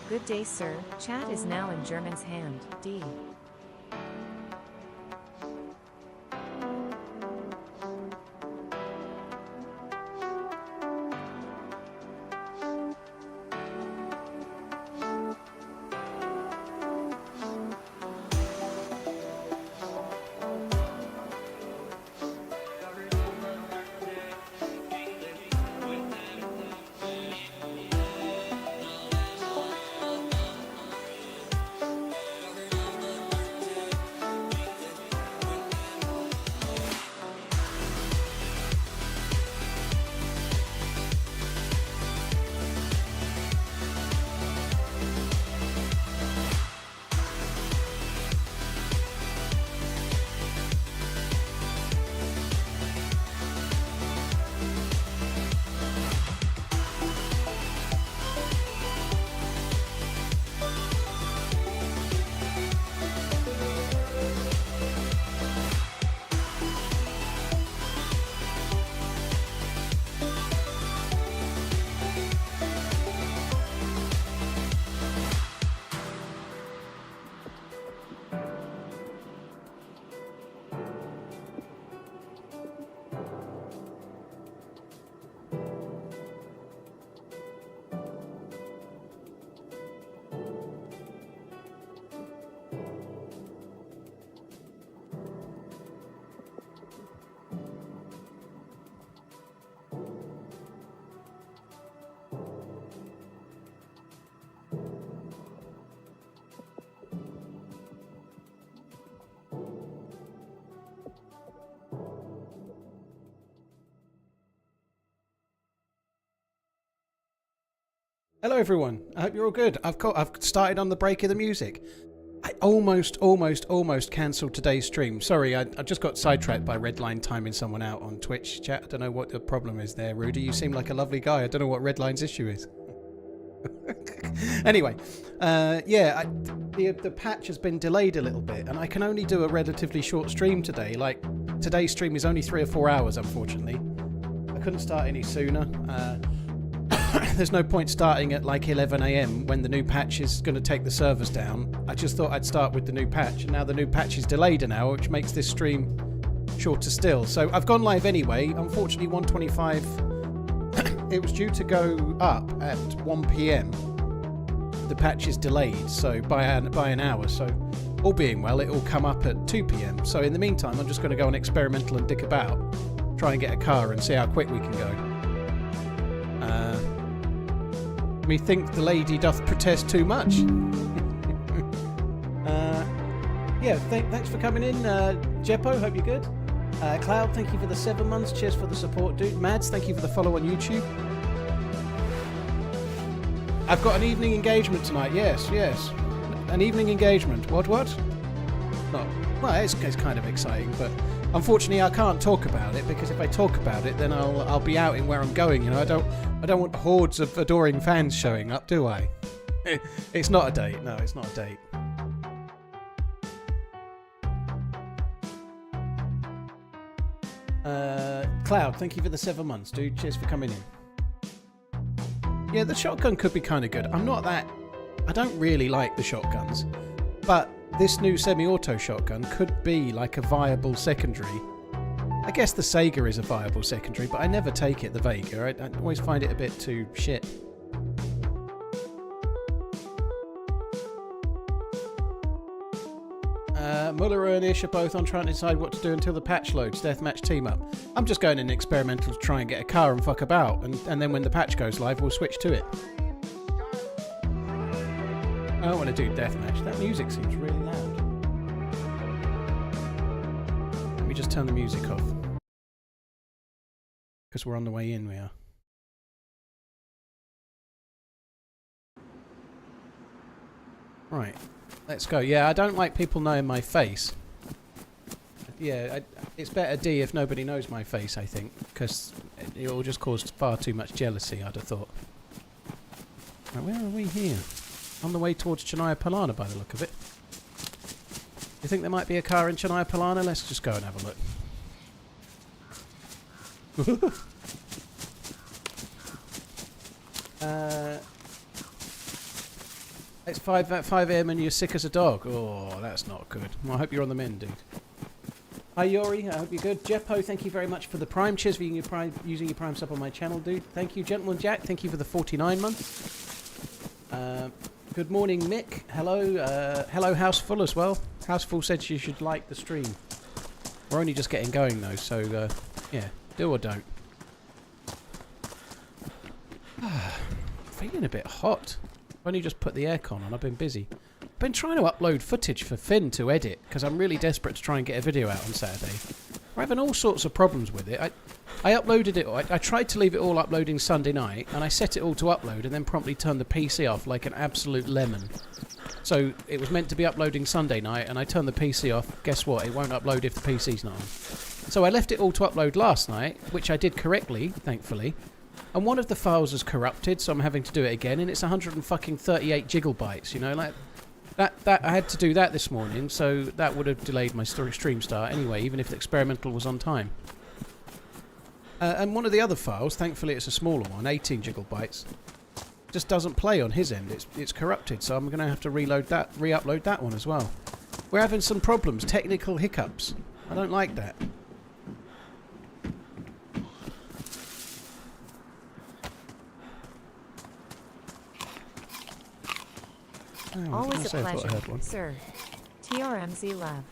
Good day, sir. Chat is now in German's hand. D. Hello everyone, I hope you're all good. I've started on the break of the music. I almost cancelled today's stream. Sorry, I just got sidetracked by Redline timing someone out on Twitch chat. I don't know what the problem is there, Rudy. You seem like a lovely guy. I don't know what Redline's issue is. Anyway, the patch has been delayed a little bit, and I can only do a relatively short stream today. Like, today's stream is only 3 or 4 hours, unfortunately. I couldn't start any sooner. There's no point starting at like 11 AM when the new patch is going to take the servers down. I just thought I'd start with the new patch, and now the new patch is delayed an hour, which makes this stream shorter still. So I've gone live anyway. Unfortunately, 125, it was due to go up at 1 PM. The patch is delayed, so by an hour. So all being well, it will come up at 2 PM. So in the meantime, I'm just going to go on experimental and dick about, try and get a car and see how quick we can go. Methinks the lady doth protest too much. Thanks for coming in, Jeppo. Hope you're good. Cloud, thank you for the 7 months. Cheers for the support, dude. Mads, thank you for the follow on YouTube. I've got an evening engagement tonight. Yes. An evening engagement. What? No. Well, it's kind of exciting, but unfortunately I can't talk about it, because if I talk about it, then I'll be outing where I'm going. You know, I don't want hordes of adoring fans showing up, do I? It's not a date. No, it's not a date. Cloud, thank you for the 7 months, dude. Cheers for coming in. Yeah, the shotgun could be kind of good. I don't really like the shotguns, but this new semi-auto shotgun could be like a viable secondary. I guess the Sega is a viable secondary, but I never take it, the Vega. I always find it a bit too shit. Muller and Ish are both on trying to decide what to do until the patch loads. Deathmatch team up. I'm just going in experimental to try and get a car and fuck about, and then when the patch goes live, we'll switch to it. I don't want to do deathmatch. That music seems really loud. Let me just turn the music off. Because we're on the way in, we are. Right. Let's go. Yeah, I don't like people knowing my face. Yeah, it's better D if nobody knows my face, I think, because it will just cause far too much jealousy, I'd have thought. Right, where are we here? On the way towards Chennai Palana, by the look of it. You think there might be a car in Chennai Palana? Let's just go and have a look. It's 5 a.m. and you're sick as a dog. Oh, that's not good. Well, I hope you're on the mend, dude. Hi, Yori. I hope you're good. Jeppo, thank you very much for the Prime. Cheers for using your Prime sub on my channel, dude. Thank you. Gentleman Jack, thank you for the 49 months. Good morning, Mick. Hello. Hello, Houseful as well. Houseful said you should like the stream. We're only just getting going, though, so, yeah, do or don't. Feeling a bit hot. I've only just put the aircon on. I've been busy. I've been trying to upload footage for Finn to edit because I'm really desperate to try and get a video out on Saturday. We're having all sorts of problems with it. I uploaded it. I tried to leave it all uploading Sunday night, and I set it all to upload and then promptly turned the PC off like an absolute lemon. So it was meant to be uploading Sunday night, and I turned the PC off. Guess what? It won't upload if the PC's not on. So I left it all to upload last night, which I did correctly, thankfully. And one of the files is corrupted, so I'm having to do it again, and it's 138 gigabytes, you know, like that I had to do that this morning, so that would have delayed my stream start anyway, even if the experimental was on time. And one of the other files, thankfully it's a smaller one, 18 gigabytes, just doesn't play on his end. It's corrupted, so I'm going to have to re-upload that one as well. We're having some problems, technical hiccups. I don't like that. Oh, always a pleasure, sir. TRMZ love.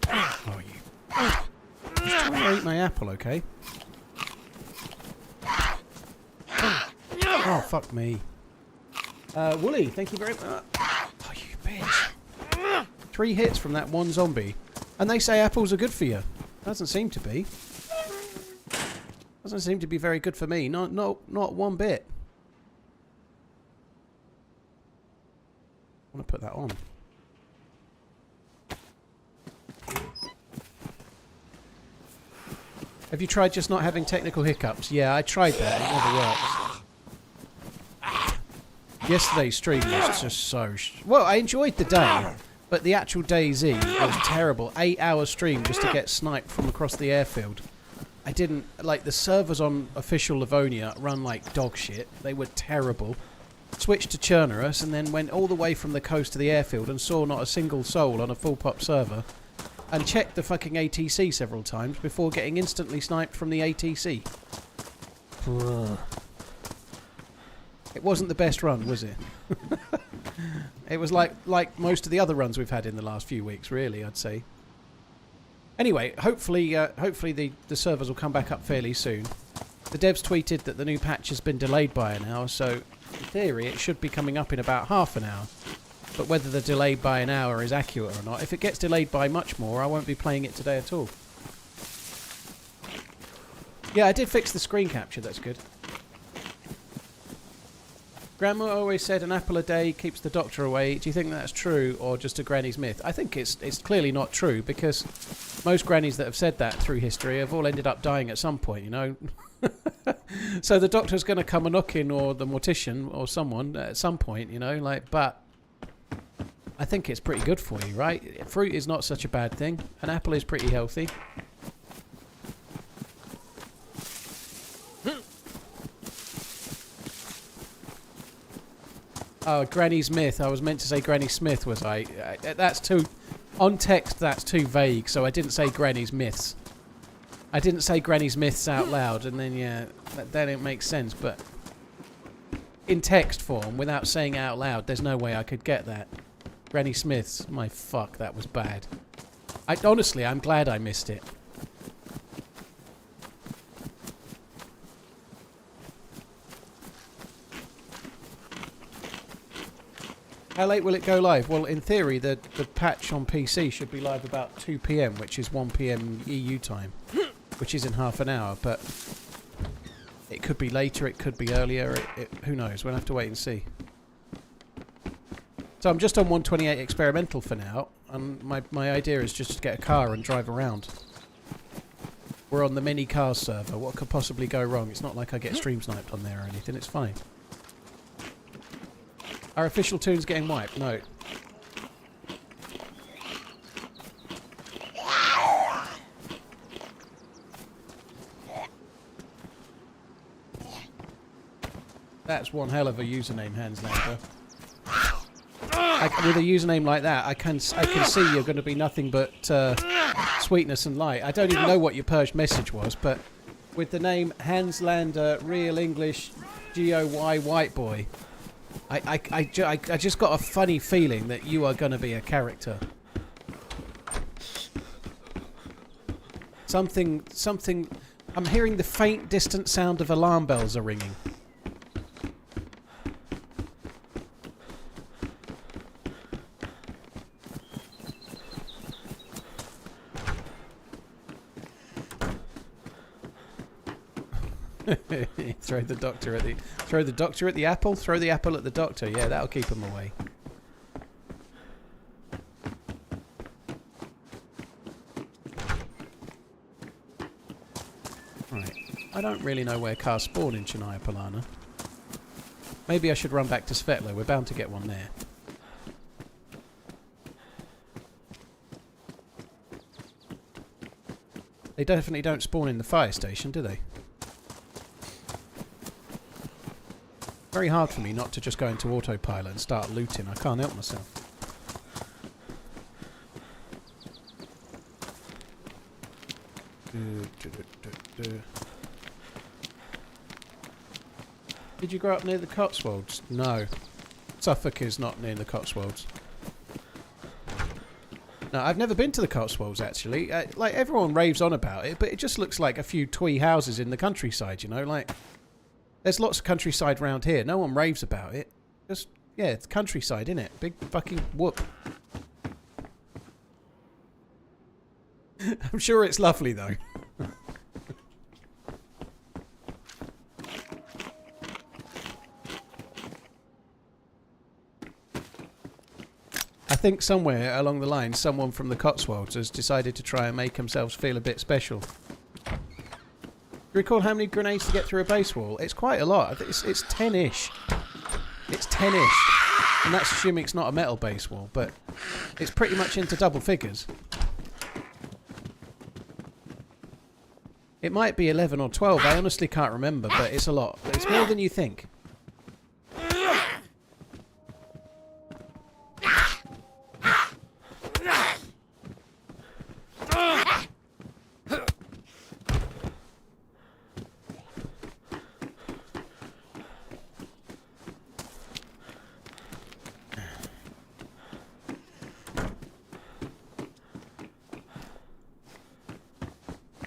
Oh, you. Just trying to eat my apple, okay? Oh, fuck me. Wooly, thank you very much. Oh, you bitch. 3 hits from that one zombie. And they say apples are good for you. Doesn't seem to be. Doesn't seem to be very good for me. Not one bit. I want to put that on. Have you tried just not having technical hiccups? Yeah, I tried that. It never works. Yesterday's stream was just so... well, I enjoyed the day, but the actual DayZ was terrible. 8-hour stream just to get sniped from across the airfield. I didn't... like, the servers on official Livonia run like dog shit. They were terrible. Switched to Chernarus and then went all the way from the coast to the airfield and saw not a single soul on a full pop server, and checked the fucking ATC several times before getting instantly sniped from the ATC. It wasn't the best run, was it? It was like most of the other runs we've had in the last few weeks, really, I'd say. Anyway, hopefully the servers will come back up fairly soon. The devs tweeted that the new patch has been delayed by an hour, so in theory it should be coming up in about half an hour. But whether the delay by an hour is accurate or not, if it gets delayed by much more, I won't be playing it today at all. Yeah, I did fix the screen capture, that's good. Grandma always said an apple a day keeps the doctor away. Do you think that's true or just a granny's myth? I think it's clearly not true, because most grannies that have said that through history have all ended up dying at some point, you know. So the doctor's going to come a knocking, or the mortician or someone at some point, you know, like, but I think it's pretty good for you, right? Fruit is not such a bad thing. An apple is pretty healthy. Oh, Granny Smith. I was meant to say Granny Smith, was I? That's too... On text, that's too vague, so I didn't say Granny's Myths. I didn't say Granny's Myths out loud, and then, yeah, then it makes sense, but... In text form, without saying it out loud, there's no way I could get that. Granny Smiths. My fuck, that was bad. Honestly, I'm glad I missed it. How late will it go live? Well, in theory, the patch on PC should be live about 2 PM, which is 1 PM EU time, which is in half an hour, but it could be later, it could be earlier, who knows? We'll have to wait and see. So I'm just on 128 experimental for now, and my idea is just to get a car and drive around. We're on the mini cars server. What could possibly go wrong? It's not like I get stream sniped on there or anything, it's fine. Are official tunes getting wiped? No. That's one hell of a username, Hanslander. With a username like that, I can see you're going to be nothing but sweetness and light. I don't even know what your purged message was, but with the name Hanslander, Real English, GOY White Boy, I just got a funny feeling that you are going to be a character. Something. I'm hearing the faint, distant sound of alarm bells are ringing. Throw the doctor at the apple. Throw the apple at the doctor. Yeah, that'll keep him away. Right. I don't really know where cars spawn in Chennai Polana. Maybe I should run back to Svetlo. We're bound to get one there. They definitely don't spawn in the fire station, do they? Very hard for me not to just go into autopilot and start looting. I can't help myself. Did you grow up near the Cotswolds? No. Suffolk is not near the Cotswolds. No, I've never been to the Cotswolds, actually. Like, everyone raves on about it, but it just looks like a few twee houses in the countryside, you know? Like... There's lots of countryside round here. No one raves about it. Just, yeah, it's countryside, innit? Big fucking whoop. I'm sure it's lovely, though. I think somewhere along the line, someone from the Cotswolds has decided to try and make themselves feel a bit special. Do you recall how many grenades to get through a base wall? It's quite a lot. It's 10-ish. It's 10-ish. And that's assuming it's not a metal base wall, but it's pretty much into double figures. It might be 11 or 12. I honestly can't remember, but it's a lot. It's more than you think.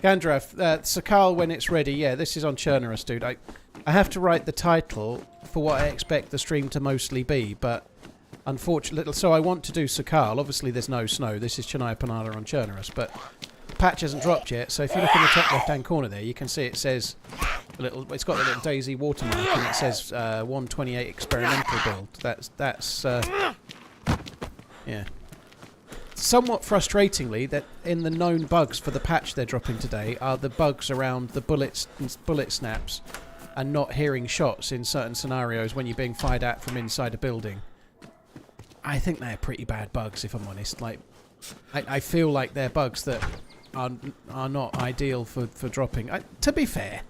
Gandrath, Sakhal when it's ready. Yeah, this is on Chernarus, dude. I have to write the title for what I expect the stream to mostly be, but unfortunately... So I want to do Sakhal. Obviously, there's no snow. This is Chennai Panala on Chernarus, but the patch hasn't dropped yet. So if you look in the top left-hand corner there, you can see it says... It's got the little DayZ watermark, and it says 128 experimental build. That's yeah. Somewhat frustratingly, that in the known bugs for the patch they're dropping today are the bugs around the bullet snaps and not hearing shots in certain scenarios when you're being fired at from inside a building. I think they're pretty bad bugs, if I'm honest. Like, I feel like they're bugs that are not ideal for dropping. To be fair,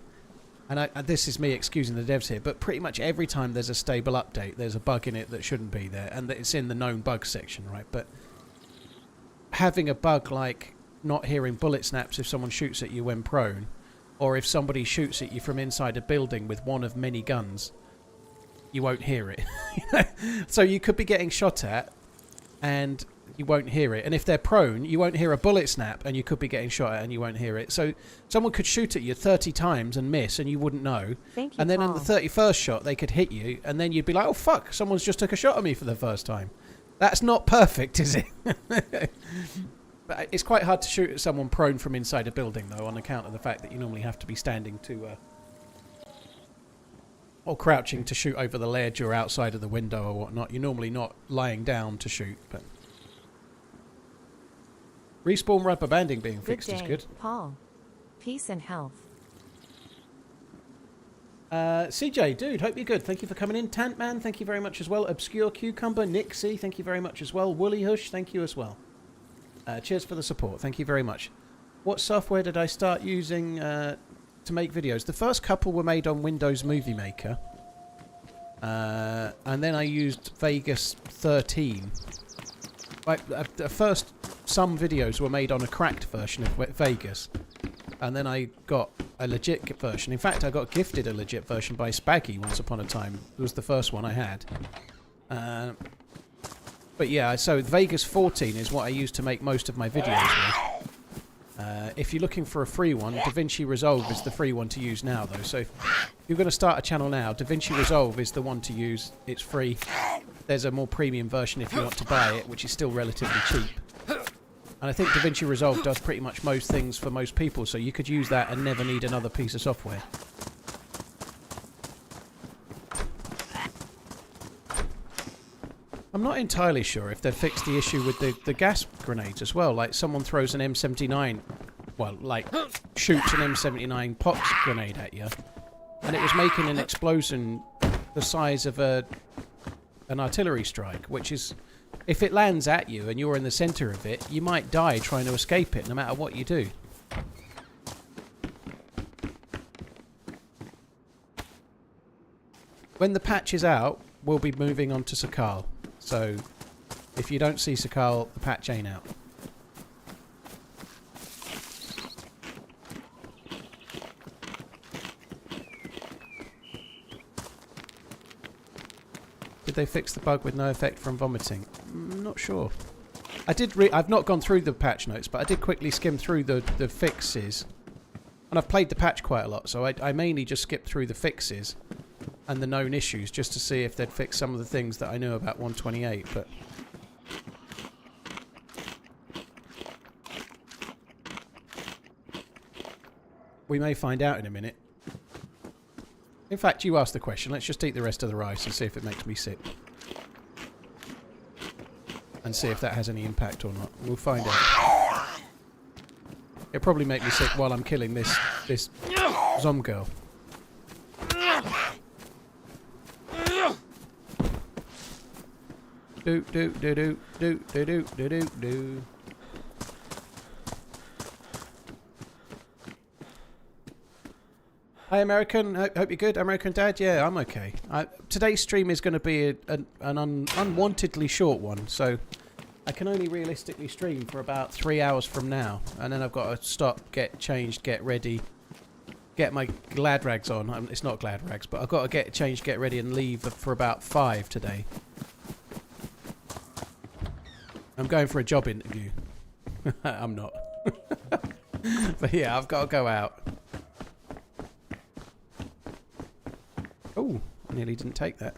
and this is me excusing the devs here, but pretty much every time there's a stable update, there's a bug in it that shouldn't be there, and that it's in the known bug section, right? But having a bug like not hearing bullet snaps if someone shoots at you when prone, or if somebody shoots at you from inside a building with one of many guns, you won't hear it. So you could be getting shot at, and you won't hear it. And if they're prone, you won't hear a bullet snap, and you could be getting shot at and you won't hear it. So someone could shoot at you 30 times and miss, and you wouldn't know. Thank you, and then Paul. in the 31st shot, they could hit you, and then you'd be like, oh, fuck, someone's just took a shot at me for the first time. That's not perfect, is it? But it's quite hard to shoot at someone prone from inside a building, though, on account of the fact that you normally have to be standing to... or crouching to shoot over the ledge or outside of the window or whatnot. You're normally not lying down to shoot, but... Respawn rubber banding being fixed is good. Paul. Peace and health. CJ, dude, hope you're good. Thank you for coming in. Tantman, thank you very much as well. Obscure Cucumber, Nixie, thank you very much as well. Woolly Hush, thank you as well. Cheers for the support. Thank you very much. What software did I start using to make videos? The first couple were made on Windows Movie Maker. And then I used Vegas 13. First, some videos were made on a cracked version of Vegas. And then I got a legit version. In fact, I got gifted a legit version by Spaggy once upon a time. It was the first one I had. But yeah, so Vegas 14 is what I use to make most of my videos with. If you're looking for a free one, DaVinci Resolve is the free one to use now, though. So if you're going to start a channel now, DaVinci Resolve is the one to use. It's free. There's a more premium version if you want to buy it, which is still relatively cheap. And I think DaVinci Resolve does pretty much most things for most people, so you could use that and never need another piece of software. I'm not entirely sure if they've fixed the issue with the gas grenades as well. Like, someone throws an M79, well, like, shoots an M79 pops grenade at you, and it was making an explosion the size of an artillery strike, which is, if it lands at you and you're in the centre of it, you might die trying to escape it, no matter what you do. When the patch is out, we'll be moving on to Sakhal. So, if you don't see Sakhal, the patch ain't out. Did they fix the bug with no effect from vomiting? Not sure. I've not gone through the patch notes, but I did quickly skim through the fixes. And I've played the patch quite a lot, so I mainly just skipped through the fixes and the known issues just to see if they'd fix some of the things that I knew about 128, but... we may find out in a minute. In fact, you asked the question. Let's just eat the rest of the rice and see if it makes me sick. And see if that has any impact or not. We'll find out. It'll probably make me sick while I'm killing this Zom girl. Do do do do do do do do do do. Hi American, hope you're good. American Dad, yeah, I'm okay. Today's stream is going to be an unwantedly short one, so I can only realistically stream for about 3 hours from now, and then I've got to stop, get changed, get ready, get my glad rags on. It's not glad rags, but I've got to get changed, get ready, and leave for about 5 today. I'm going for a job interview. I'm not. But yeah, I've got to go out. Oh, I nearly didn't take that.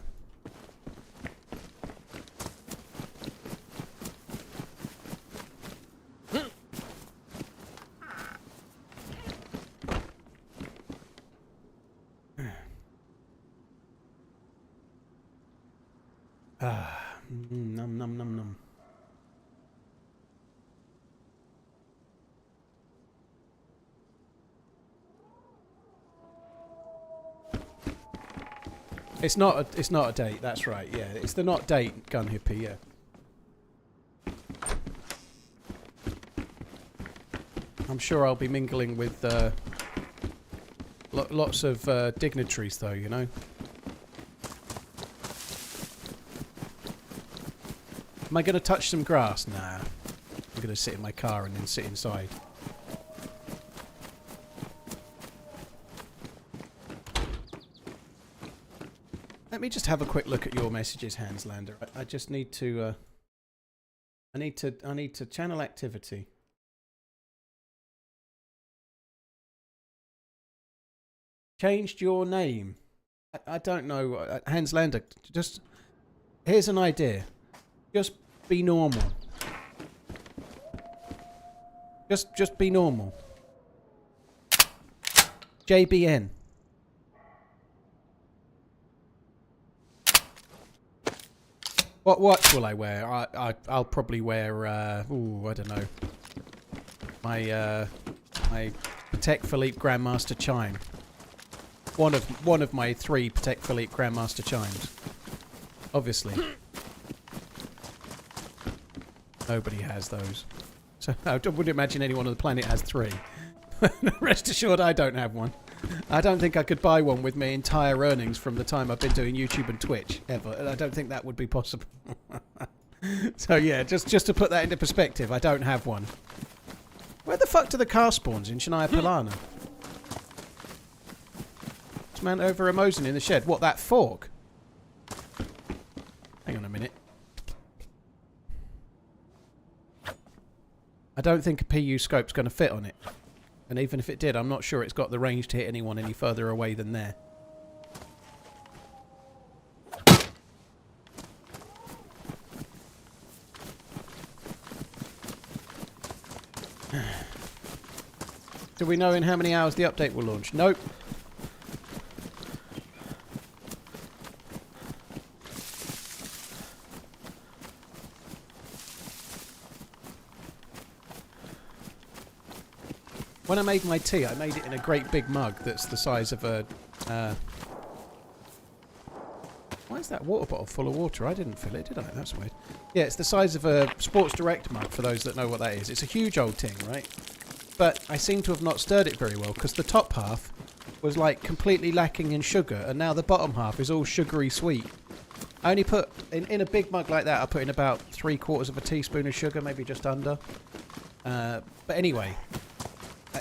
Num num num num. It's not a date, that's right, yeah. It's the not date gun hippie, yeah. I'm sure I'll be mingling with Lots of dignitaries, though, you know. Am I going to touch some grass? Nah. I'm going to sit in my car and then sit inside. Let me just have a quick look at your messages, Hanslander. I just need to. I need to channel activity. Changed your name. I don't know, Hanslander. Just here's an idea. Just be normal. Just be normal. JBN. What watch will I wear? I'll probably wear ooh, I don't know. My Patek Philippe Grandmaster chime. One of my 3 Patek Philippe Grandmaster chimes. Obviously. Nobody has those. So I wouldn't imagine anyone on the planet has 3. Rest assured I don't have one. I don't think I could buy one with my entire earnings from the time I've been doing YouTube and Twitch, ever. I don't think that would be possible. So yeah, just to put that into perspective, I don't have one. Where the fuck do the car spawns in Shania Pilana? This man over a Mosin in the shed. What, that fork? Hang on a minute. I don't think a PU scope's going to fit on it. And even if it did, I'm not sure it's got the range to hit anyone any further away than there. Do we know in how many hours the update will launch? Nope. When I made my tea, I made it in a great big mug that's the size of a... Why is that water bottle full of water? I didn't fill it, did I? That's weird. Yeah, it's the size of a Sports Direct mug, for those that know what that is. It's a huge old thing, right? But I seem to have not stirred it very well, because the top half was, like, completely lacking in sugar, and now the bottom half is all sugary sweet. I only put... In a big mug like that, I put in about 3/4 of a teaspoon of sugar, maybe just under. But anyway...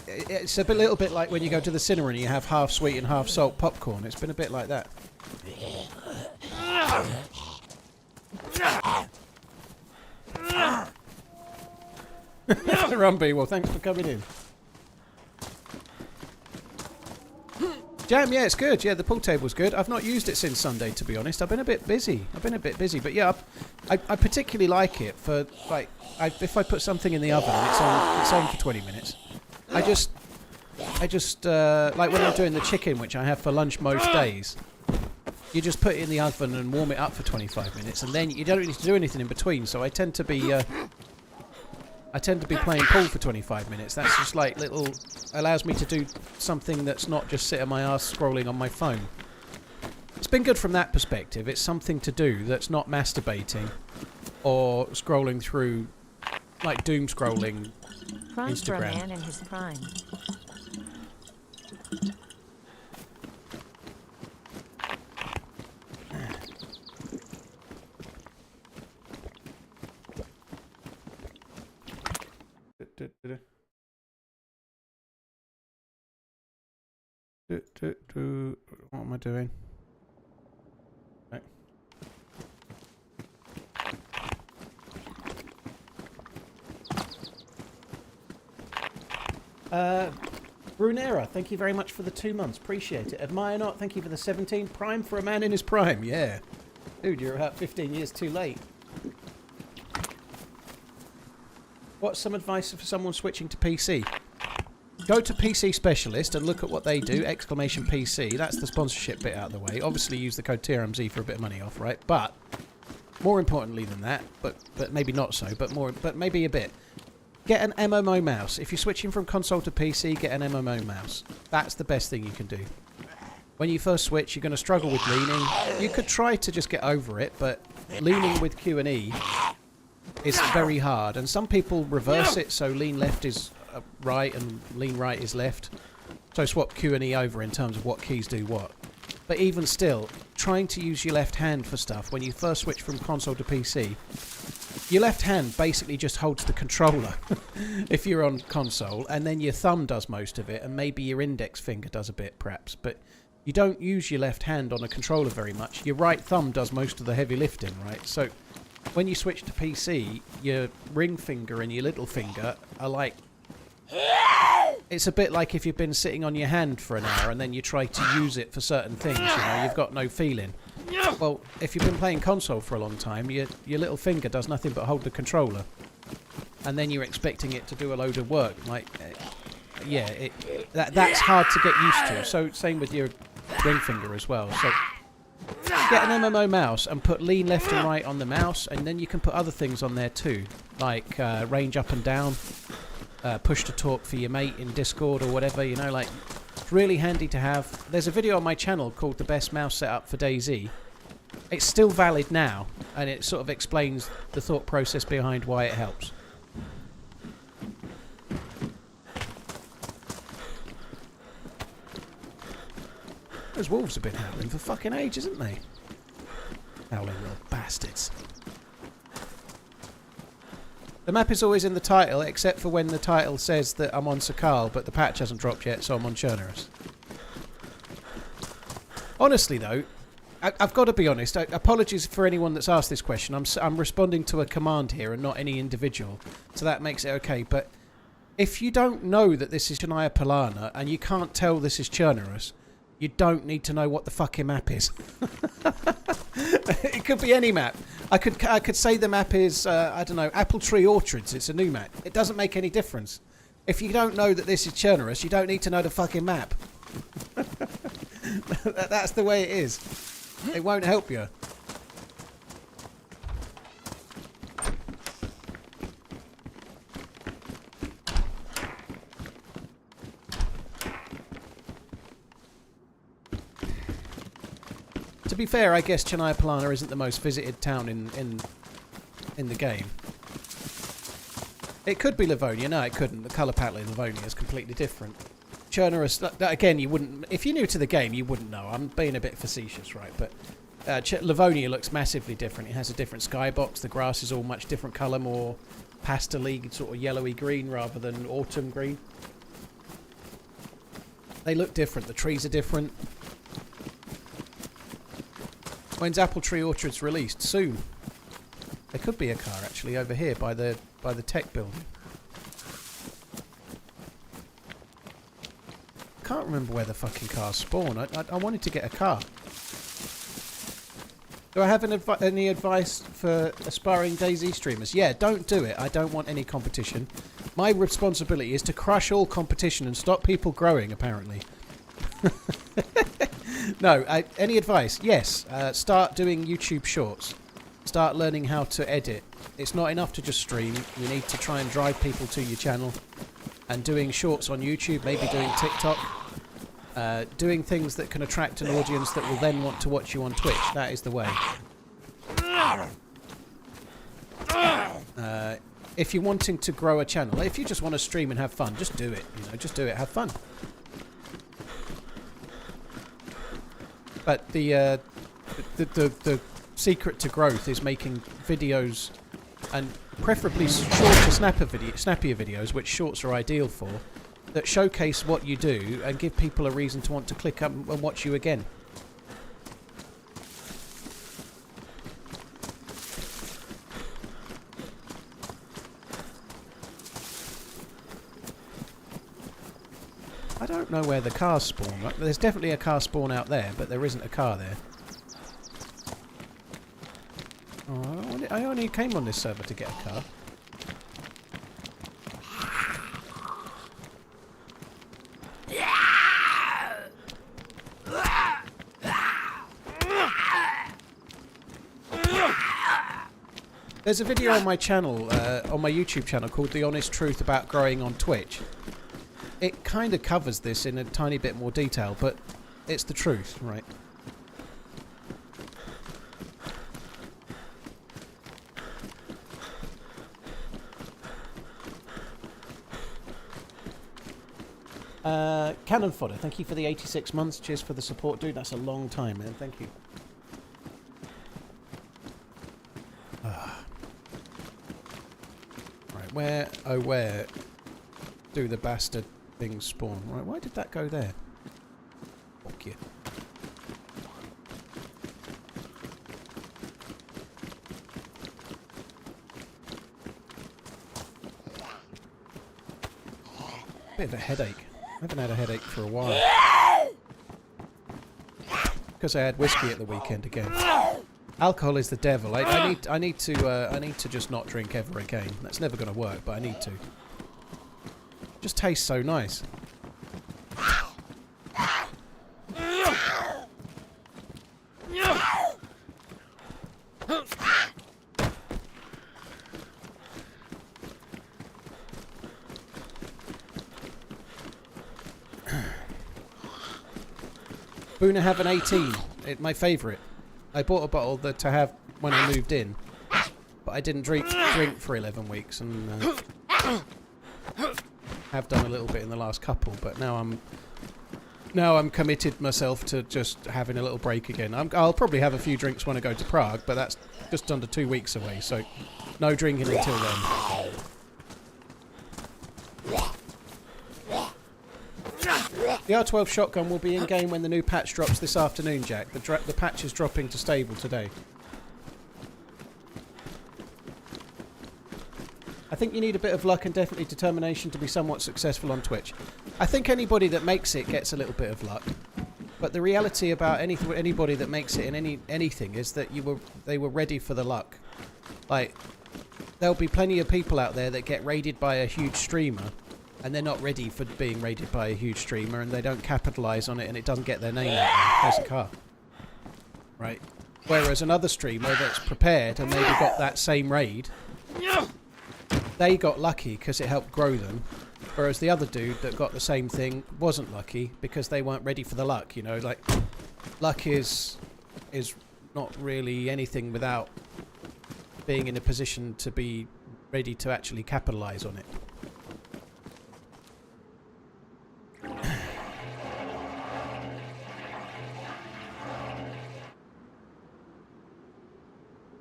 It's a little bit like when you go to the cinema and you have half sweet and half salt popcorn. It's been a bit like that. Rumby, well, thanks for coming in. Jam, yeah, it's good. Yeah, the pool table's good. I've not used it since Sunday, to be honest. I've been a bit busy. But yeah, I particularly like it for, like, if I put something in the oven and it's on for 20 minutes. I just like when I'm doing the chicken, which I have for lunch most days, you just put it in the oven and warm it up for 25 minutes, and then you don't need to do anything in between. So I tend to be playing pool for 25 minutes. That's just like allows me to do something that's not just sit on my ass scrolling on my phone. It's been good from that perspective. It's something to do that's not masturbating or scrolling through, like doom scrolling. Prime for a man in his prime. What am I doing? Brunera, thank you very much for the 2 months. Appreciate it. Admire Not, thank you for the 17. Prime for a man in his prime. Yeah. Dude, you're about 15 years too late. What's some advice for someone switching to PC? Go to PC Specialist and look at what they do. Exclamation PC. That's the sponsorship bit out of the way. Obviously use the code TRMZ for a bit of money off, right? But more importantly than that, but maybe not so, but maybe a bit. Get an MMO mouse. If you're switching from console to PC, get an MMO mouse. That's the best thing you can do. When you first switch, you're going to struggle with leaning. You could try to just get over it, but leaning with Q and E is very hard. And some people reverse it, so lean left is right and lean right is left. So swap Q and E over in terms of what keys do what. But even still, trying to use your left hand for stuff when you first switch from console to PC, your left hand basically just holds the controller if you're on console, and then your thumb does most of it, and maybe your index finger does a bit perhaps, but you don't use your left hand on a controller very much. Your right thumb does most of the heavy lifting, right? So when you switch to PC, your ring finger and your little finger are like... It's a bit like if you've been sitting on your hand for an hour and then you try to use it for certain things, you know, you've got no feeling. Well, if you've been playing console for a long time, your little finger does nothing but hold the controller. And then you're expecting it to do a load of work. Like, yeah, that's hard to get used to. So same with your ring finger as well. So get an MMO mouse and put lean left and right on the mouse, and then you can put other things on there too, like range up and down. Push to talk for your mate in Discord or whatever, you know, like, it's really handy to have. There's a video on my channel called The Best Mouse Setup for DayZ. It's still valid now, and it sort of explains the thought process behind why it helps. Those wolves have been howling for fucking ages, haven't they? Howling little bastards. The map is always in the title, except for when the title says that I'm on Sakhal, but the patch hasn't dropped yet, so I'm on Chernerus. Honestly, though, I've got to be honest. Apologies for anyone that's asked this question. I'm responding to a command here and not any individual, so that makes it okay. But if you don't know that this is Shania Polana and you can't tell this is Chernerus, you don't need to know what the fucking map is. It could be any map. I could say the map is, I don't know, Apple Tree Orchards. It's a new map. It doesn't make any difference. If you don't know that this is Chernerus, you don't need to know the fucking map. That's the way it is. It won't help you. To be fair, I guess Chennai Polana isn't the most visited town in the game. It could be Livonia. No, it couldn't. The colour palette in Livonia is completely different. Chernerus, again, you wouldn't... If you're new to the game, you wouldn't know. I'm being a bit facetious, right? But Livonia looks massively different. It has a different skybox. The grass is all much different colour, more pastel-y, sort of yellowy green rather than autumn green. They look different. The trees are different. When's Apple Tree Orchards released? Soon. There could be a car actually over here by the tech building. Can't remember where the fucking cars spawn. I wanted to get a car. Do I have any advice for aspiring DayZ streamers? Yeah, don't do it. I don't want any competition. My responsibility is to crush all competition and stop people growing, apparently. No, any advice? Yes. Start doing YouTube shorts. Start learning how to edit. It's not enough to just stream. You need to try and drive people to your channel. And doing shorts on YouTube, maybe doing TikTok. Doing things that can attract an audience that will then want to watch you on Twitch. That is the way. If you're wanting to grow a channel, if you just want to stream and have fun, just do it. You know, just do it. Have fun. But the secret to growth is making videos, and preferably shorter, snappier videos, which shorts are ideal for, that showcase what you do and give people a reason to want to click up and watch you again. I don't know where the cars spawn. Right? There's definitely a car spawn out there, but there isn't a car there. Oh, I only came on this server to get a car. There's a video on my channel, on my YouTube channel, called The Honest Truth About Growing on Twitch. It kind of covers this in a tiny bit more detail, but it's the truth, right? Cannon Fodder, thank you for the 86 months. Cheers for the support, dude. That's a long time, man. Thank you. Right, where do the bastard things spawn? Right, why did that go there? Fuck you. Bit of a headache. I haven't had a headache for a while. Because I had whiskey at the weekend again. Alcohol is the devil. I need to just not drink ever again. That's never going to work, but I need to. Just tastes so nice. Boona have an 18. My favourite. I bought a bottle to have when I moved in, but I didn't drink for 11 weeks, and have done a little bit in the last couple. But now I'm committed myself to just having a little break again. I'll probably have a few drinks when I go to Prague, but that's just under 2 weeks away, so no drinking until then. The R12 shotgun will be in game when the new patch drops this afternoon, Jack. The patch is dropping to stable today. I think you need a bit of luck and definitely determination to be somewhat successful on Twitch. I think anybody that makes it gets a little bit of luck. But the reality about anybody that makes it in anything is that they were ready for the luck. Like, there'll be plenty of people out there that get raided by a huge streamer, and they're not ready for being raided by a huge streamer, and they don't capitalise on it, and it doesn't get their name out there. There's a car. Right? Whereas another streamer that's prepared and maybe got that same raid, they got lucky because it helped grow them. Whereas the other dude that got the same thing wasn't lucky because they weren't ready for the luck, you know? Like, luck is not really anything without being in a position to be ready to actually capitalise on it.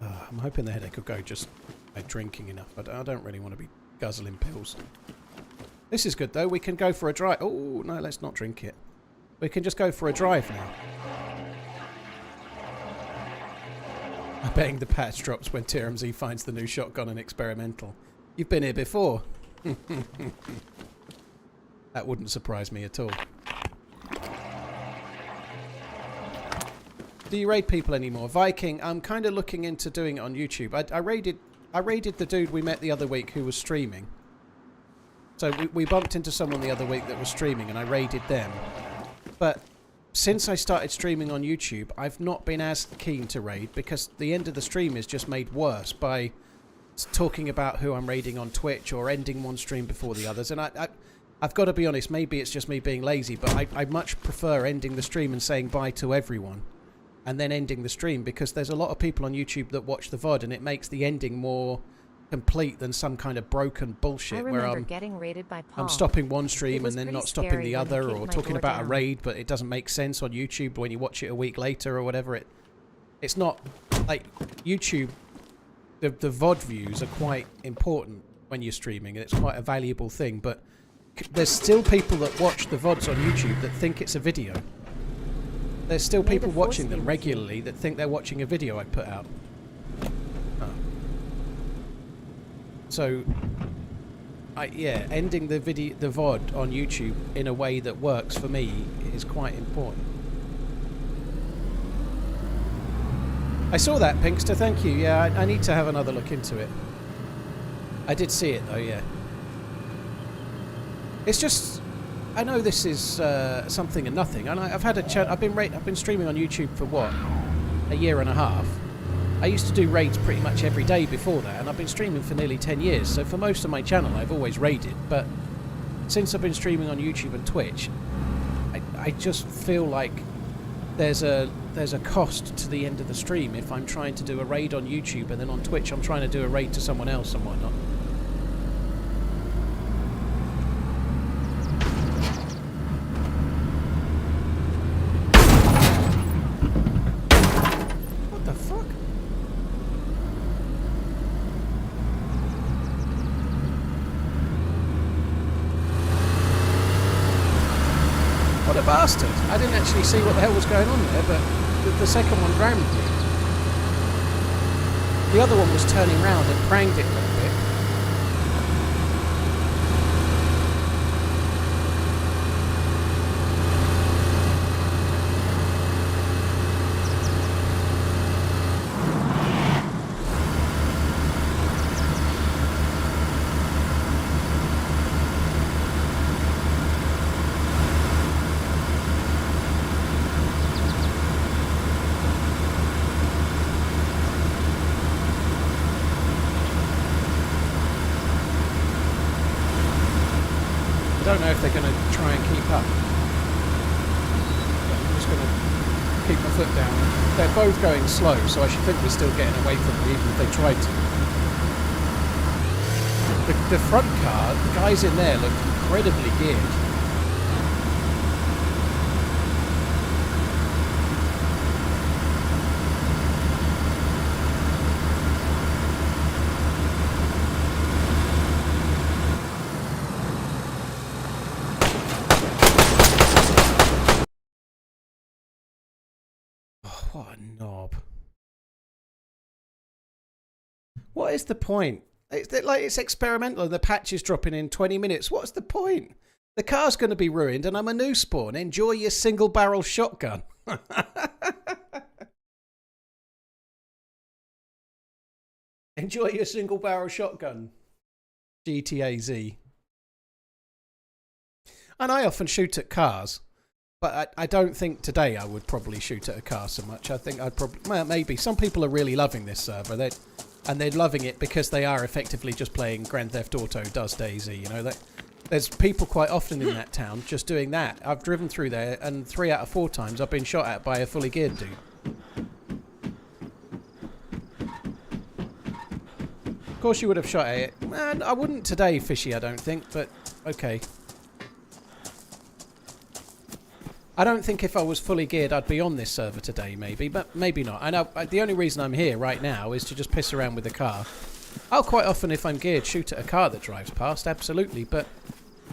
I'm hoping the headache will go just by drinking enough. I don't really want to be guzzling pills. This is good though. We can go for a drive. Oh no, let's not drink it. We can just go for a drive now. I'm betting the patch drops when TRMZ finds the new shotgun and experimental. You've been here before. That wouldn't surprise me at all. Do you raid people anymore? Viking, I'm kind of looking into doing it on YouTube. I raided the dude we met the other week who was streaming. So we bumped into someone the other week that was streaming and I raided them. But since I started streaming on YouTube, I've not been as keen to raid because the end of the stream is just made worse by talking about who I'm raiding on Twitch or ending one stream before the others. And I've got to be honest, maybe it's just me being lazy, but I much prefer ending the stream and saying bye to everyone. And then ending the stream, because there's a lot of people on YouTube that watch the VOD and it makes the ending more complete than some kind of broken bullshit where I'm stopping one stream and then not stopping the other, or talking about a raid but it doesn't make sense on YouTube when you watch it a week later or whatever. It's not like YouTube, the VOD views are quite important when you're streaming and it's quite a valuable thing, but there's still people that watch the VODs on YouTube that think it's a video. There's still people watching them regularly that think they're watching a video I put out. Oh. So, yeah, ending the VOD on YouTube in a way that works for me is quite important. I saw that, Pinkster, thank you. Yeah, I need to have another look into it. I did see it though, yeah. It's just, I know this is something and nothing, and I've had a I've been streaming on YouTube for what, a year and a half. I used to do raids pretty much every day before that, and I've been streaming for nearly 10 years. So for most of my channel, I've always raided. But since I've been streaming on YouTube and Twitch, I just feel like there's a cost to the end of the stream if I'm trying to do a raid on YouTube and then on Twitch I'm trying to do a raid to someone else and whatnot. What a bastard. I didn't actually see what the hell was going on there, but the second one rammed me. The other one was turning round and pranged it a little bit. I don't know if they're going to try and keep up. But I'm just going to keep my foot down. They're both going slow, so I should think we're still getting away from them, even if they tried to. The front car, the guys in there look incredibly geared. What a knob. What is the point? It's experimental and the patch is dropping in 20 minutes. What's the point? The car's going to be ruined and I'm a new spawn. Enjoy your single barrel shotgun. Enjoy your single barrel shotgun. GTA Z. And I often shoot at cars. But I don't think today I would probably shoot at a car so much. I think I'd probably... Well, maybe. Some people are really loving this server. They're loving it because they are effectively just playing Grand Theft Auto does DayZ. You know, there's people quite often in that town just doing that. I've driven through there and 3 out of 4 times I've been shot at by a fully geared dude. Of course you would have shot at it. Man, I wouldn't today, Fishy, I don't think. But, okay. I don't think if I was fully geared I'd be on this server today, maybe, but maybe not. I know the only reason I'm here right now is to just piss around with the car. I'll quite often, if I'm geared, shoot at a car that drives past, absolutely, but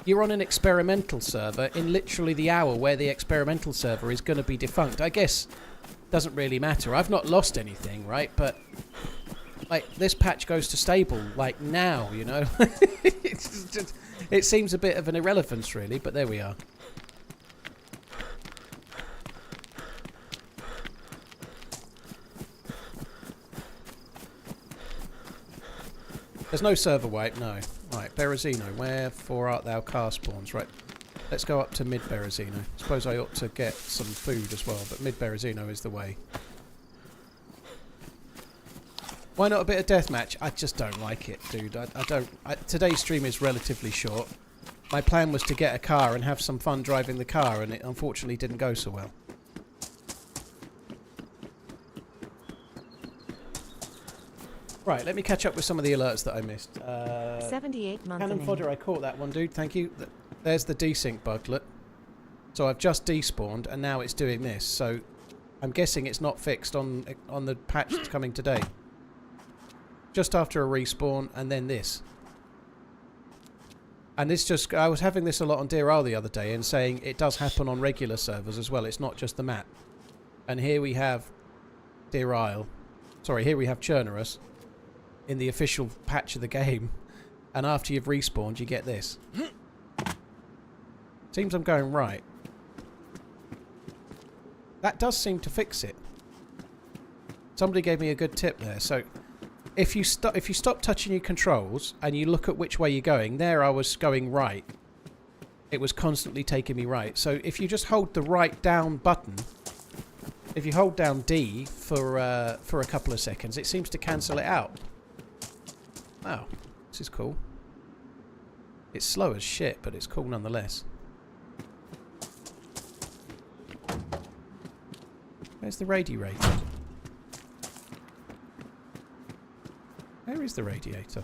you're on an experimental server in literally the hour where the experimental server is going to be defunct. I guess it doesn't really matter. I've not lost anything, right? But, like, this patch goes to stable, like, now, you know? It seems a bit of an irrelevance, really, but there we are. There's no server wipe, no. Right, Berezino, wherefore art thou car spawns? Right, let's go up to mid Berezino. Suppose I ought to get some food as well, but mid Berezino is the way. Why not a bit of deathmatch? I just don't like it, dude. Today's stream is relatively short. My plan was to get a car and have some fun driving the car, and it unfortunately didn't go so well. Right, let me catch up with some of the alerts that I missed. 78 month. Cannon fodder, I caught that one, dude. Thank you. There's the desync buglet. So I've just despawned, and now it's doing this. So I'm guessing it's not fixed on the patch that's coming today. Just after a respawn, and then this. And this just... I was having this a lot on Deer Isle the other day, and saying it does happen on regular servers as well. It's not just the map. And here we have Deer Isle. Sorry, here we have Churnerus. In the official patch of the game, and after you've respawned you get this. Seems I'm going right. That does seem to fix it. Somebody gave me a good tip there. So if you stop touching your controls and you look at which way you're going, there I was going right. It was constantly taking me right. So if you just hold the right down button, if you hold down D for a couple of seconds, it seems to cancel it out. Wow, this is cool. It's slow as shit, but it's cool nonetheless. Where's the radiator? Where is the radiator?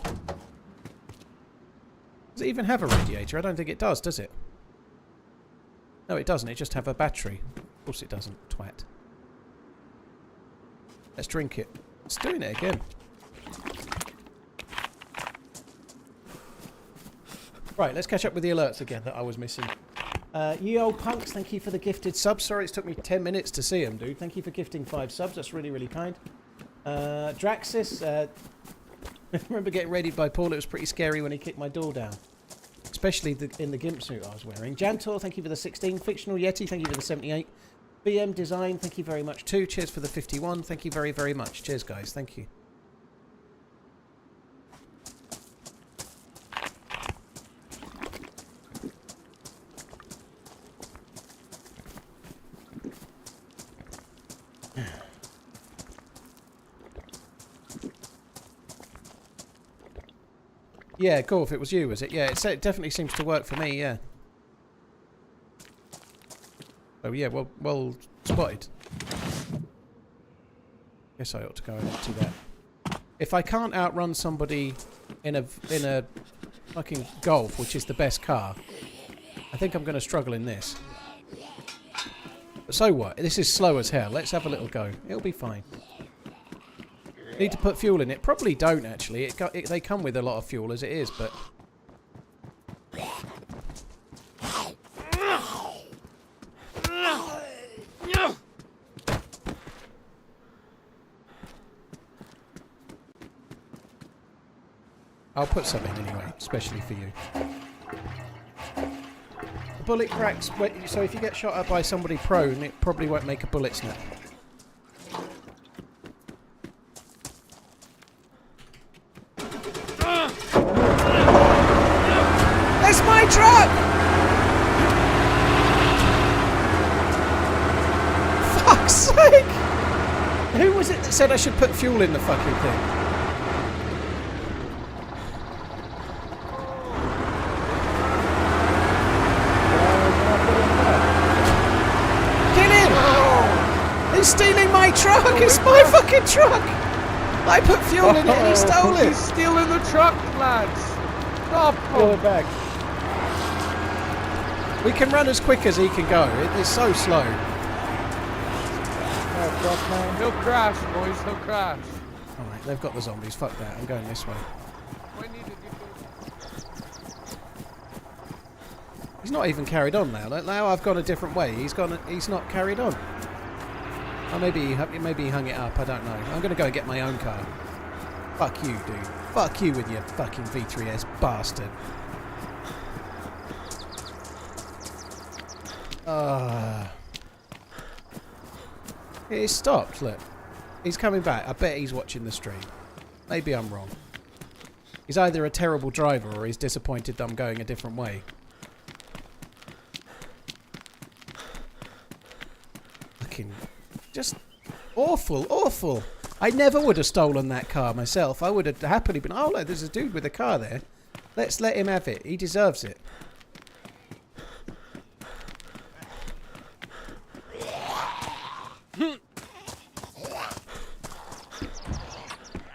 Does it even have a radiator? I don't think it does it? No, it doesn't. It just have a battery. Of course it doesn't, twat. Let's drink it. It's doing it again. Right, let's catch up with the alerts again that I was missing. Ye old punks, thank you for the gifted subs. Sorry it's took me 10 minutes to see them, dude. Thank you for gifting 5 subs. That's really, really kind. Draxis, I remember getting raided by Paul. It was pretty scary when he kicked my door down. Especially in the gimp suit I was wearing. Jantor, thank you for the 16. Fictional Yeti, thank you for the 78. BM Design, thank you very much too. Cheers for the 51. Thank you very, very much. Cheers, guys. Thank you. Yeah, cool. If it was you, was it? Yeah, it definitely seems to work for me, yeah. Oh, yeah, well spotted. Guess I ought to go and empty that. If I can't outrun somebody in a fucking Golf, which is the best car, I think I'm going to struggle in this. But so what? This is slow as hell. Let's have a little go. It'll be fine. Need to put fuel in it. Probably don't, actually. They come with a lot of fuel as it is, but... I'll put some in anyway, especially for you. The bullet cracks, so if you get shot at by somebody prone, it probably won't make a bullet snap. That's my truck! Fuck's sake! Who was it that said I should put fuel in the fucking thing? Kill him! He's stealing my truck! It's my fucking truck! I put fuel in it and he stole it! He's stealing the truck, lads! Stop! Pull it back. We can run as quick as he can go. It's so slow. He'll crash, boys. He'll crash. Alright, they've got the zombies. Fuck that. I'm going this way. He's not even carried on now. Now I've gone a different way. He's not carried on. Oh, maybe he hung it up. I don't know. I'm going to go get my own car. Fuck you, dude. Fuck you with your fucking V3S bastard. It stopped, look. He's coming back. I bet he's watching the stream. Maybe I'm wrong. He's either a terrible driver or he's disappointed that I'm going a different way. Fucking... just... awful, awful. I never would have stolen that car myself. I would have happily been, oh look, there's a dude with a car there. Let's let him have it. He deserves it.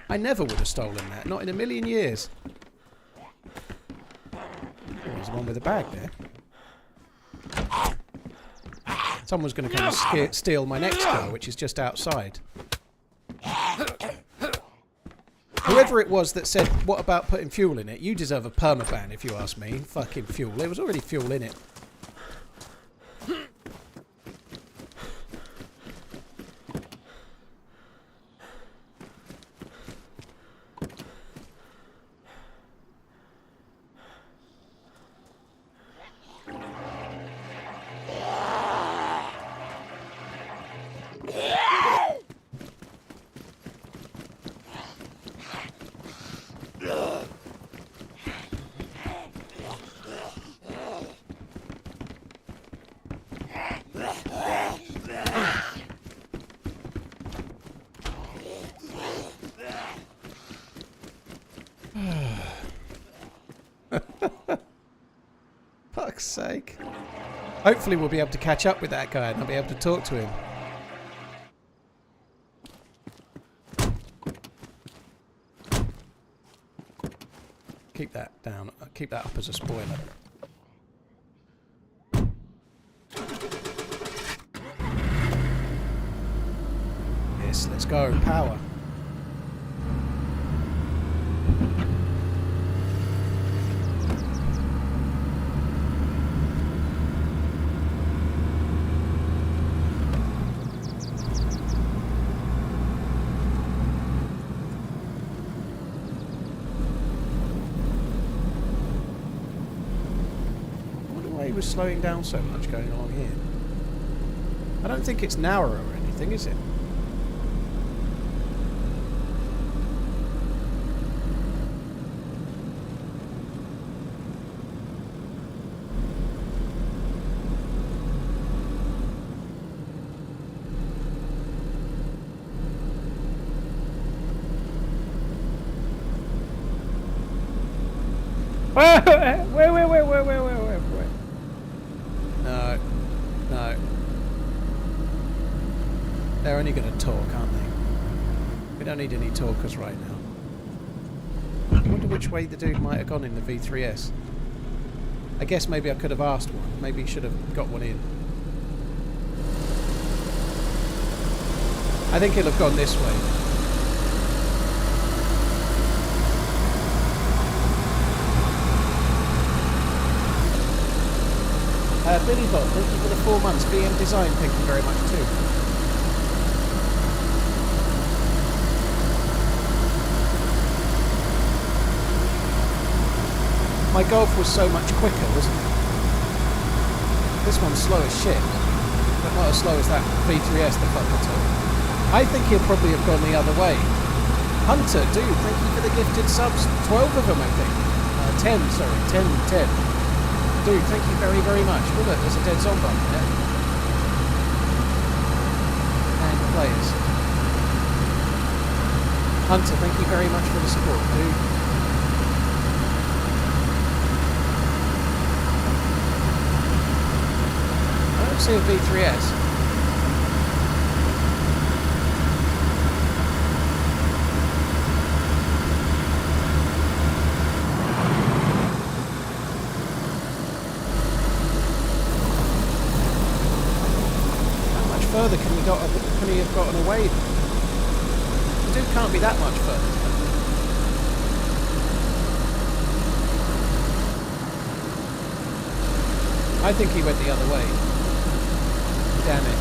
I never would have stolen that. Not in a million years. Oh, there's one with a bag there. Someone's going to come and steal my next car, which is just outside. Whoever it was that said, what about putting fuel in it? You deserve a permaban, if you ask me. Fucking fuel. There was already fuel in it. Fuck's sake. Hopefully we'll be able to catch up with that guy and I'll be able to talk to him. Keep that down. Keep that up as a spoiler. Yes, let's go. Power. why he was slowing down so much going along here. I don't think it's narrow or anything, is it? Wait. No. No. They're only going to talk, aren't they? We don't need any talkers right now. I wonder which way the dude might have gone in the V3S. I guess maybe I could have asked one. Maybe he should have got one in. I think he'll have gone this way. Billy Bob, thank you for the 4 months. VM Design, thank you very much too. My Golf was so much quicker, wasn't it? This one's slow as shit, but not as slow as that V3S the fucker took. I think he'll probably have gone the other way. Hunter, dude, thank you for the gifted subs. 12 of them, I think. 10, sorry. 10. Dude, thank you very, very much. Oh look, there's a dead zombie there. And the players. Hunter, thank you very much for the support, dude. I don't see a V3S. Further can he have gotten away? The dude can't be that much further. I think he went the other way. Damn it.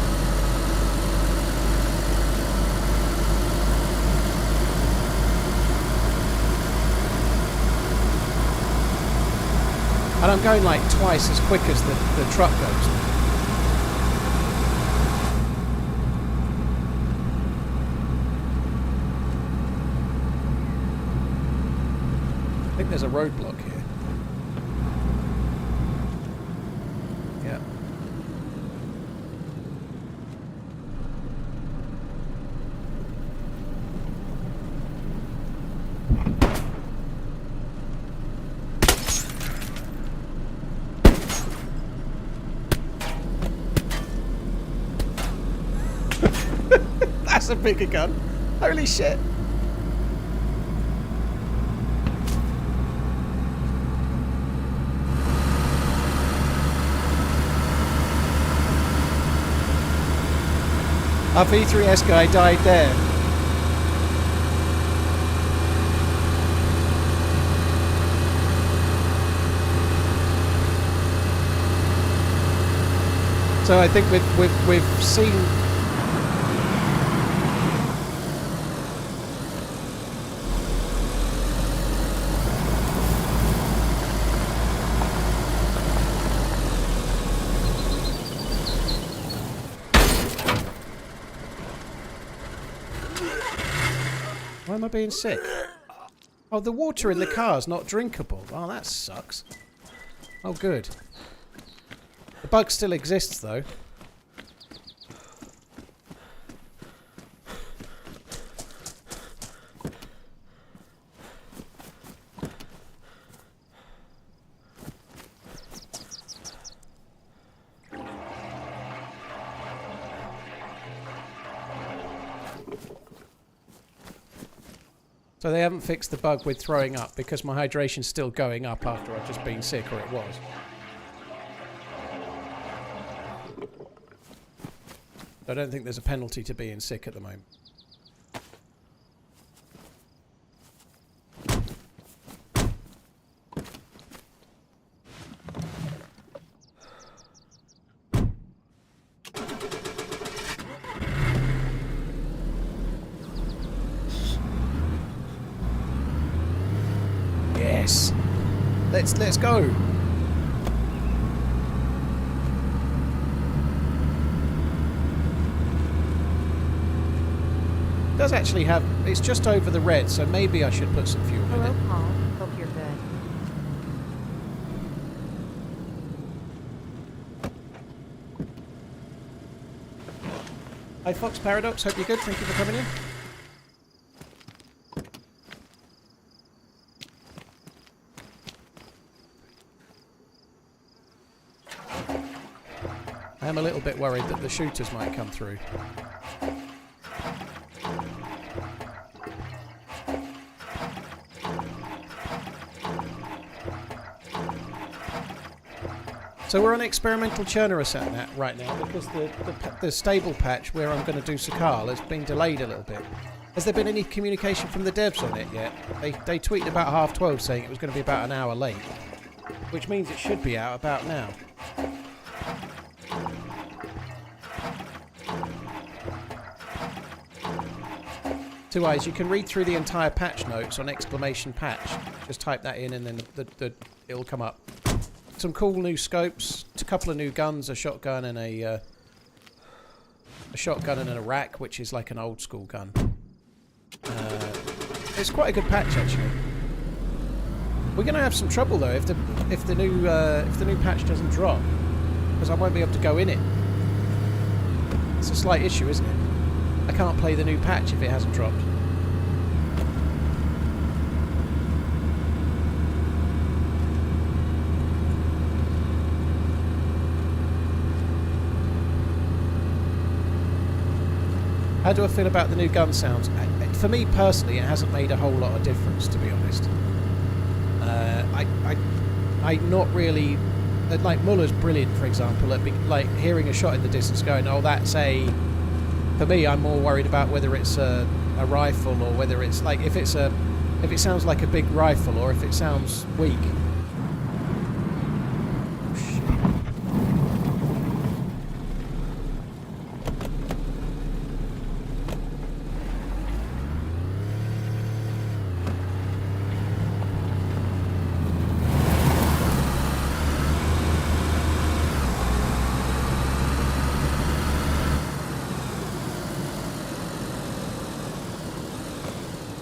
And I'm going like twice as quick as the truck goes. I think there's a roadblock here. Yeah. That's a bigger gun. Holy shit. Our V3S guy died there. So I think we've seen. Why am I being sick? Oh, the water in the car's not drinkable. Oh, that sucks. Oh, good. The bug still exists, though. So they haven't fixed the bug with throwing up because my hydration's still going up after I've just been sick, or it was. I don't think there's a penalty to being sick at the moment. Yes. Let's go. does actually have... It's just over the red, so maybe I should put some fuel in Hello, it. Paul. Hope you're good. Hi, Fox Paradox. Hope you're good. Thank you for coming in. I am a little bit worried that the shooters might come through. So we're on experimental churner set that right now because the stable patch where I'm going to do Sakhal has been delayed a little bit. Has there been any communication from the devs on it yet? They tweeted about 12:30 saying it was going to be about an hour late, which means it should be out about now. Two eyes, you can read through the entire patch notes on !patch. Just type that in and then it'll come up. Some cool new scopes, a couple of new guns, a shotgun and a rack, which is like an old school gun. It's quite a good patch actually. We're going to have some trouble though if the new patch doesn't drop, because I won't be able to go in it. It's a slight issue, isn't it? I can't play the new patch if it hasn't dropped. How do I feel about the new gun sounds? For me personally, it hasn't made a whole lot of difference, to be honest. I'm not really... Like, Muller's brilliant, for example, at like hearing a shot in the distance going, oh, that's a... For me, I'm more worried about whether it's a rifle or whether it's like if it sounds like a big rifle or if it sounds weak. Oh, shit.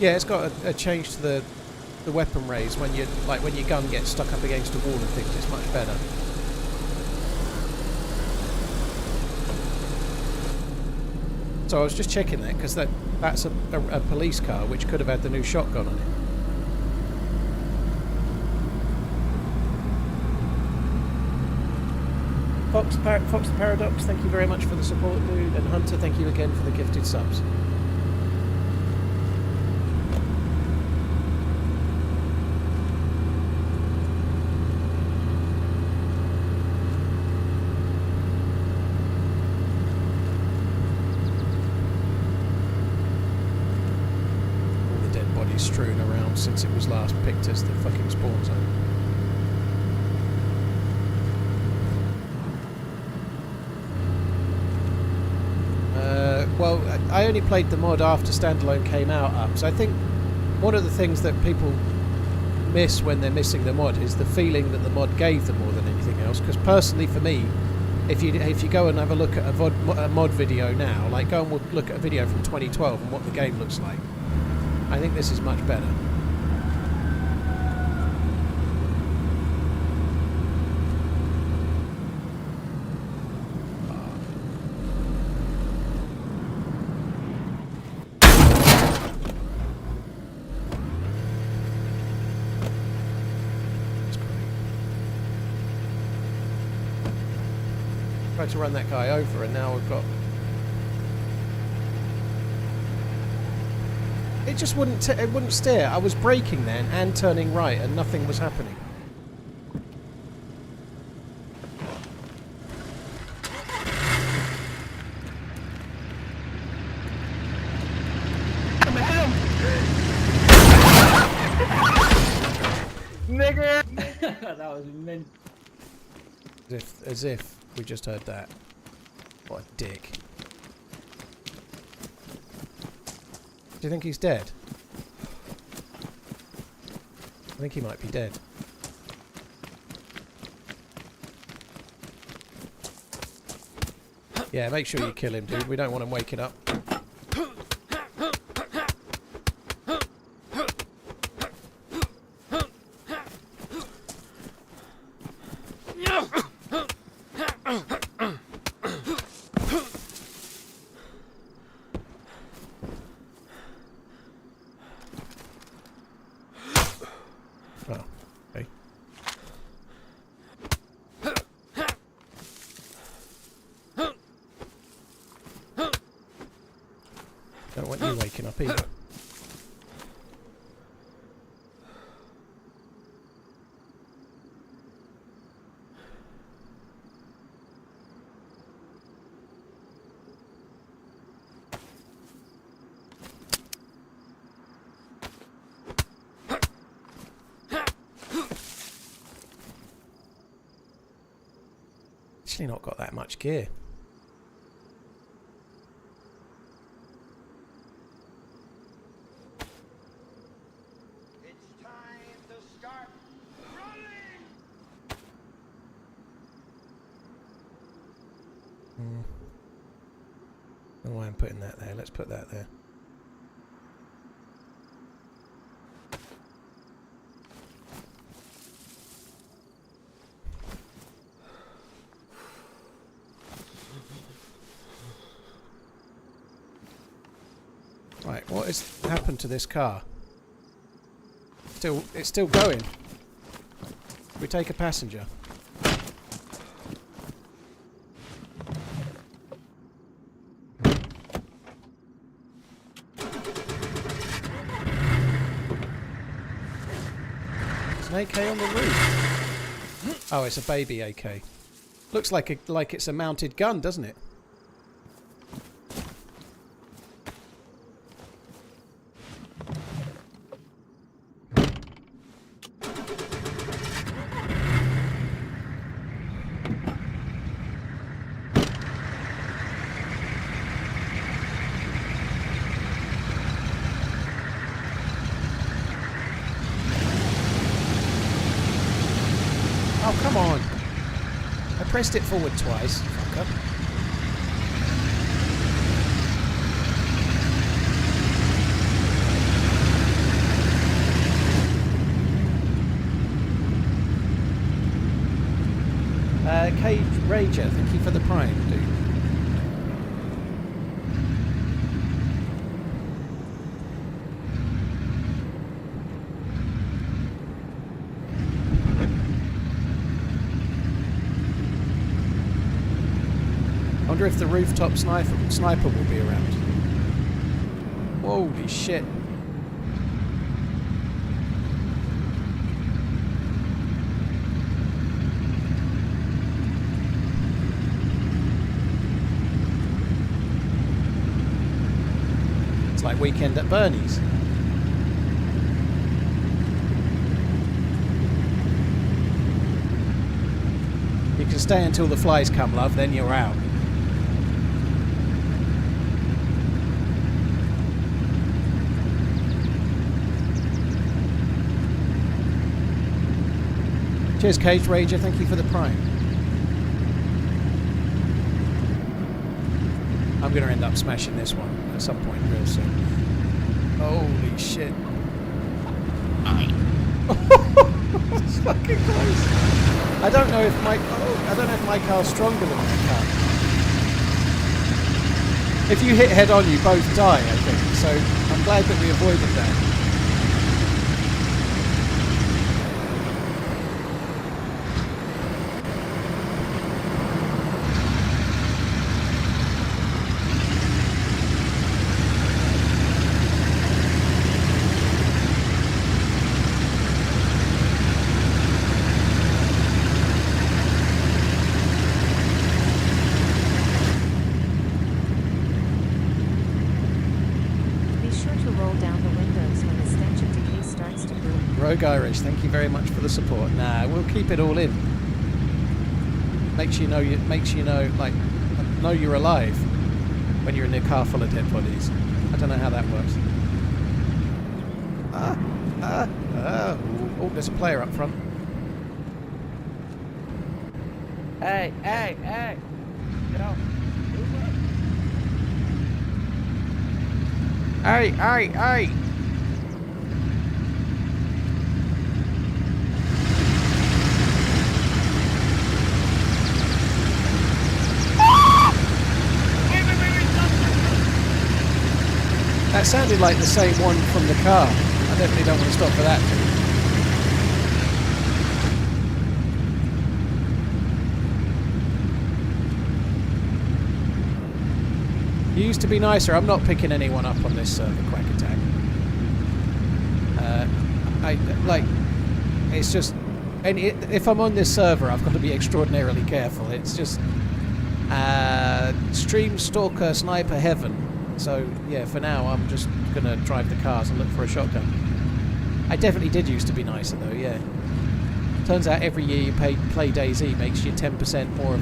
Yeah, it's got a change to the weapon raise when your gun gets stuck up against a wall and things. It's much better. So I was just checking that because that's a police car which could have had the new shotgun on it. Fox the Paradox, thank you very much for the support, dude. And Hunter, thank you again for the gifted subs. Strewn around since it was last picked as the fucking spawn zone. Well, I only played the mod after Standalone came out, so I think one of the things that people miss when they're missing the mod is the feeling that the mod gave them more than anything else. Because personally, for me, if you go and have a look at a mod video now, like go and look at a video from 2012 and what the game looks like, I think this is much better. Tried to run that guy over and now we've got... It just wouldn't steer. I was braking then and turning right and nothing was happening. Nigger! That was mint. As if we just heard that. What a dick. Do you think he's dead? I think he might be dead. Yeah, make sure you kill him, dude. We don't want him waking up. don't want you waking up either. Actually not got that much gear. It's time to start running! I don't know why I'm putting that there. Let's put that there. Right, what has happened to this car? It's still going. We take a passenger. There's an AK on the roof. Oh, it's a baby AK. Looks like it's a mounted gun, doesn't it? Oh, come on. I pressed it forward twice, fucker. Cage Rager, thank you for the prime, dude. I wonder if the rooftop sniper will be around. Holy shit. It's like Weekend at Bernie's. You can stay until the flies come, love, then you're out. Cheers, Cage Rager. Thank you for the prime. I'm going to end up smashing this one at some point real soon. Holy shit. It's fucking close. I don't know if my car's stronger than my car. If you hit head on, you both die, I think. So I'm glad that we avoided that. Rogue Irish, thank you very much for the support. Nah, we'll keep it all in. Makes you know you're alive when you're in a car full of dead bodies. I don't know how that works. Oh, there's a player up front. Hey! Get out. Hey! That sounded like the same one from the car. I definitely don't want to stop for that. You used to be nicer. I'm not picking anyone up on this server, Quack Attack. It's just... And if I'm on this server, I've got to be extraordinarily careful. It's just... Stream Stalker Sniper Heaven. So, yeah, for now, I'm just going to drive the cars and look for a shotgun. I definitely did used to be nicer, though, yeah. Turns out every year you play DayZ makes you 10% more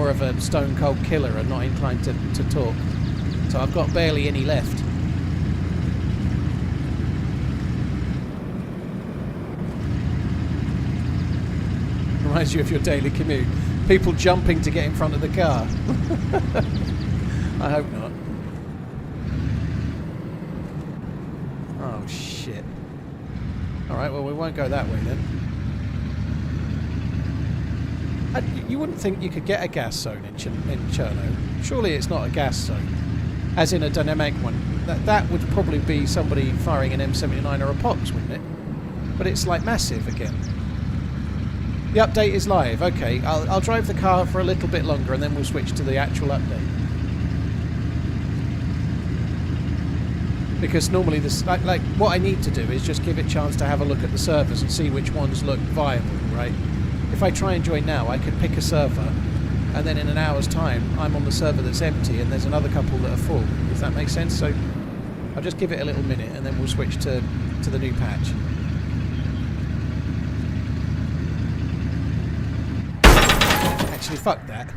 of a stone cold killer and not inclined to talk. So I've got barely any left. Reminds you of your daily commute. People jumping to get in front of the car. I hope not. Oh shit. Alright, well we won't go that way then. You wouldn't think you could get a gas zone in Cherno. Surely it's not a gas zone. As in a dynamic one. That would probably be somebody firing an M79 or a POX, wouldn't it? But it's like massive again. The update is live. Okay, I'll drive the car for a little bit longer and then we'll switch to the actual update. Because normally this, like what I need to do is just give it a chance to have a look at the servers and see which ones look viable, right? If I try and join now, I could pick a server, and then in an hour's time, I'm on the server that's empty, and there's another couple that are full. If that makes sense. So I'll just give it a little minute, and then we'll switch to the new patch. Actually, fuck that.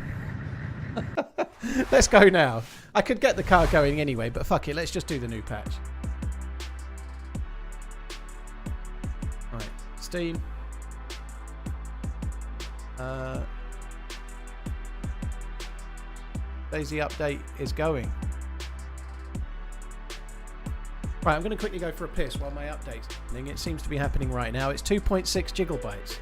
Let's go now. I could get the car going anyway, but fuck it. Let's just do the new patch. Right, Steam. DayZ update is going. Right, I'm going to quickly go for a piss while my update's happening. It seems to be happening right now. It's 2.6 gigabytes.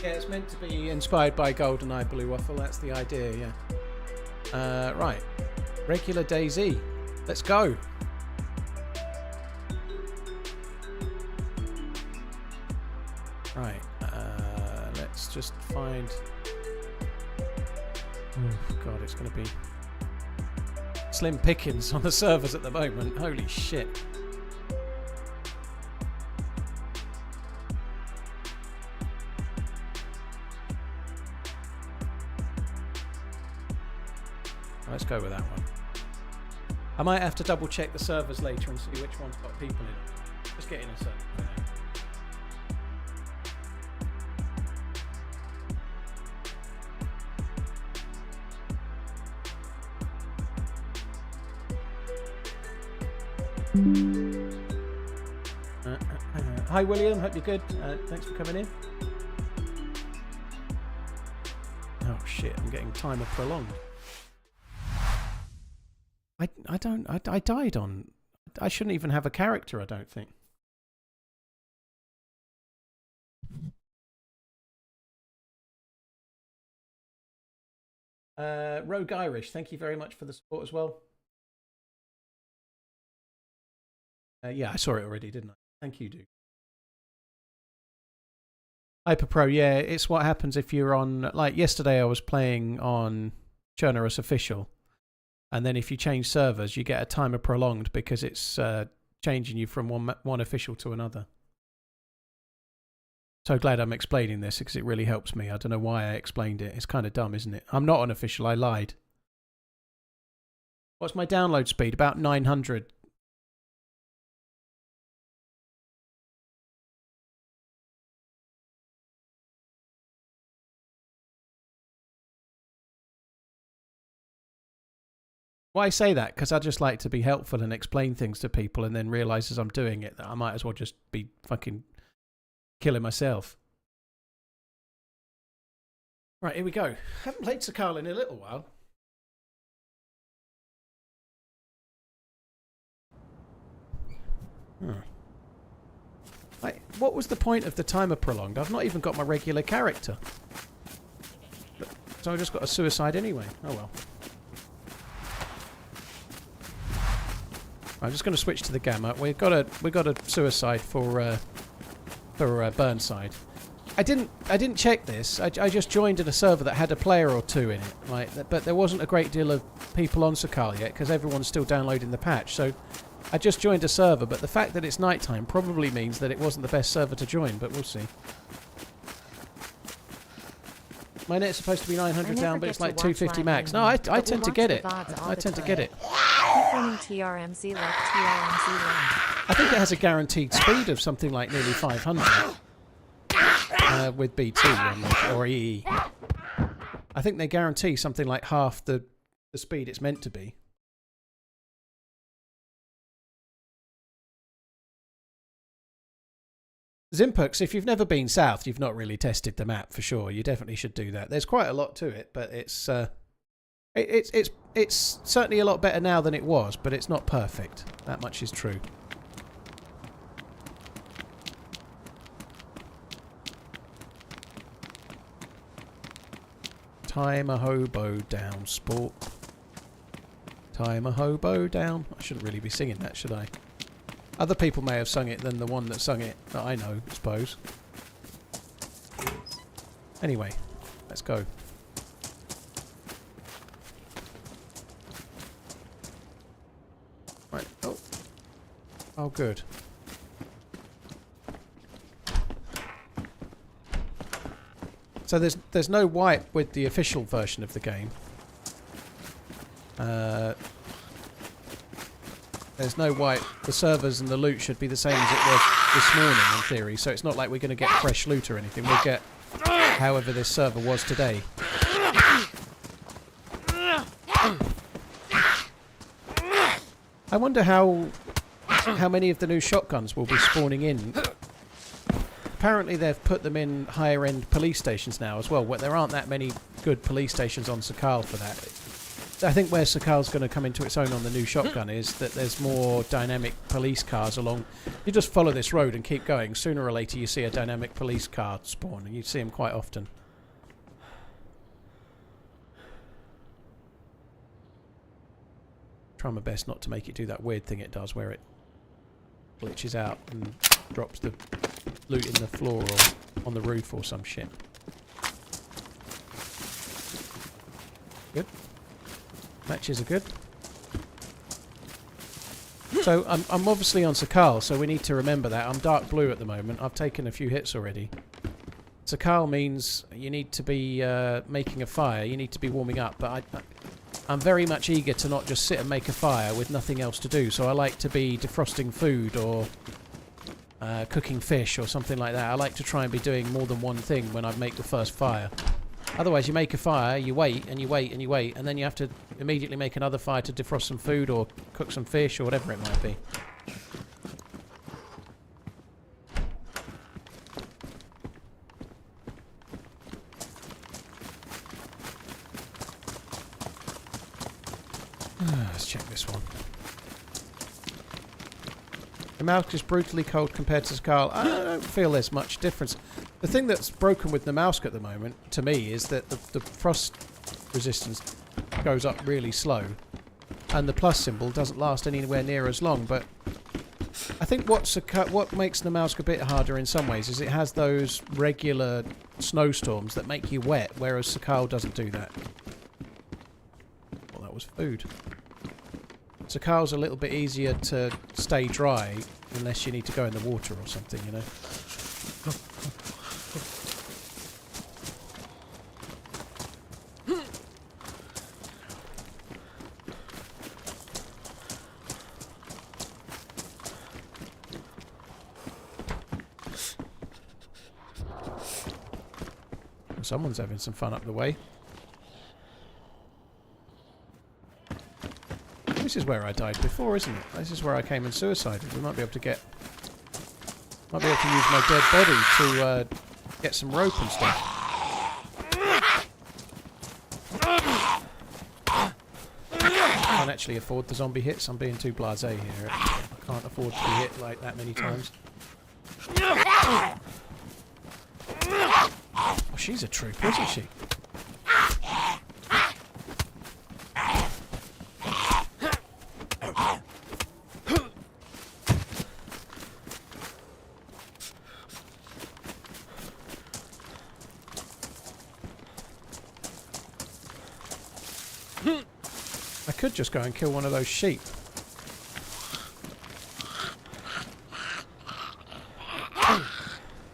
Yeah, it's meant to be inspired by GoldenEye Blue Waffle. That's the idea, yeah. Right. Regular DayZ. Let's go. just find... Oh god, it's going to be slim pickings on the servers at the moment. Holy shit. Let's go with that one. I might have to double check the servers later and see which one's got people in it. Just get in a server for now. Hi William, hope you're good. Thanks for coming in. Oh shit, I'm getting timer prolonged. I died on... I shouldn't even have a character, I don't think. Rogue Irish, thank you very much for the support as well. Yeah, I saw it already, didn't I? Thank you, Duke. Hyperpro, yeah, it's what happens if you're on... Like, yesterday I was playing on Chernarus Official. And then if you change servers, you get a timer prolonged because it's changing you from one official to another. So glad I'm explaining this because it really helps me. I don't know why I explained it. It's kind of dumb, isn't it? I'm not an official. I lied. What's my download speed? About 900. Why I say that? Because I just like to be helpful and explain things to people and then realise as I'm doing it that I might as well just be fucking killing myself. Right, here we go. Haven't played Sakhal in a little while. What was the point of the timer prolonged? I've not even got my regular character. So I just got a suicide anyway. Oh well. I'm just going to switch to the gamma. We've got a suicide for Burnside. I didn't check this. I just joined in a server that had a player or two in it, right? But there wasn't a great deal of people on Sakhal yet because everyone's still downloading the patch. So I just joined a server, but the fact that it's nighttime probably means that it wasn't the best server to join. But we'll see. My net's supposed to be 900 down, but it's like 250 max. No, I tend to get it. I tend to get it. Keep running TRMZ like TRMZ like. I think it has a guaranteed speed of something like nearly 500 with BT or EE. I think they guarantee something like half the speed it's meant to be. Zimpux, if you've never been south, you've not really tested the map for sure. You definitely should do that. There's quite a lot to it, but it's certainly a lot better now than it was, but it's not perfect. That much is true. Time a hobo down, sport. Time a hobo down. I shouldn't really be singing that, should I? Other people may have sung it than the one that sung it that I know, I suppose. Anyway, let's go. Right. Oh. Oh, good. So there's no wipe with the official version of the game. There's no wipe. The servers and the loot should be the same as it was this morning in theory. So it's not like we're going to get fresh loot or anything. We'll get however this server was today. I wonder how many of the new shotguns will be spawning in. Apparently they've put them in higher end police stations now as well. There aren't that many good police stations on Sakhal for that. I think where Sakhal's going to come into its own on the new shotgun is that there's more dynamic police cars along. You just follow this road and keep going. Sooner or later you see a dynamic police car spawn, and you see them quite often. Try my best not to make it do that weird thing it does where it glitches out and drops the loot in the floor or on the roof or some shit. Matches are good. So I'm obviously on Sakhal, so we need to remember that. I'm dark blue at the moment. I've taken a few hits already. Sakhal means you need to be making a fire. You need to be warming up. But I'm very much eager to not just sit and make a fire with nothing else to do. So I like to be defrosting food or cooking fish or something like that. I like to try and be doing more than one thing when I make the first fire. Otherwise, you make a fire, you wait and you wait and you wait, and then you have to immediately make another fire to defrost some food or cook some fish or whatever it might be. Let's check this one. The mouse is brutally cold compared to Sakhal. I don't feel there's much difference. The thing that's broken with the mouse at the moment, to me, is that the frost resistance goes up really slow. And the plus symbol doesn't last anywhere near as long. But I think what makes the mouse a bit harder in some ways is it has those regular snowstorms that make you wet, whereas Sakhal doesn't do that. Well, that was food. Sakhal's a little bit easier to stay dry unless you need to go in the water or something, you know. Someone's having some fun up the way. This is where I died before, isn't it? This is where I came and suicided. We might be able to get... Might be able to use my dead body to get some rope and stuff. I can't actually afford the zombie hits. I'm being too blasé here. I can't afford to be hit like that many times. Oh, she's a trooper, isn't she? I could just go and kill one of those sheep.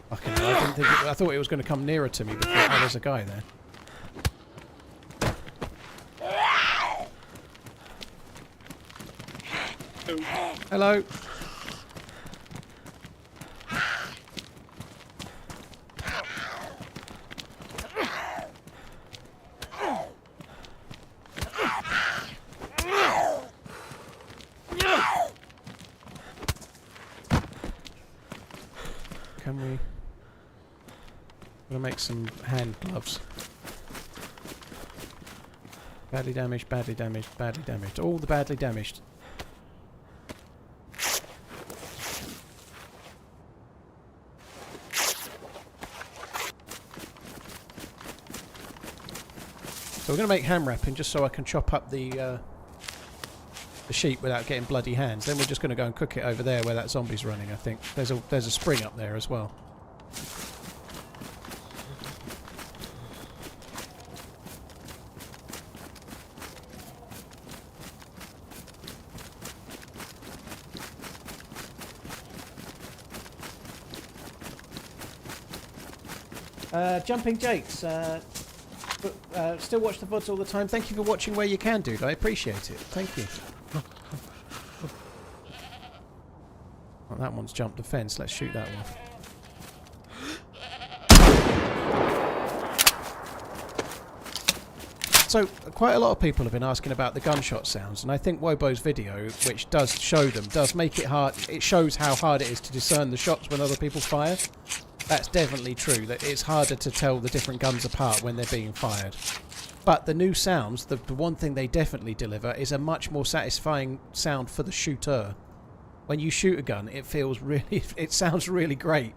Fucking hell, I thought it was going to come nearer to me before. Oh, there's a guy there. Hello. Can we... I'm gonna make some hand gloves. Badly damaged, badly damaged, badly damaged. All the badly damaged. So we're going to make ham wrapping just so I can chop up the sheep without getting bloody hands. Then we're just going to go and cook it over there where that zombie's running, I think. There's a spring up there as well. Jumping Jakes, still watch the VODs all the time. Thank you for watching where you can, dude. I appreciate it. Thank you. Oh, that one's jumped the fence. Let's shoot that one. So, quite a lot of people have been asking about the gunshot sounds, and I think Wobo's video, which does show them, does make it hard. It shows how hard it is to discern the shots when other people fire. That's definitely true, that it's harder to tell the different guns apart when they're being fired. But the new sounds, the one thing they definitely deliver is a much more satisfying sound for the shooter. When you shoot a gun, it feels really... it sounds really great.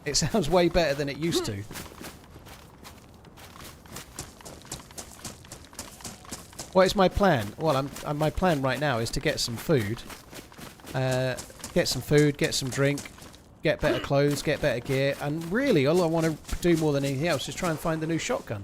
It sounds way better than it used to. What is my plan? Well, my plan right now is to get some food. Get some drink. Get better clothes, get better gear, and really all I want to do more than anything else is try and find the new shotgun.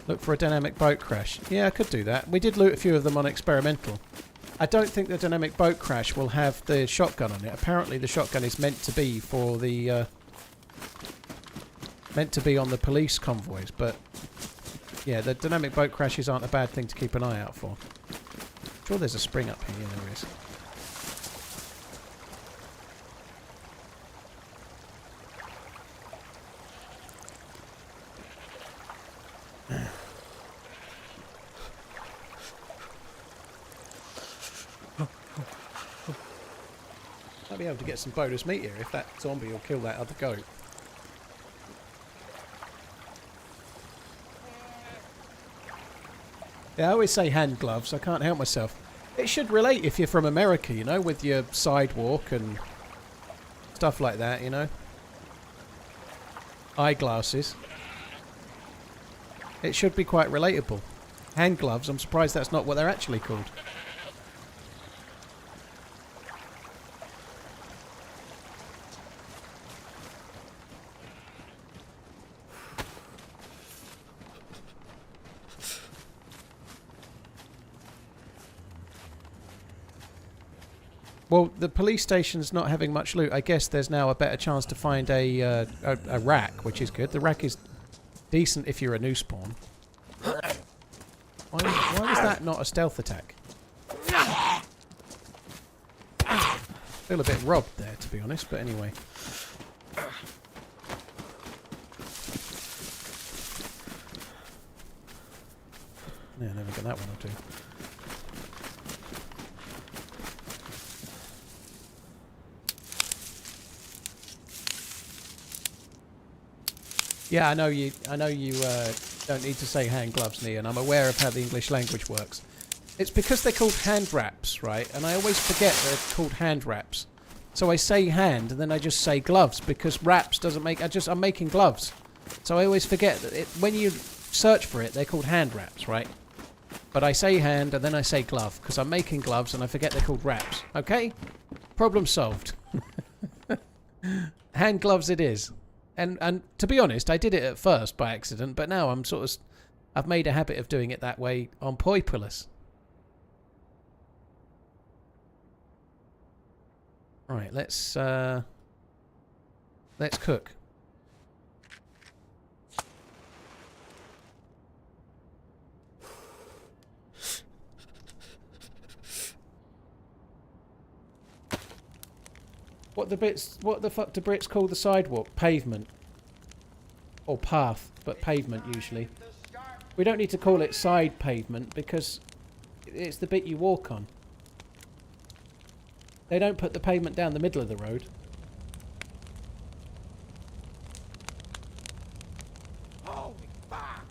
Look for a dynamic boat crash. Yeah, I could do that. We did loot a few of them on experimental. I don't think the dynamic boat crash will have the shotgun on it. Apparently the shotgun is meant to be for the... meant to be on the police convoys, but... Yeah, the dynamic boat crashes aren't a bad thing to keep an eye out for. I'm sure there's a spring up here. Yeah, there is. Might be able to get some bonus meat here if that zombie will kill that other goat. Yeah, I always say hand gloves. I can't help myself. It should relate if you're from America, you know, with your sidewalk and stuff like that, you know. Eyeglasses. It should be quite relatable. Hand gloves, I'm surprised that's not what they're actually called. Well, the police station's not having much loot. I guess there's now a better chance to find a rack, which is good. The rack is decent if you're a new spawn. Why was that not a stealth attack? Feel a bit robbed there, to be honest, but anyway. Yeah, never got that one or two. Yeah, I know you don't need to say hand gloves, Nia, and I'm aware of how the English language works. It's because they're called hand wraps, right? And I always forget they're called hand wraps. So I say hand, and then I just say gloves, because wraps doesn't make... I'm making gloves. So I always forget that when you search for it, they're called hand wraps, right? But I say hand, and then I say glove, because I'm making gloves, and I forget they're called wraps. Okay? Problem solved. Hand gloves it is. And to be honest, I did it at first by accident, but now I've made a habit of doing it that way on purpose. Right, let's cook. What the fuck do Brits call the sidewalk? Pavement. Or path, but pavement usually. We don't need to call it side pavement because it's the bit you walk on. They don't put the pavement down the middle of the road. Holy fuck!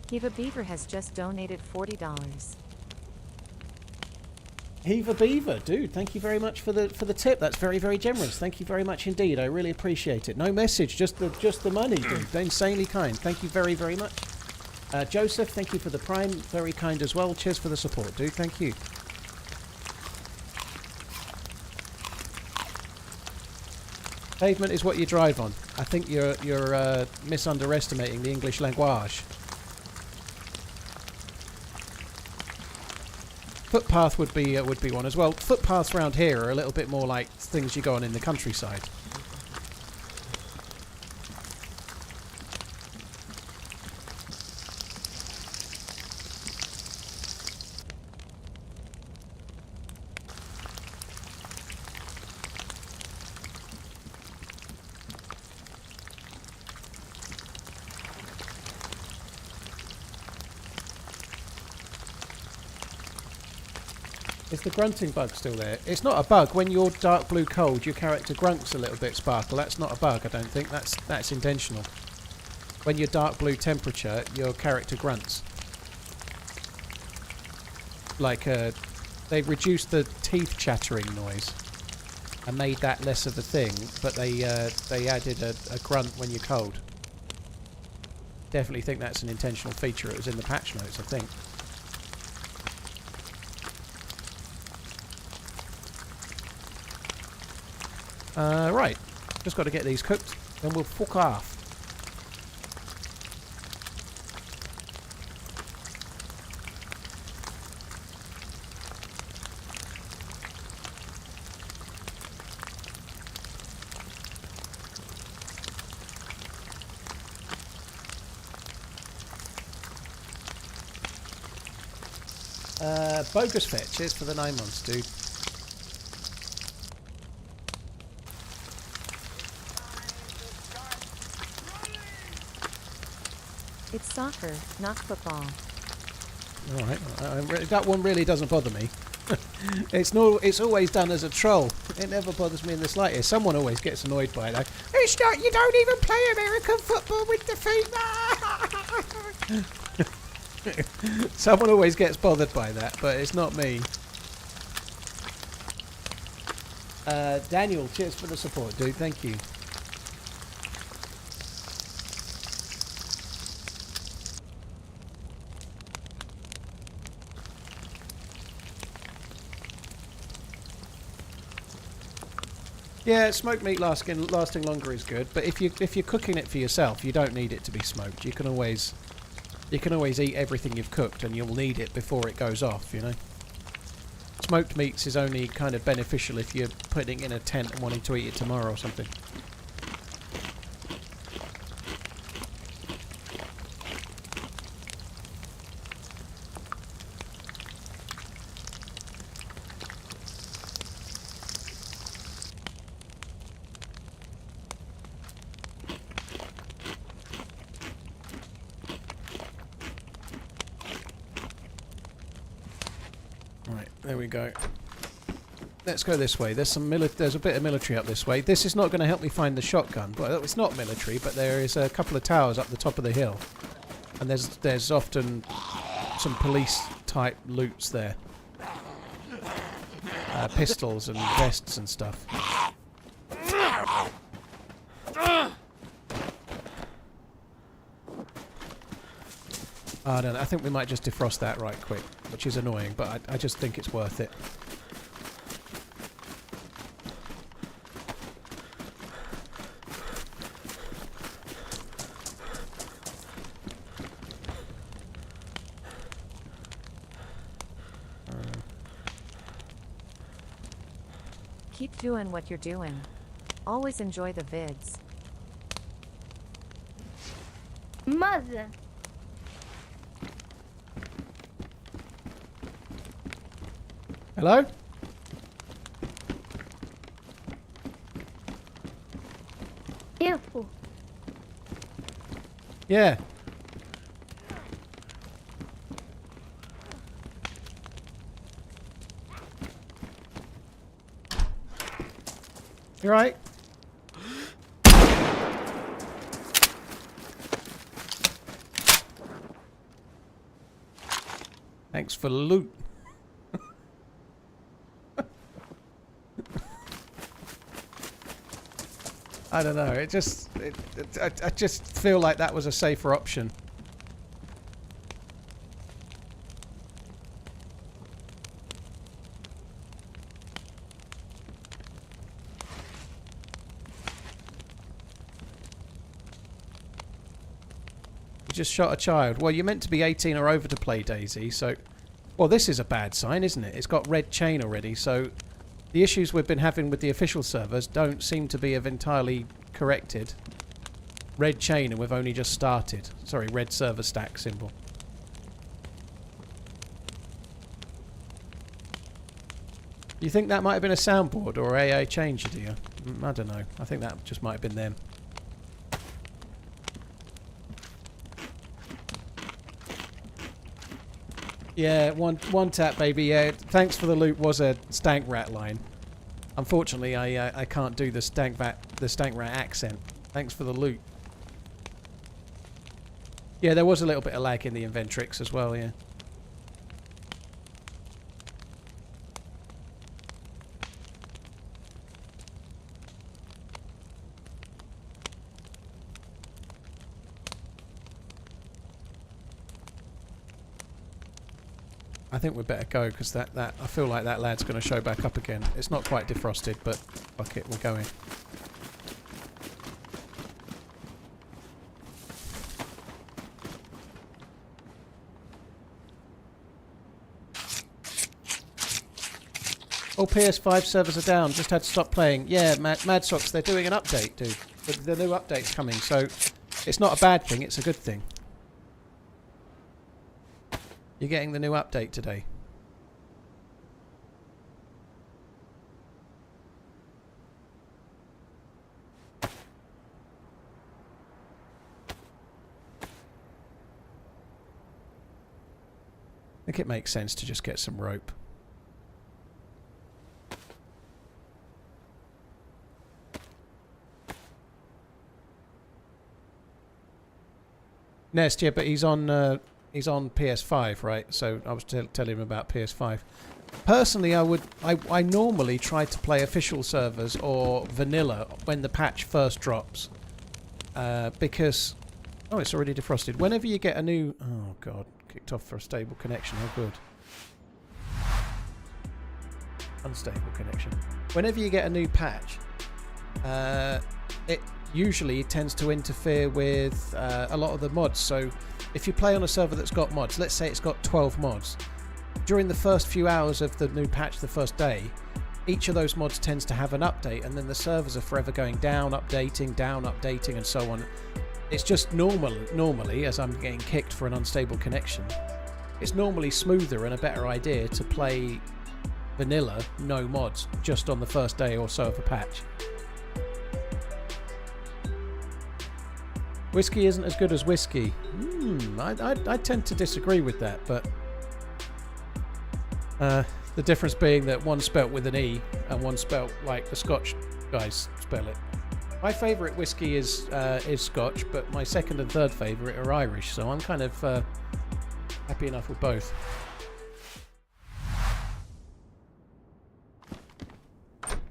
Kiva Beaver has just donated $40. Heaver Beaver, dude, thank you very much for the tip. That's very, very generous. Thank you very much indeed. I really appreciate it. No message, just the money, dude. They're insanely kind. Thank you very, very much. Joseph, thank you for the prime. Very kind as well. Cheers for the support, dude. Thank you. Pavement is what you drive on. I think you're misunderestimating the English language. Footpath would be one as well. Footpaths around here are a little bit more like things you go on in the countryside. Is the grunting bug still there? It's not a bug. When you're dark blue cold, your character grunts a little bit, Sparkle. That's not a bug, I don't think. That's intentional. When you're dark blue temperature, your character grunts. Like, they reduced the teeth chattering noise and made that less of a thing, but they added a grunt when you're cold. Definitely think that's an intentional feature. It was in the patch notes, I think. Right, just got to get these cooked, then we'll fuck off. Bogus Fet, cheers for the 9 months, dude. It's soccer, not football. Alright, that one really doesn't bother me. It's always done as a troll. It never bothers me in the slightest. Someone always gets annoyed by it. Like, it's not, you don't even play American football with the feet. Someone always gets bothered by that, but it's not me. Daniel, cheers for the support, dude. Thank you. Yeah, smoked meat lasting longer is good, but if you're cooking it for yourself, you don't need it to be smoked. You can always eat everything you've cooked, and you'll need it before it goes off. You know, smoked meats is only kind of beneficial if you're putting it in a tent and wanting to eat it tomorrow or something. There we go. Let's go this way. There's a bit of military up this way. This is not going to help me find the shotgun. Well, it's not military, but there is a couple of towers up the top of the hill, and there's often some police type loots there. Pistols and vests and stuff. I don't know. I think we might just defrost that right quick, which is annoying, but I just think it's worth it. Keep doing what you're doing. Always enjoy the vids. Mother. Hello? Careful. Yeah. You right? Thanks for the loot. I don't know. I just feel like that was a safer option. You just shot a child. Well, you're meant to be 18 or over to play DayZ, so... Well, this is a bad sign, isn't it? It's got red chain already, so... The issues we've been having with the official servers don't seem to be have entirely corrected. Red chain and we've only just started. Sorry, red server stack symbol. You think that might have been a soundboard or AA changer, do you? I don't know. I think that just might have been them. Yeah, one tap, baby. Yeah, thanks for the loot was a stank rat line. Unfortunately, I can't do the stank rat accent. Thanks for the loot. Yeah, there was a little bit of lag in the Inventrix as well. Yeah. I think we better go because that I feel like that lad's going to show back up again. It's not quite defrosted, but fuck it, we're going. All PS5 servers are down. Just had to stop playing. Yeah, Mad Socks, they're doing an update, dude. The new update's coming, so it's not a bad thing. It's a good thing. You're getting the new update today. think it makes sense to just get some rope. Nest, yeah, but he's on PS5, right? So I was telling him about PS5. Personally, I normally try to play official servers or vanilla when the patch first drops, because it's already defrosted. Whenever you get a new god, kicked off for a stable connection. Oh good. Unstable connection. Whenever you get a new patch, it usually tends to interfere with a lot of the mods. So if you play on a server that's got mods, let's say it's got 12 mods, during the first few hours of the new patch, the first day, each of those mods tends to have an update, and then the servers are forever going down, updating, and so on. It's just normally, as I'm getting kicked for an unstable connection, it's normally smoother and a better idea to play vanilla, no mods, just on the first day or so of a patch. Whiskey isn't as good as whiskey. I tend to disagree with that, but the difference being that one's spelt with an E and one's spelt like the Scotch guys spell it. My favourite whiskey is Scotch, but my second and third favourite are Irish, so I'm kind of happy enough with both.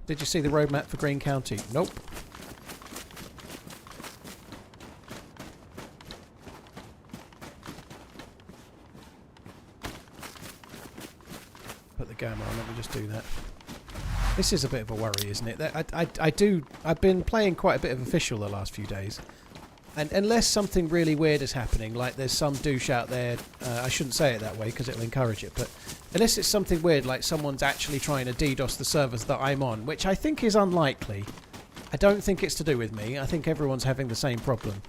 Did you see the road map for Green County? Nope. Put the gamma on, let me just do that. This is a bit of a worry, isn't it? I've been playing quite a bit of official the last few days, and unless something really weird is happening, like there's some douche out there, I shouldn't say it that way because it'll encourage it, but unless it's something weird like someone's actually trying to DDoS the servers that I'm on, which I think is unlikely, I don't think it's to do with me, I think everyone's having the same problem.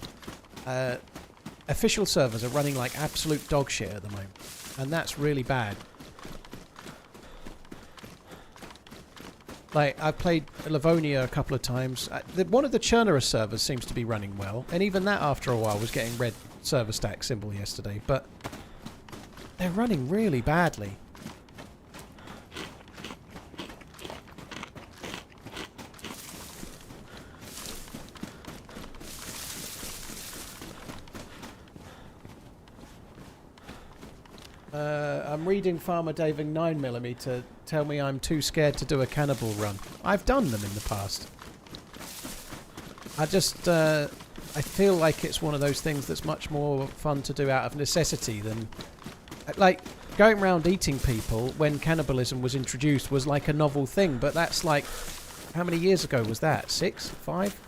Official servers are running like absolute dog shit at the moment, and that's really bad. Like, I've played Livonia a couple of times. One of the Chernera servers seems to be running well, and even that after a while was getting red server stack symbol yesterday, but they're running really badly. I'm reading Farmer Dave in 9mm tell me I'm too scared to do a cannibal run. I've done them in the past. I feel like it's one of those things that's much more fun to do out of necessity than... Like, going around eating people when cannibalism was introduced was like a novel thing, but that's like... How many years ago was that? 6? 5?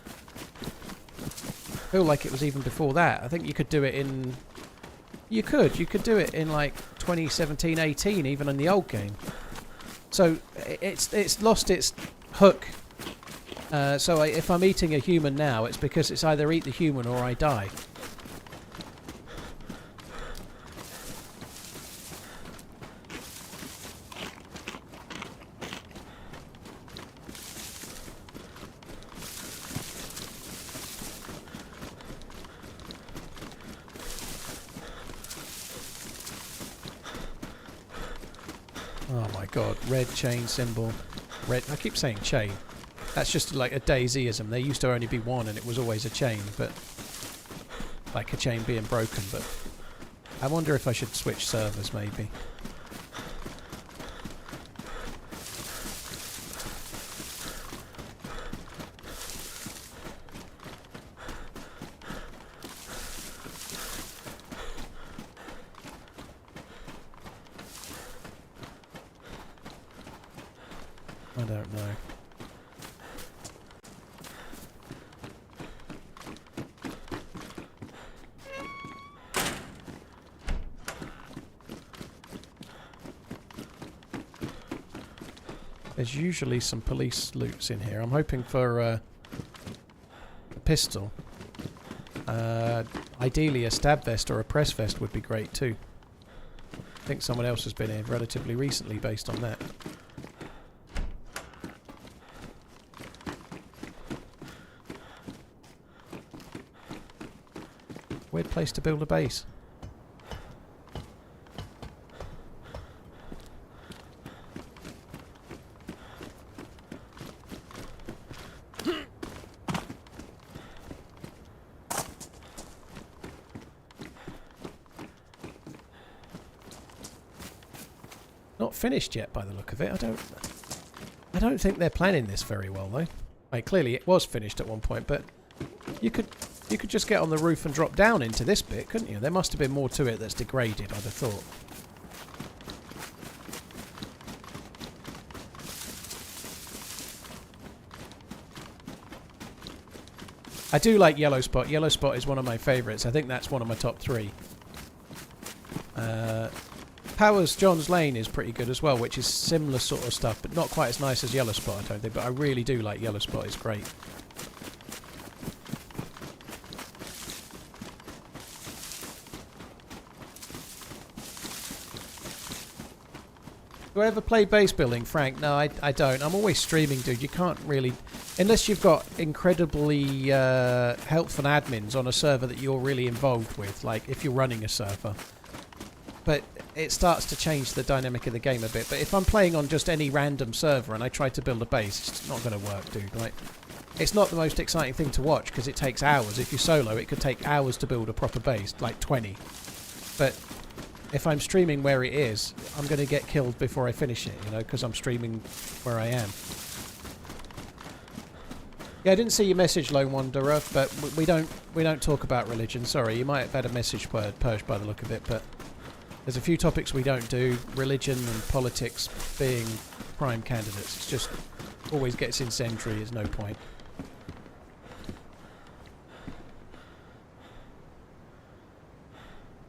I feel like it was even before that. I think you could do it in... You could do it in like 2017-18, even in the old game. So it's lost its hook. So if I'm eating a human now, it's because it's either eat the human or I die. Oh my god, red chain symbol. Red. I keep saying chain. That's just like a DayZ-ism. There used to only be one and it was always a chain, but... Like a chain being broken, but... I wonder if I should switch servers, maybe. I don't know. There's usually some police loots in here. I'm hoping for a pistol. Ideally a stab vest or a press vest would be great too. I think someone else has been here relatively recently based on that. Weird place to build a base. Not finished yet by the look of it. I don't think they're planning this very well though. Like, clearly it was finished at one point, but you could just get on the roof and drop down into this bit, couldn't you? There must have been more to it that's degraded, I'd have thought. I do like Yellow Spot. Yellow Spot is one of my favourites. I think that's one of my top 3. Powers John's Lane is pretty good as well, which is similar sort of stuff, but not quite as nice as Yellow Spot, I don't think. But I really do like Yellow Spot. It's great. Do I ever play base building, Frank? No, I don't. I'm always streaming, dude. You can't really... Unless you've got incredibly helpful admins on a server that you're really involved with, like if you're running a server. But it starts to change the dynamic of the game a bit. But if I'm playing on just any random server and I try to build a base, it's not going to work, dude. Like, it's not the most exciting thing to watch because it takes hours. If you're solo, it could take hours to build a proper base, like 20. But if I'm streaming where it is, I'm going to get killed before I finish it, you know, because I'm streaming where I am. Yeah, I didn't see your message, Lone Wanderer, but we don't talk about religion. Sorry, you might have had a message purged by the look of it, but there's a few topics we don't do. Religion and politics being prime candidates. It's just always gets incendiary. There's no point.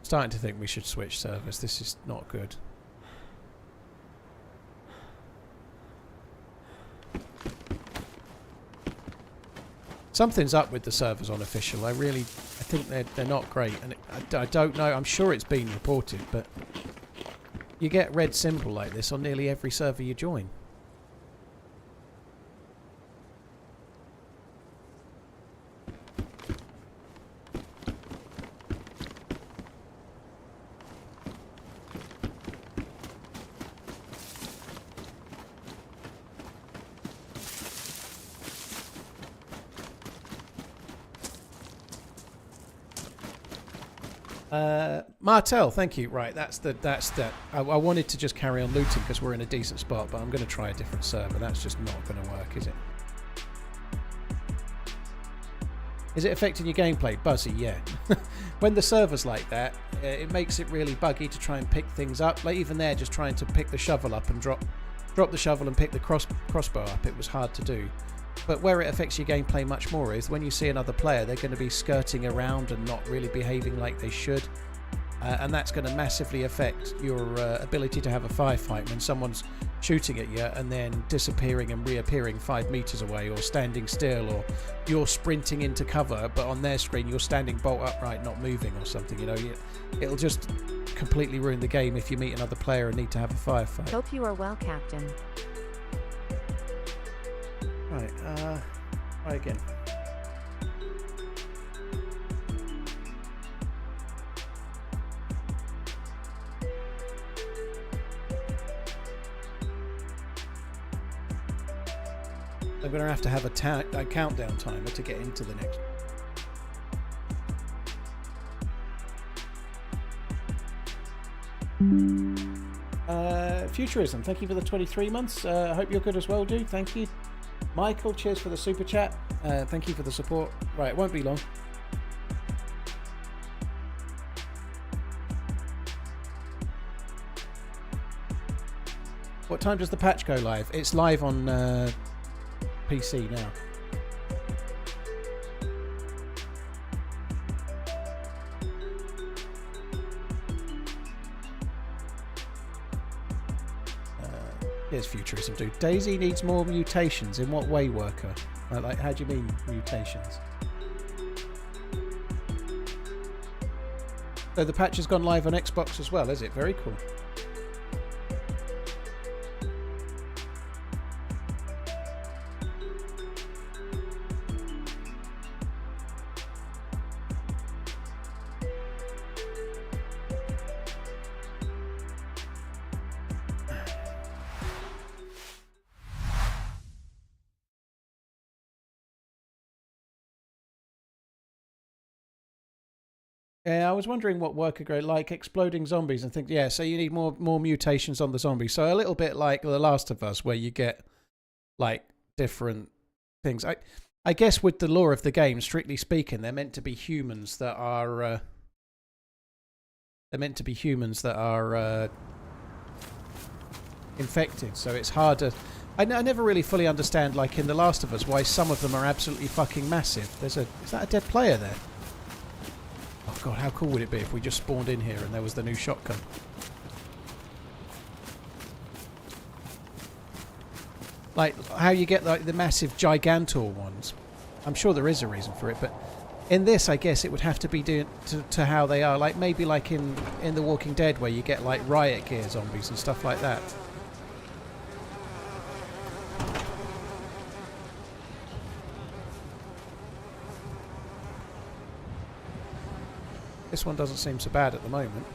Starting to think we should switch servers. This is not good. Something's up with the servers on official. I think they're not great, and I don't know. I'm sure it's been reported, but you get red symbol like this on nearly every server you join. Martel, thank you. Right, that's that. I wanted to just carry on looting because we're in a decent spot, but I'm going to try a different server. That's just not going to work, is it? Is it affecting your gameplay? Buzzy, yeah. When the server's like that, it makes it really buggy to try and pick things up. Like even there, just trying to pick the shovel up and drop the shovel and pick the crossbow up, it was hard to do. But where it affects your gameplay much more is when you see another player, they're going to be skirting around and not really behaving like they should. And that's going to massively affect your ability to have a firefight when someone's shooting at you and then disappearing and reappearing 5 meters away, or standing still, or you're sprinting into cover, but on their screen you're standing bolt upright, not moving or something. You know, it'll just completely ruin the game if you meet another player and need to have a firefight. Hope you are well, Captain. Right, try again. I'm going to have a countdown timer to get into the next. Futurism, thank you for the 23 months. I hope you're good as well, dude. Thank you. Michael, cheers for the super chat. Thank you for the support. Right, it won't be long. What time does the patch go live? It's live on PC now. Here's Futurism, dude. DayZ needs more mutations. In what way, worker? Like, how do you mean mutations? So the patch has gone live on Xbox as well, is it? Very cool. Yeah, I was wondering what worker grade, like exploding zombies and things. Yeah, so you need more mutations on the zombies. So a little bit like The Last of Us, where you get like different things. I guess with the lore of the game, strictly speaking, they're meant to be humans that are infected. So it's harder. I never really fully understand, like in The Last of Us, why some of them are absolutely fucking massive. Is that a dead player there? Oh god, how cool would it be if we just spawned in here and there was the new shotgun? Like how you get like the massive Gigantor ones. I'm sure there is a reason for it, but in this I guess it would have to be due to how they are. Like maybe like in The Walking Dead where you get like riot gear zombies and stuff like that. This one doesn't seem so bad at the moment.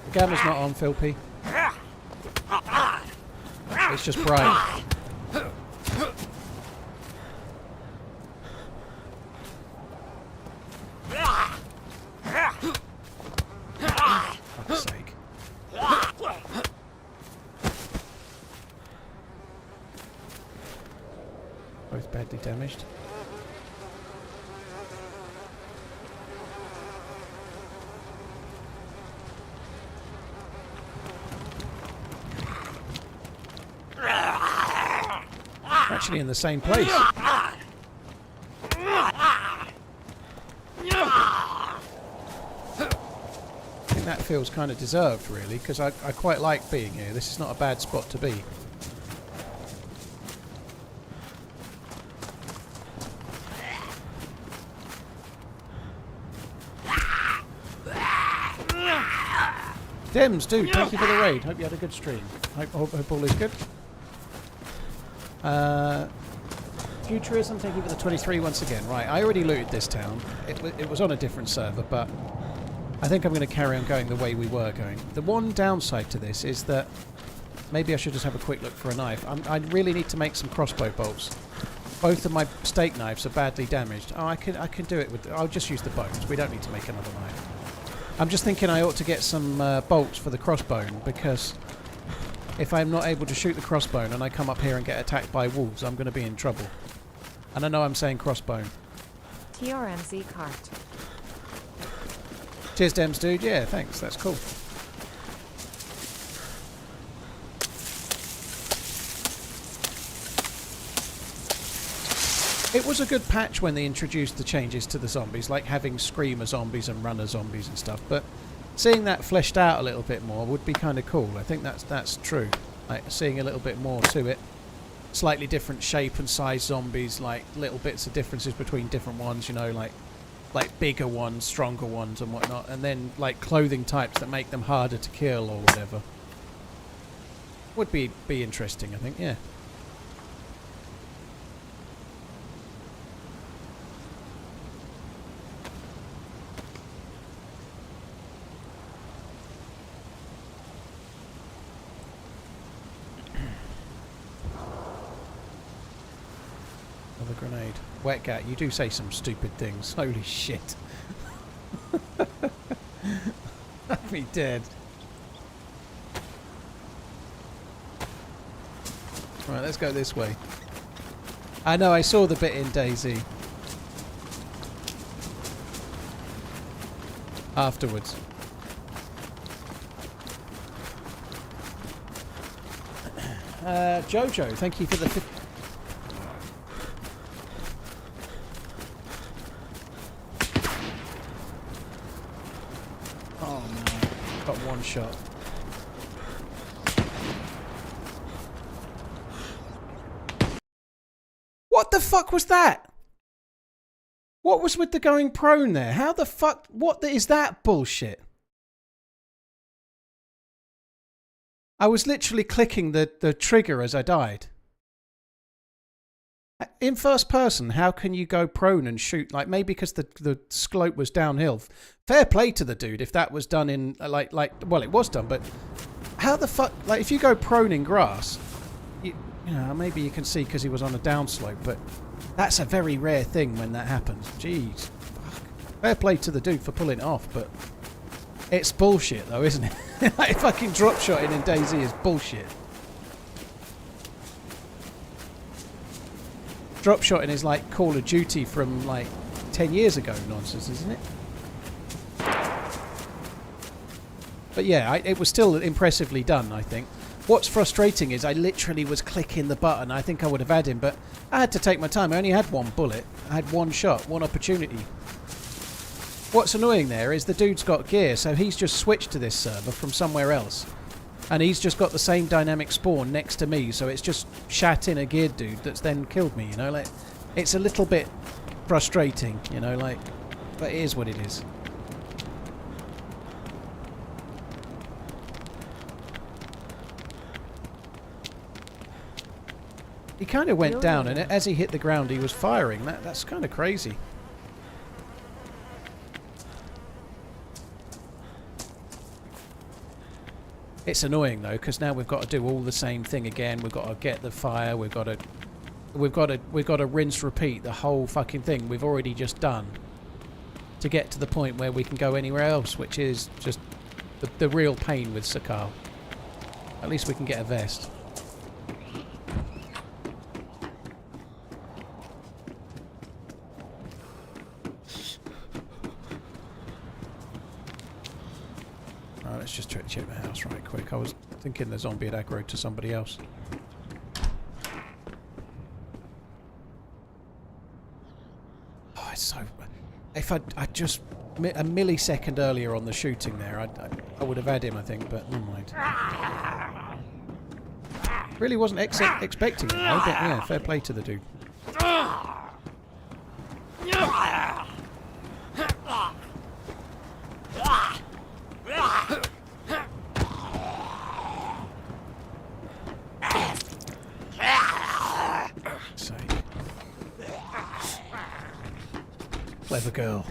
The gamma's not on, Philpy. It's just bright. Fuck's sake. Both badly damaged. Actually in the same place. I think that feels kind of deserved, really, because I quite like being here. This is not a bad spot to be. Dems, dude, thank you for the raid. Hope you had a good stream. Hope all is good. Futurism, thank you for the 23 once again. Right, I already looted this town. It was on a different server, but I think I'm going to carry on going the way we were going. The one downside to this is that maybe I should just have a quick look for a knife. I really need to make some crossbow bolts. Both of my steak knives are badly damaged. Oh, I can do it with... I'll just use the bones. We don't need to make another knife. I'm just thinking I ought to get some bolts for the crossbone, because if I'm not able to shoot the crossbone and I come up here and get attacked by wolves, I'm going to be in trouble. And I know I'm saying crossbone. TRMZ cart. Cheers, Dems, dude. Yeah, thanks. That's cool. It was a good patch when they introduced the changes to the zombies, like having screamer zombies and runner zombies and stuff, but seeing that fleshed out a little bit more would be kind of cool. I think that's true. Like seeing a little bit more to it. Slightly different shape and size zombies, like little bits of differences between different ones, you know, like bigger ones, stronger ones and whatnot, and then like clothing types that make them harder to kill or whatever. Would be interesting, I think, yeah. Another grenade. Wet Gat, you do say some stupid things. Holy shit. I'd be dead. Right, let's go this way. I know, I saw the bit in DayZ. Afterwards. Jojo, thank you for the... Oh no, got one shot. What the fuck was that? What was with the going prone there? How the fuck... What is that bullshit? I was literally clicking the trigger as I died. In first person, how can you go prone and shoot? Like, maybe because the slope was downhill. Fair play to the dude if that was done in, well, it was done, but how the fuck, like, if you go prone in grass, you know, maybe you can see because he was on a downslope, but that's a very rare thing when that happens. Jeez. Fuck. Fair play to the dude for pulling it off, but it's bullshit though, isn't it? Like, fucking drop shotting in DayZ is bullshit. Drop shotting is like Call of Duty from like 10 years ago nonsense, isn't it? But yeah, it was still impressively done, I think. What's frustrating is I literally was clicking the button. I think I would have had him, but I had to take my time. I only had one bullet. I had one shot, one opportunity. What's annoying there is the dude's got gear, so he's just switched to this server from somewhere else. And he's just got the same dynamic spawn next to me, so it's just shat in a geared dude that's then killed me, you know? Like, it's a little bit frustrating, you know, like, but it is what it is. He kind of went down, and as he hit the ground, he was firing. That's kind of crazy. It's annoying though, because now we've got to do all the same thing again. We've got to get the fire. We've got to rinse, repeat the whole fucking thing we've already just done to get to the point where we can go anywhere else, which is just the real pain with Sakhal. At least we can get a vest. Let's just check the house right quick. I was thinking the zombie had aggroed to somebody else. Oh, it's so... If I'd just... a millisecond earlier on the shooting there, I would have had him, I think, but never mind. Really wasn't expecting it, though, but yeah, fair play to the dude. Clever girl.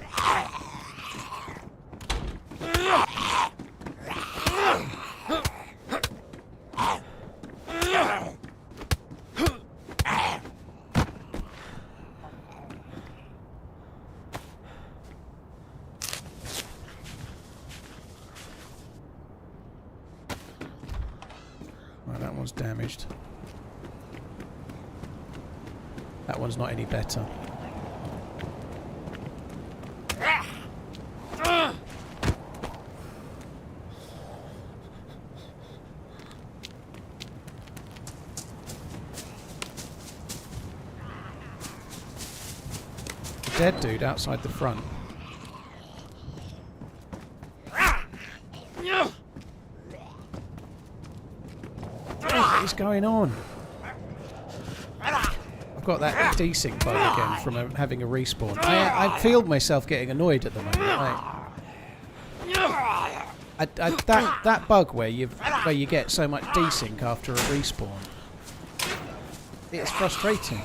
Right, that one's damaged. That one's not any better. Dead dude outside the front. What is going on? I've got that desync bug again from having a respawn. I feel myself getting annoyed at the moment. That bug where you get so much desync after a respawn, it's frustrating.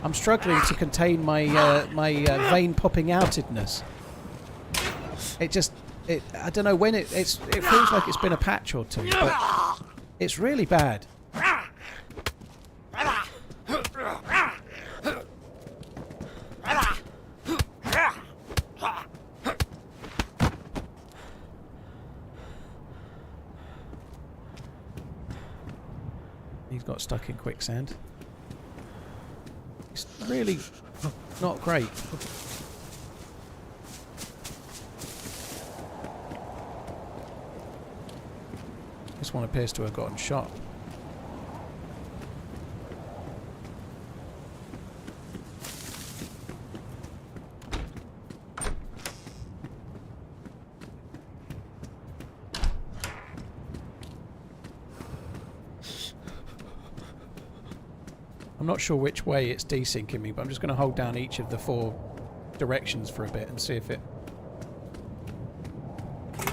I'm struggling to contain my vein popping outedness. I don't know when it feels like it's been a patch or two, but it's really bad. He's got stuck in quicksand. It's really not great. This one appears to have gotten shot. I'm not sure which way it's desyncing me, but I'm just going to hold down each of the 4 directions for a bit and see if it...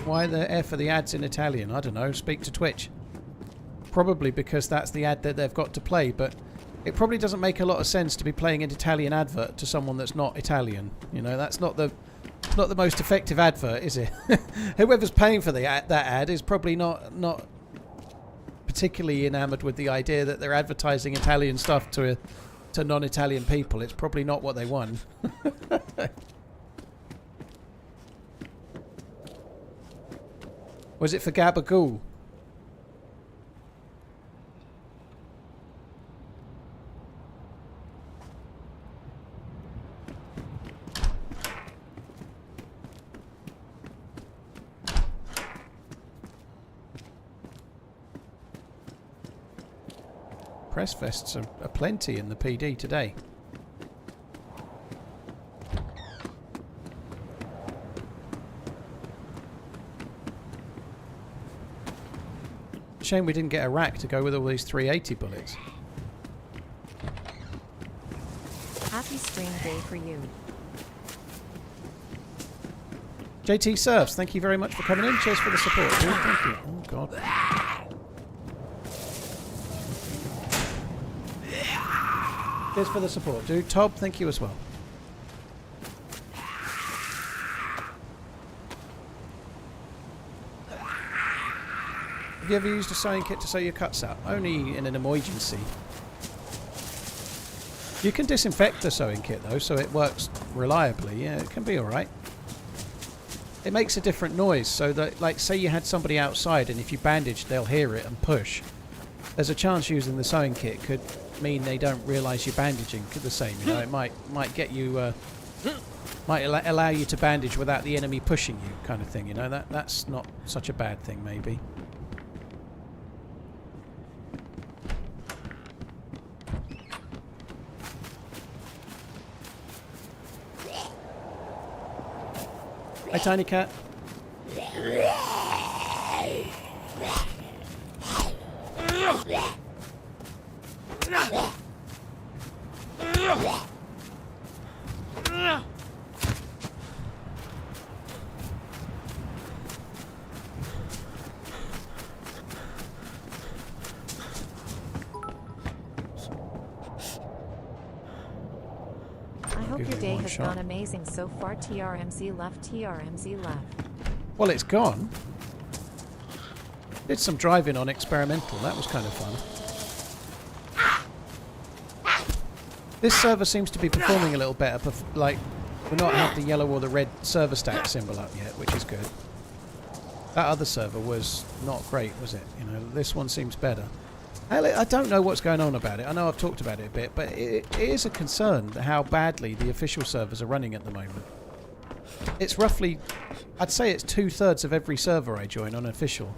Why the F are the ads in Italian? I don't know. Speak to Twitch. Probably because that's the ad that they've got to play, but it probably doesn't make a lot of sense to be playing an Italian advert to someone that's not Italian. You know, that's not the most effective advert, is it? Whoever's paying for that ad is probably not particularly enamoured with the idea that they're advertising Italian stuff to non-Italian people. It's probably not what they want. Was it for Gabagool? Press vests are plenty in the PD today. Shame we didn't get a rack to go with all these 380 bullets. Happy stream day for you. JT Surfs, thank you very much for coming in. Cheers for the support, dude. Thank you. Oh, God. Cheers for the support, dude. Tob, thank you as well. Have you ever used a sewing kit to sew your cuts out? Only in an emergency. You can disinfect the sewing kit though, so it works reliably. Yeah, it can be alright. It makes a different noise, so that, like, say you had somebody outside and if you bandage, they'll hear it and push. There's a chance using the sewing kit could mean they don't realise you're bandaging the same. You know, it might get you, might allow you to bandage without the enemy pushing you, kind of thing. You know, that's not such a bad thing, maybe. Hi, Tiny Cat. I hope your day has gone amazing so far. TRMZ left, TRMZ left. Well, it's gone. Did some driving on experimental. That was kind of fun. This server seems to be performing a little better. Like, we're not have the yellow or the red server stack symbol up yet, which is good. That other server was not great, was it? You know, this one seems better. I don't know what's going on about it. I know I've talked about it a bit, but it is a concern how badly the official servers are running at the moment. It's roughly, I'd say it's 2/3 of every server I join on official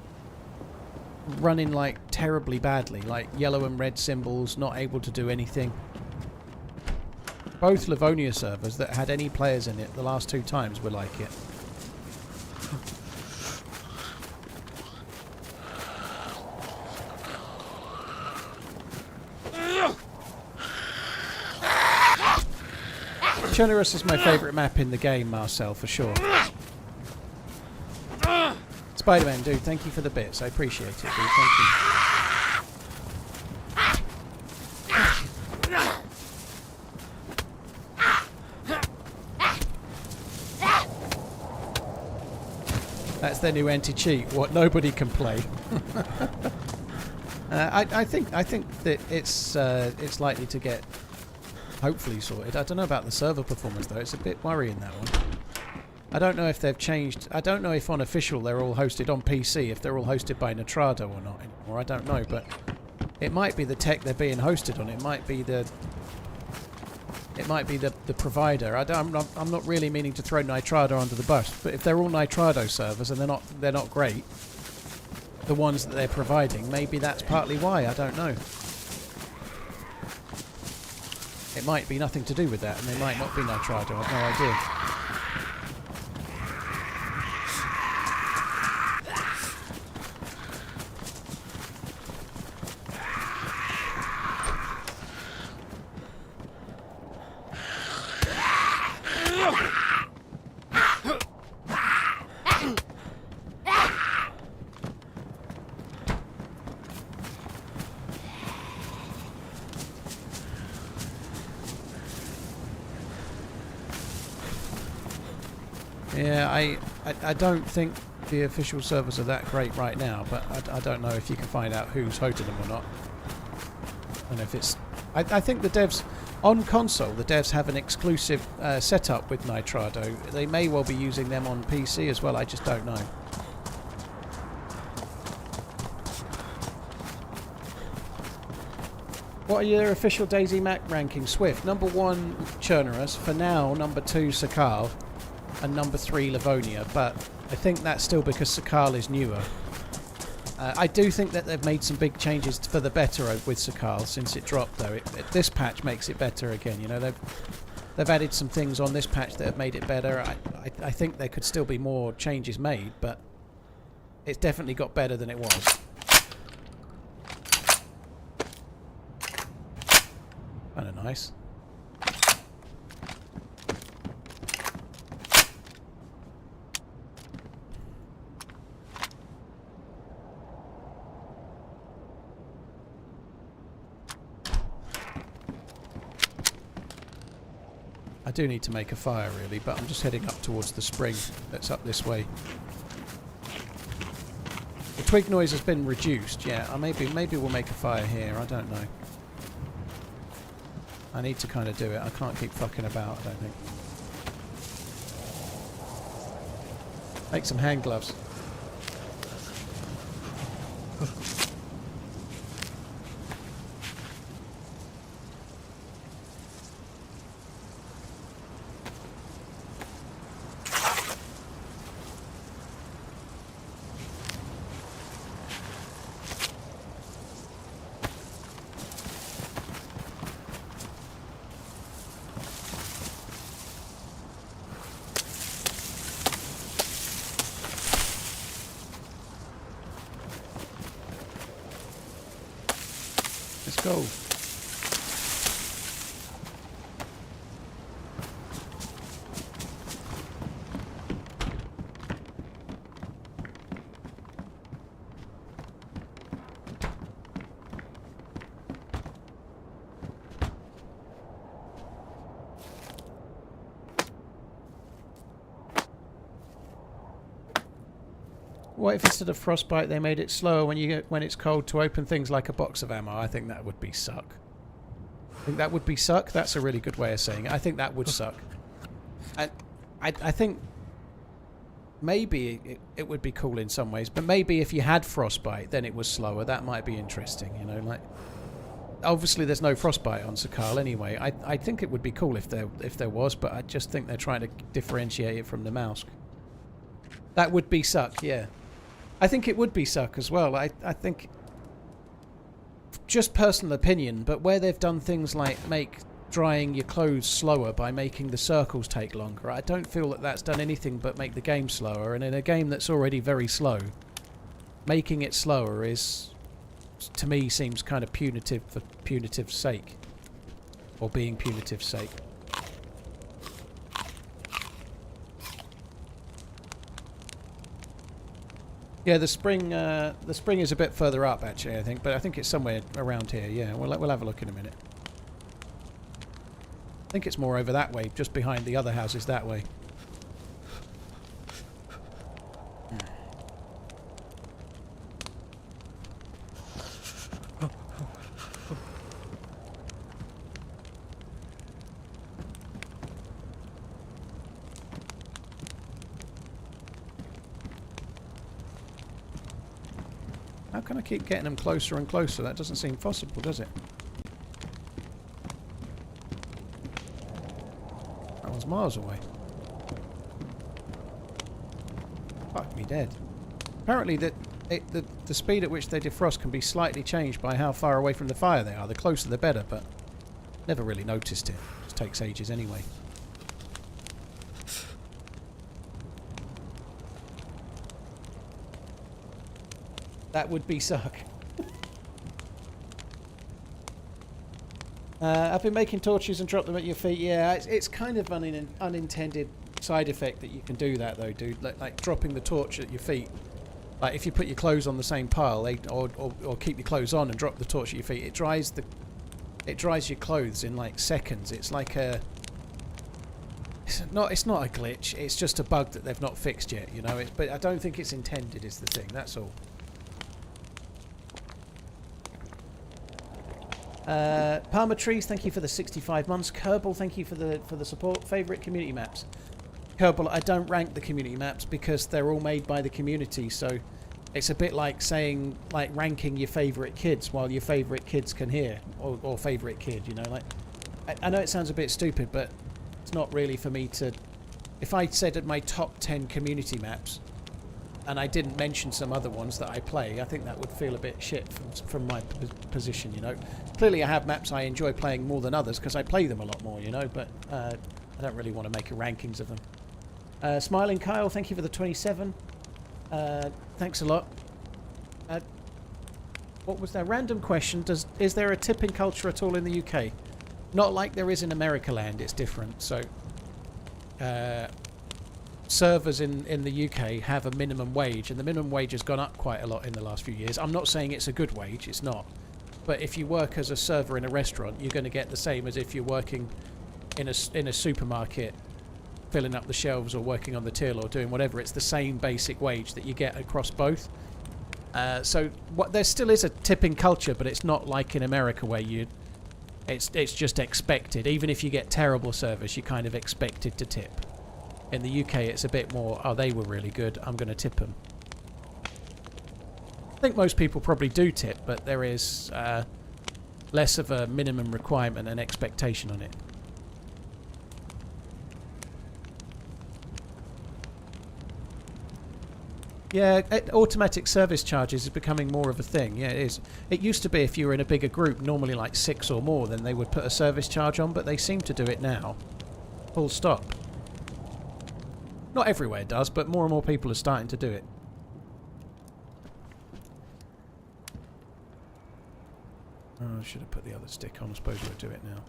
running like terribly badly, like yellow and red symbols, not able to do anything. Both Livonia servers that had any players in it the last 2 times were like it. Generous is my favourite map in the game, Marcel, for sure. Spider-Man, dude, thank you for the bits. I appreciate it, dude. Thank you. That's their new anti-cheat. What nobody can play. I think that it's likely to get hopefully sorted. I don't know about the server performance though. It's a bit worrying, that one. I don't know if they've changed. I don't know if on official they're all hosted on PC, if they're all hosted by Nitrado or not anymore. I don't know, but it might be the tech they're being hosted on. It might be the provider. I'm not really meaning to throw Nitrado under the bus, but if they're all Nitrado servers and they're not great, the ones that they're providing, maybe that's partly why. I don't know. It might be nothing to do with that, and they might not be Nitrado. I've no idea. Yeah, I don't think the official servers are that great right now, but I don't know if you can find out who's hosted them or not. And if it's... I think the devs... On console, the devs have an exclusive setup with Nitrado. They may well be using them on PC as well, I just don't know. What are your official DayZ Mac rankings? Swift, number 1 Churnerus, for now number 2 Sakhal, and number 3 Livonia, but I think that's still because Sakhal is newer. I do think that they've made some big changes for the better with Sakhal since it dropped, though. This patch makes it better again. You know, they've added some things on this patch that have made it better. I think there could still be more changes made, but it's definitely got better than it was. Kind of nice. I do need to make a fire really, but I'm just heading up towards the spring that's up this way. The twig noise has been reduced, yeah. Maybe we'll make a fire here, I don't know. I need to kind of do it. I can't keep fucking about, I don't think. Make some hand gloves. Let's go. What if instead of frostbite they made it slower when it's cold to open things like a box of ammo? I think that would be suck. I think that would be suck. That's a really good way of saying it. I think that would suck. I think maybe it would be cool in some ways, but maybe if you had frostbite, then it was slower. That might be interesting, you know. Like, obviously, there's no frostbite on Sakhal anyway. I think it would be cool if there was, but I just think they're trying to differentiate it from the mouse. That would be suck, yeah. I think it would be suck as well. I think, just personal opinion, but where they've done things like make drying your clothes slower by making the circles take longer, I don't feel that that's done anything but make the game slower. And in a game that's already very slow, making it slower is, to me, seems kind of punitive for punitive's sake, or being punitive's sake. Yeah, the spring is a bit further up actually, I think, but I think it's somewhere around here. Yeah, we'll have a look in a minute. I think it's more over that way, just behind the other houses that way. How can I keep getting them closer and closer? That doesn't seem possible, does it? That one's miles away. Fuck me dead. Apparently the speed at which they defrost can be slightly changed by how far away from the fire they are. The closer the better, but never really noticed it. It just takes ages anyway. That would be suck. I've been making torches and drop them at your feet. Yeah, it's kind of an unintended side effect that you can do that though, dude. Like dropping the torch at your feet. Like if you put your clothes on the same pile, or keep your clothes on and drop the torch at your feet, it dries your clothes in like seconds. It's like it's not a glitch. It's just a bug that they've not fixed yet, you know. But I don't think it's intended is the thing. That's all. Palmer Trees, thank you for the 65 months. Kerbal, thank you for the support. Favourite community maps. Kerbal, I don't rank the community maps because they're all made by the community, so it's a bit like saying, like, ranking your favourite kids while your favourite kids can hear, or favourite kid, you know. Like, I know it sounds a bit stupid, but it's not really for me to... If I said at my top 10 community maps, and I didn't mention some other ones that I play, I think that would feel a bit shit from my position, you know. Clearly I have maps I enjoy playing more than others because I play them a lot more, you know, but I don't really want to make a rankings of them. Smiling Kyle, thank you for the 27. Thanks a lot. What was that? Random question. Is there a tipping culture at all in the UK? Not like there is in America land, it's different. So servers in the UK have a minimum wage, and the minimum wage has gone up quite a lot in the last few years. I'm not saying it's a good wage, it's not. But if you work as a server in a restaurant, you're going to get the same as if you're working in a supermarket, filling up the shelves or working on the till or doing whatever. It's the same basic wage that you get across both. So there still is a tipping culture, but it's not like in America where it's just expected. Even if you get terrible service, you're kind of expected to tip. In the UK, it's a bit more, oh, they were really good, I'm going to tip them. I think most people probably do tip, but there is less of a minimum requirement and expectation on it. Yeah, automatic service charges is becoming more of a thing. Yeah, it is. It used to be if you were in a bigger group, normally like 6 or more, then they would put a service charge on, but they seem to do it now. Full stop. Not everywhere it does, but more and more people are starting to do it. Oh, I should have put the other stick on. I suppose we'll do it now.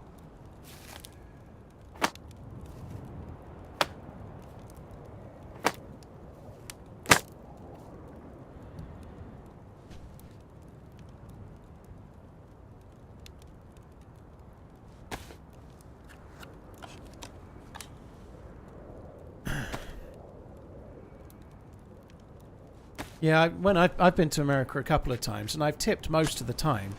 Yeah, I've been to America a couple of times, and I've tipped most of the time.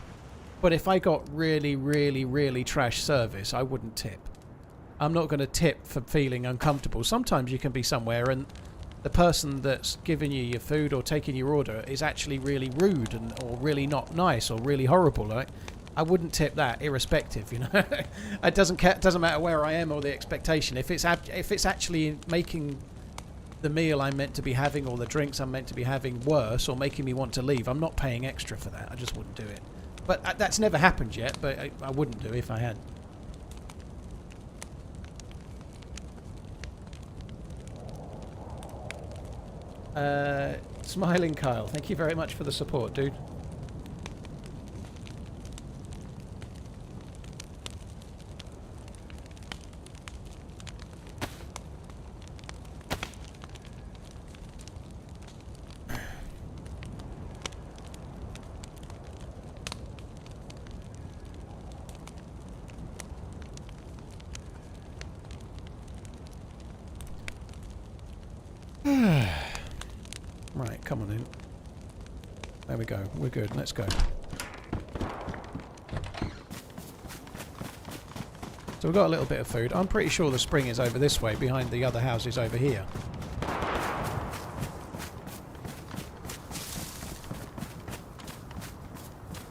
But if I got really, really, really trash service, I wouldn't tip. I'm not going to tip for feeling uncomfortable. Sometimes you can be somewhere and the person that's giving you your food or taking your order is actually really rude or really not nice or really horrible. Right? I wouldn't tip that, irrespective. You know, it doesn't matter where I am or the expectation. If it's actually making the meal I'm meant to be having or the drinks I'm meant to be having worse or making me want to leave, I'm not paying extra for that. I just wouldn't do it. But that's never happened yet, but I wouldn't do if I had. Smiling Kyle, thank you very much for the support, dude. Right, come on in. There we go. We're good. Let's go. So we've got a little bit of food. I'm pretty sure the spring is over this way, behind the other houses over here. I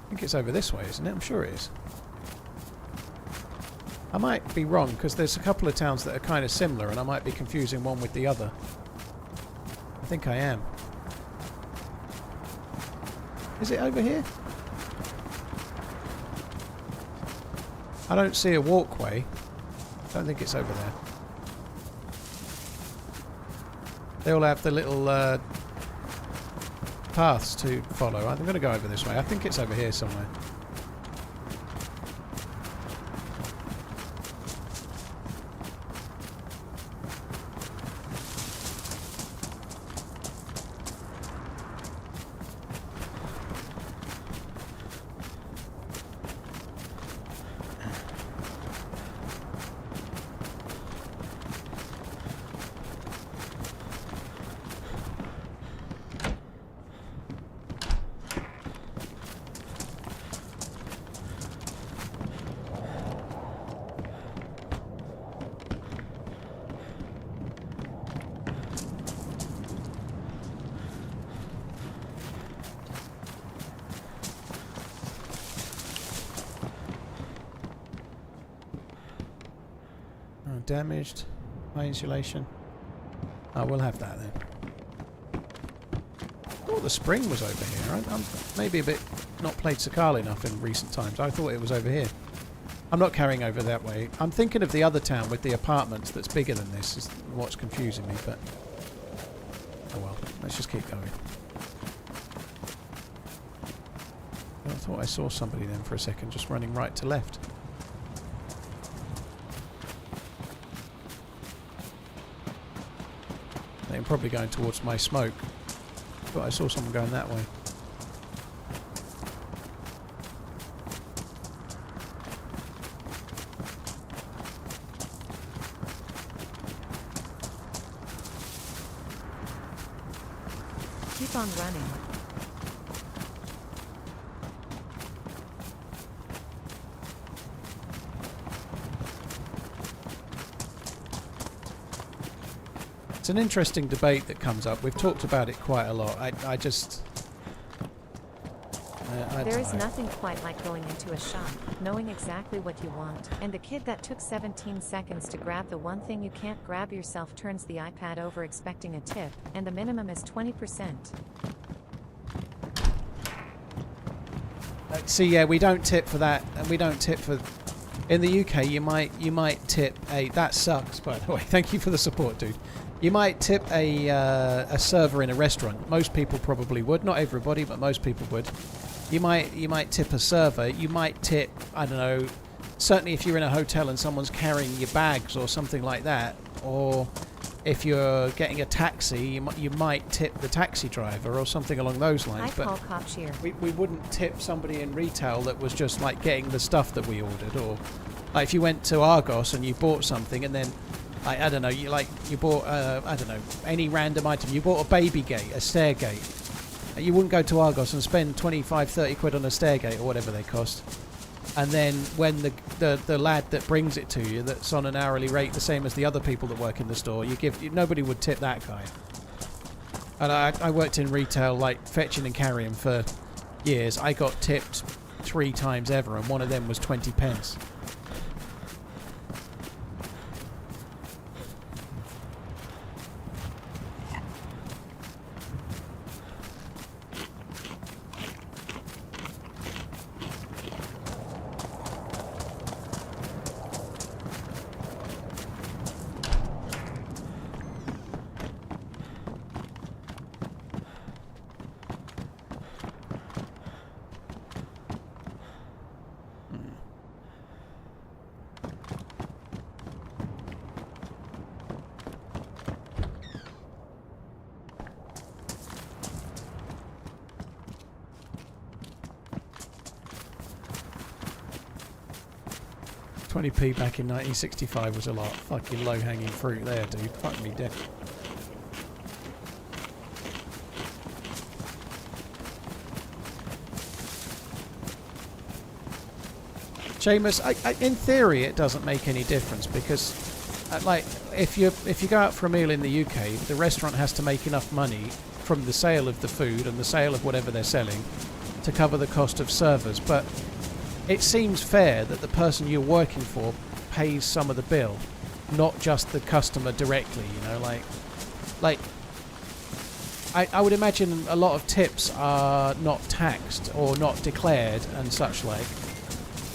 think it's over this way, isn't it? I'm sure it is. I might be wrong, because there's a couple of towns that are kind of similar, and I might be confusing one with the other. I think I am. Is it over here? I don't see a walkway. I don't think it's over there. They all have the little paths to follow. I'm going to go over this way. I think it's over here somewhere. Damaged. High insulation. Oh, we'll have that then. I thought the spring was over here. I'm maybe a bit not played Sakhal enough in recent times. I thought it was over here. I'm not carrying over that way. I'm thinking of the other town with the apartments that's bigger than this is what's confusing me, but oh well, let's just keep going. I thought I saw somebody then for a second just running right to left. They're probably going towards my smoke. Thought I saw someone going that way. Keep on running. It's an interesting debate that comes up. We've talked about it quite a lot. I just... I There don't is know. nothing quite like going into a shop, knowing exactly what you want, and the kid that took 17 seconds to grab the one thing you can't grab yourself turns the iPad over expecting a tip, and the minimum is 20%. See, yeah, we don't tip for that, and we don't tip for... In the UK, you might tip a... That sucks, by the way. Thank you for the support, dude. You might tip a server in a restaurant. Most people probably would. Not everybody, but most people would. You might tip a server. You might tip, I don't know, certainly if you're in a hotel and someone's carrying your bags or something like that, or if you're getting a taxi, you might tip the taxi driver or something along those lines. I call cops here. We wouldn't tip somebody in retail that was just like getting the stuff that we ordered, or like if you went to Argos and you bought something and then I don't know, you bought I don't know, any random item. You bought a baby gate, a stair gate. You wouldn't go to Argos and spend 25, 30 quid on a stair gate or whatever they cost. And then when the lad that brings it to you, that's on an hourly rate the same as the other people that work in the store, nobody would tip that guy. And I worked in retail, like fetching and carrying for years. I got tipped 3 times ever, and one of them was 20 pence. £20p back in 1965 was a lot. Fucking low-hanging fruit there, dude. Fuck me dead. Seamus, in theory, it doesn't make any difference because, like, if you go out for a meal in the UK, the restaurant has to make enough money from the sale of the food and the sale of whatever they're selling to cover the cost of servers, but it seems fair that the person you're working for pays some of the bill, not just the customer directly, you know, like I would imagine a lot of tips are not taxed or not declared and such like,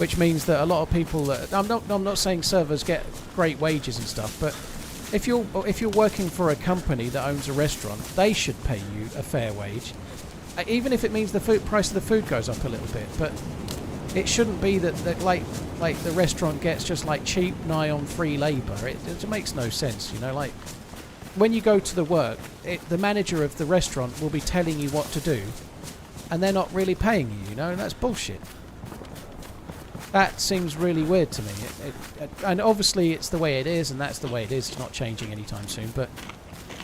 which means that a lot of people that I'm not saying servers get great wages and stuff, but if you're working for a company that owns a restaurant, they should pay you a fair wage, even if it means the price of the food goes up a little bit, but it shouldn't be that like the restaurant gets just like cheap, nigh on free labour. It makes no sense, you know. Like when you go to the work, the manager of the restaurant will be telling you what to do, and they're not really paying you, you know, and that's bullshit. That seems really weird to me. And obviously it's the way it is, and that's the way it is. It's not changing anytime soon, but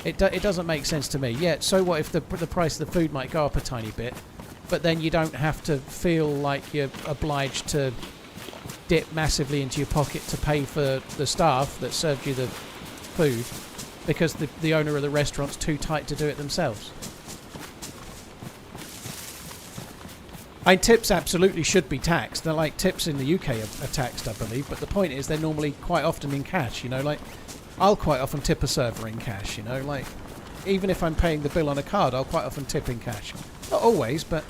it doesn't make sense to me. Yeah, so what if the price of the food might go up a tiny bit, but then you don't have to feel like you're obliged to dip massively into your pocket to pay for the staff that served you the food because the owner of the restaurant's too tight to do it themselves. Tips absolutely should be taxed. They're like tips in the UK are taxed, I believe. But the point is, they're normally quite often in cash. You know, like I'll quite often tip a server in cash. You know, like even if I'm paying the bill on a card, I'll quite often tip in cash. Not always, but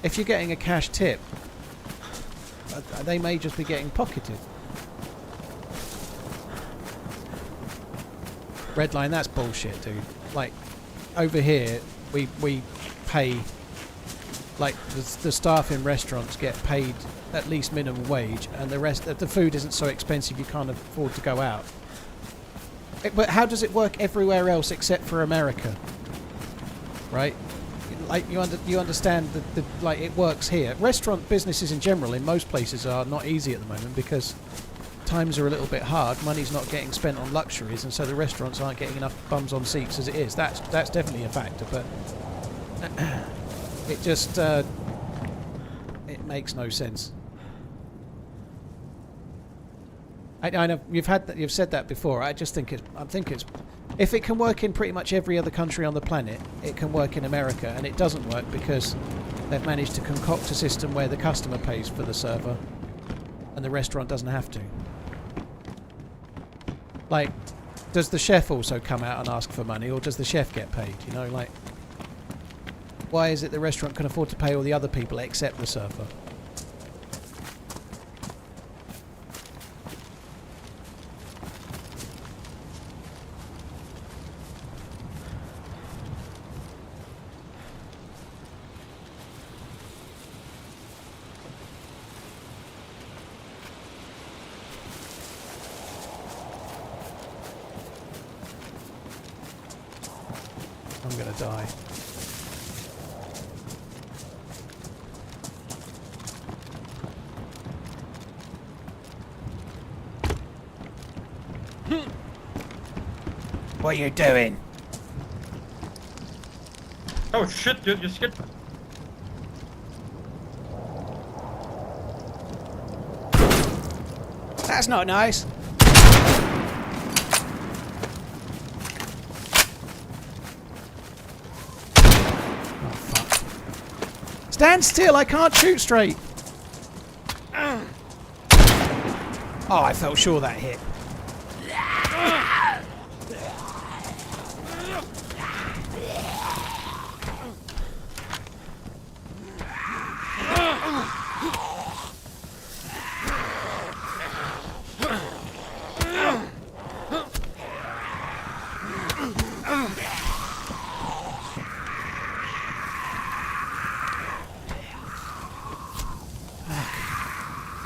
if you're getting a cash tip, they may just be getting pocketed. Redline, that's bullshit, dude. Like over here, we pay. Like the staff in restaurants get paid at least minimum wage, and the rest the food isn't so expensive you can't afford to go out. But how does it work everywhere else except for America? Right? Like you understand that like it works here. Restaurant businesses in general in most places are not easy at the moment because times are a little bit hard. Money's not getting spent on luxuries, and so the restaurants aren't getting enough bums on seats as it is. That's definitely a factor, but. It just it makes no sense. I know you've said that before. I think it's if it can work in pretty much every other country on the planet, it can work in America, and it doesn't work because they've managed to concoct a system where the customer pays for the server and the restaurant doesn't have to. Like, does the chef also come out and ask for money, or does the chef get paid? You know, like. Why is it the restaurant can afford to pay all the other people except the server? I'm gonna die. What are you doing? Oh shit, dude, you scared. That's not nice. Oh fuck. Stand still, I can't shoot straight. Oh, I felt sure that hit.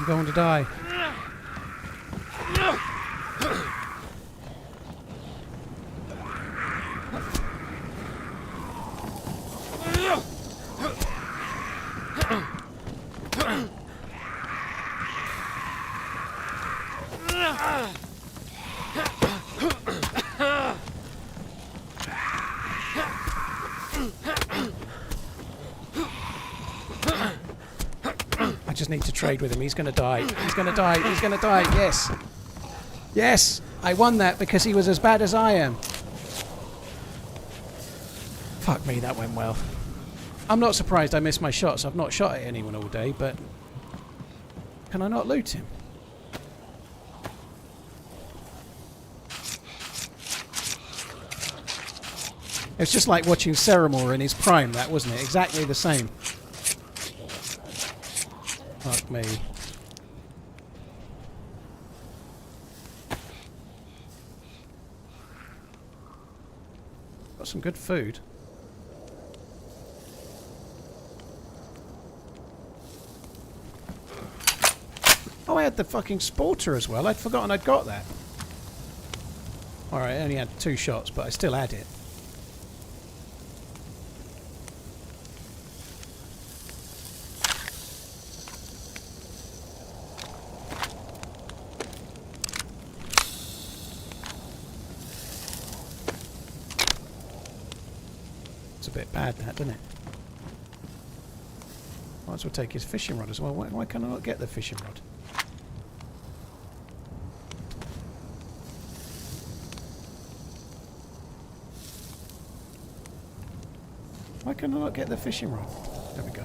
I'm going to die. I just need to trade with him. He's going to die. He's going to die. He's going to die. Yes. Yes. I won that because he was as bad as I am. Fuck me, that went well. I'm not surprised I missed my shots. I've not shot at anyone all day, but... Can I not loot him? It's just like watching Ceramore in his prime, that, wasn't it? Exactly the same. Fuck me. Got some good food. Oh, I had the fucking sporter as well. I'd forgotten I'd got that. Alright, I only had 2 shots, but I still had it. It's a bit bad, that, doesn't it? Might as well take his fishing rod as well. Why can I not get the fishing rod? Why can I not get the fishing rod? There we go.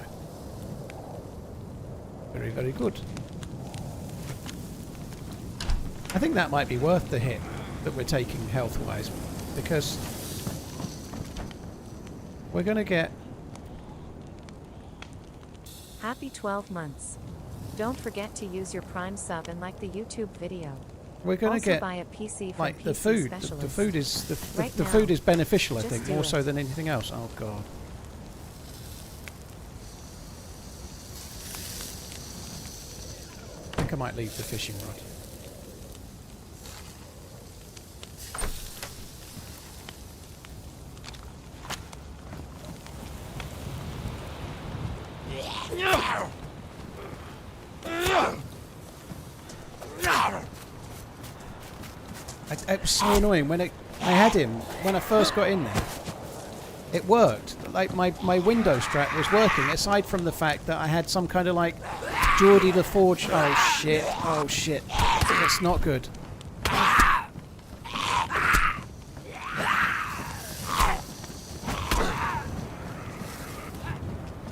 Very, very good. I think that might be worth the hit that we're taking health-wise, because we're going to get... Happy 12 months. Don't forget to use your Prime sub and like the YouTube video. We're going to Also get buy a PC from like PC the food. Specialist. The food is the Right food now, is beneficial, I just think, do more it. so than anything else. Oh god. I think I might leave the fishing rod. It was so annoying when I had him when I first got in there. It worked. Like my window strap was working, aside from the fact that I had some kind of like Geordie the Forge. Oh shit! Oh shit! It's not good.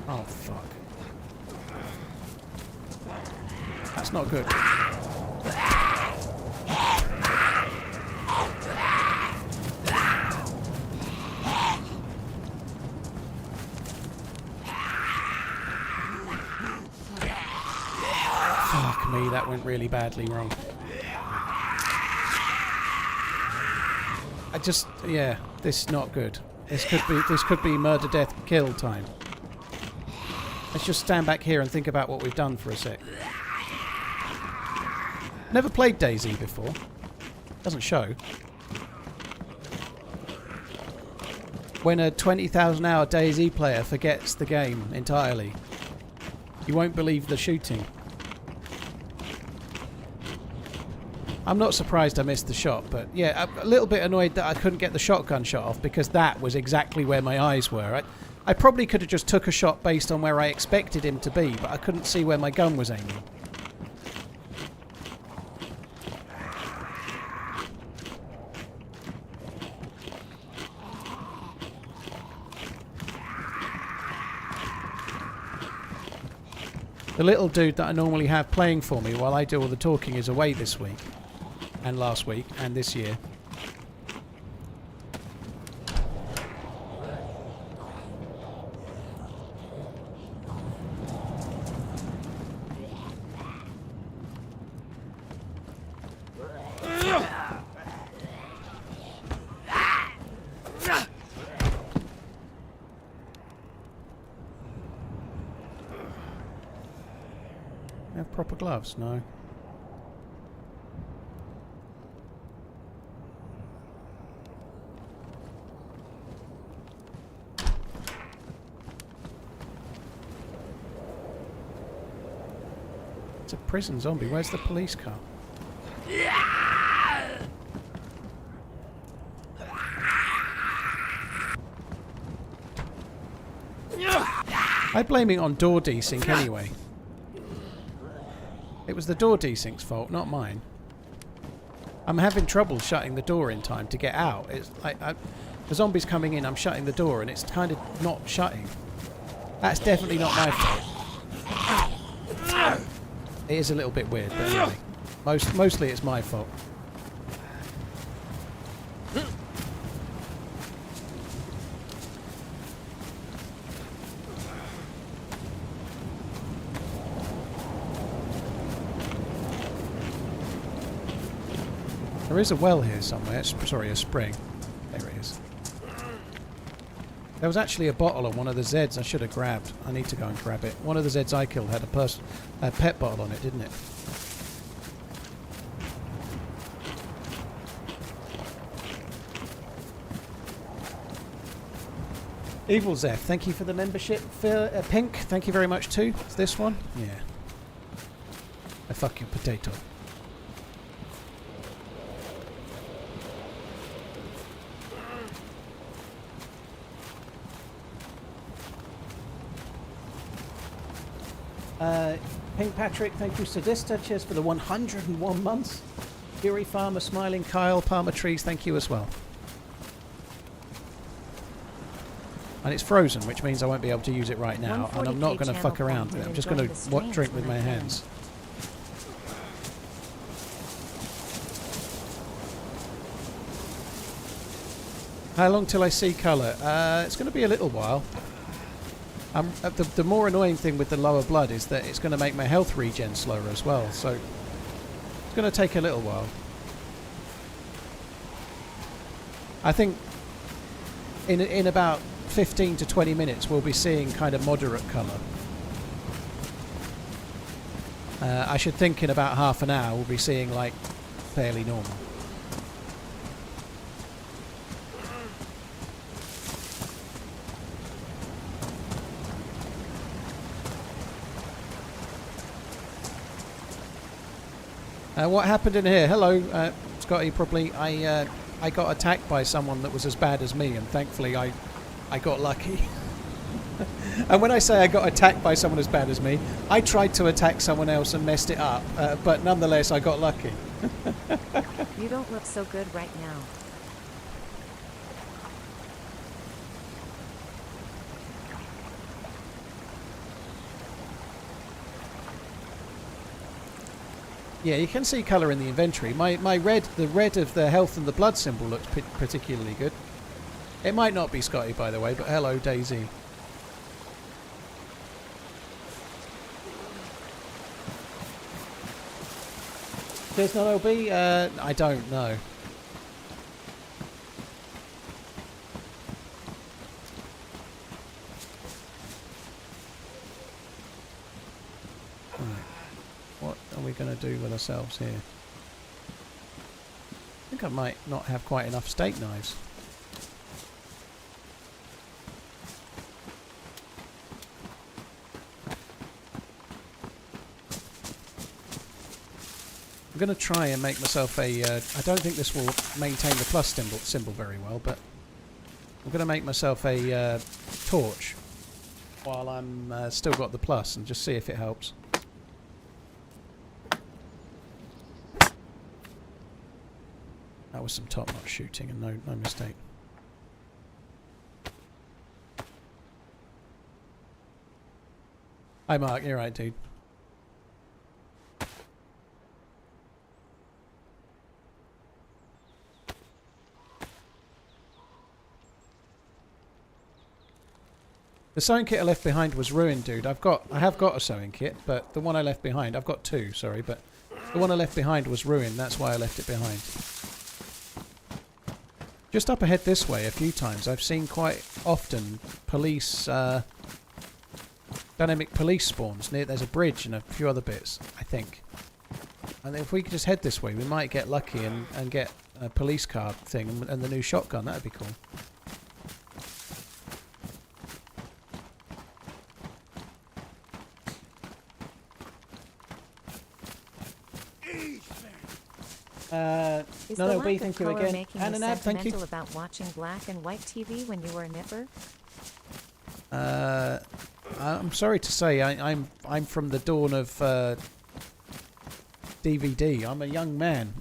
Oh fuck! That's not good. Fuck me, that went really badly wrong. Yeah, this is not good. This could be murder, death, kill time. Let's just stand back here and think about what we've done for a sec. Never played DayZ before. Doesn't show. When a 20,000 hour DayZ player forgets the game entirely, you won't believe the shooting. I'm not surprised I missed the shot, but yeah, I'm a little bit annoyed that I couldn't get the shotgun shot off, because that was exactly where my eyes were. I probably could have just took a shot based on where I expected him to be, but I couldn't see where my gun was aiming. The little dude that I normally have playing for me while I do all the talking is away this week, and last week, and this year. Have proper gloves? No. It's a prison zombie. Where's the police car? I blame it on door desync anyway. It was the door desync's fault, not mine. I'm having trouble shutting the door in time to get out. It's like the zombie's coming in, I'm shutting the door, and it's kind of not shutting. That's definitely not my fault. It is a little bit weird, but anyway. Mostly it's my fault. There is a well here somewhere. Sorry, a spring. There it is. There was actually a bottle on one of the Zeds I should have grabbed. I need to go and grab it. One of the Zeds I killed had a pet bottle on it, didn't it? Evil Zeph, thank you for the membership. Pink, thank you very much too. It's this one? Yeah. I fuck your potato. Pink Patrick, thank you. Sadista, cheers for the 101 months. Fury Farmer, Smiling Kyle, Palmer Trees, thank you as well. And it's frozen, which means I won't be able to use it right now. And I'm not going to fuck around with it. I'm just going to drink with my hands. How long till I see colour? It's going to be a little while. The more annoying thing with the lower blood is that it's going to make my health regen slower as well. So it's going to take a little while. I think in about 15 to 20 minutes we'll be seeing kind of moderate colour. I should think in about half an hour we'll be seeing like fairly normal. What happened in here? Hello, Scotty, probably. I got attacked by someone that was as bad as me, and thankfully I got lucky. And when I say I got attacked by someone as bad as me, I tried to attack someone else and messed it up, but nonetheless I got lucky. You don't look so good right now. Yeah, you can see colour in the inventory. The red of the health and the blood symbol looks particularly good. It might not be Scotty, by the way, but hello, DayZ. There's not LB? I don't know. What are we going to do with ourselves here? I think I might not have quite enough steak knives. I'm going to try and make myself a... I don't think this will maintain the plus symbol very well, but I'm going to make myself a torch while I'm still got the plus and just see if it helps. That was some top-notch shooting and no mistake. Hi Mark, you're right, dude. The sewing kit I left behind was ruined, dude. I have got a sewing kit, but the one I left behind, I've got two, sorry, but the one I left behind was ruined. That's why I left it behind. Just up ahead this way a few times, I've seen quite often police, dynamic police spawns. There's a bridge and a few other bits, I think. And if we could just head this way, we might get lucky and get a police car thing and the new shotgun. That would be cool. Is no, the no, lack B, of thank you color again. making you Ananab, thank you. sentimental about watching black and white TV when you were a nipper? I'm sorry to say, I'm from the dawn of DVD. I'm a young man.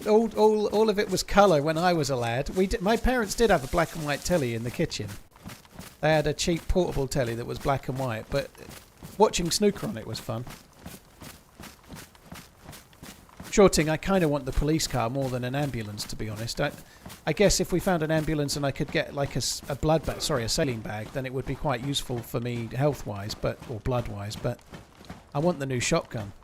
all of it was colour when I was a lad. My parents did have a black and white telly in the kitchen. They had a cheap portable telly that was black and white, but watching snooker on it was fun. Shorting, I kind of want the police car more than an ambulance, to be honest. I guess if we found an ambulance and I could get like a saline bag, then it would be quite useful for me health-wise, or blood-wise. But I want the new shotgun.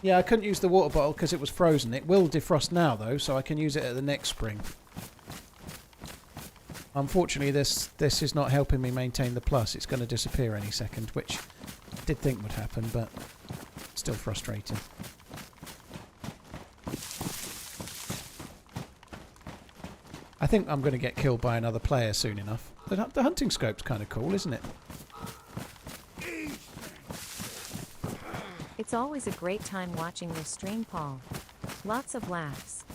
Yeah, I couldn't use the water bottle because it was frozen. It will defrost now, though, so I can use it at the next spring. Unfortunately, this is not helping me maintain the plus. It's going to disappear any second, which I did think would happen, but still frustrating. I think I'm going to get killed by another player soon enough. The hunting scope's kind of cool, isn't it? It's always a great time watching your stream, Paul. Lots of laughs.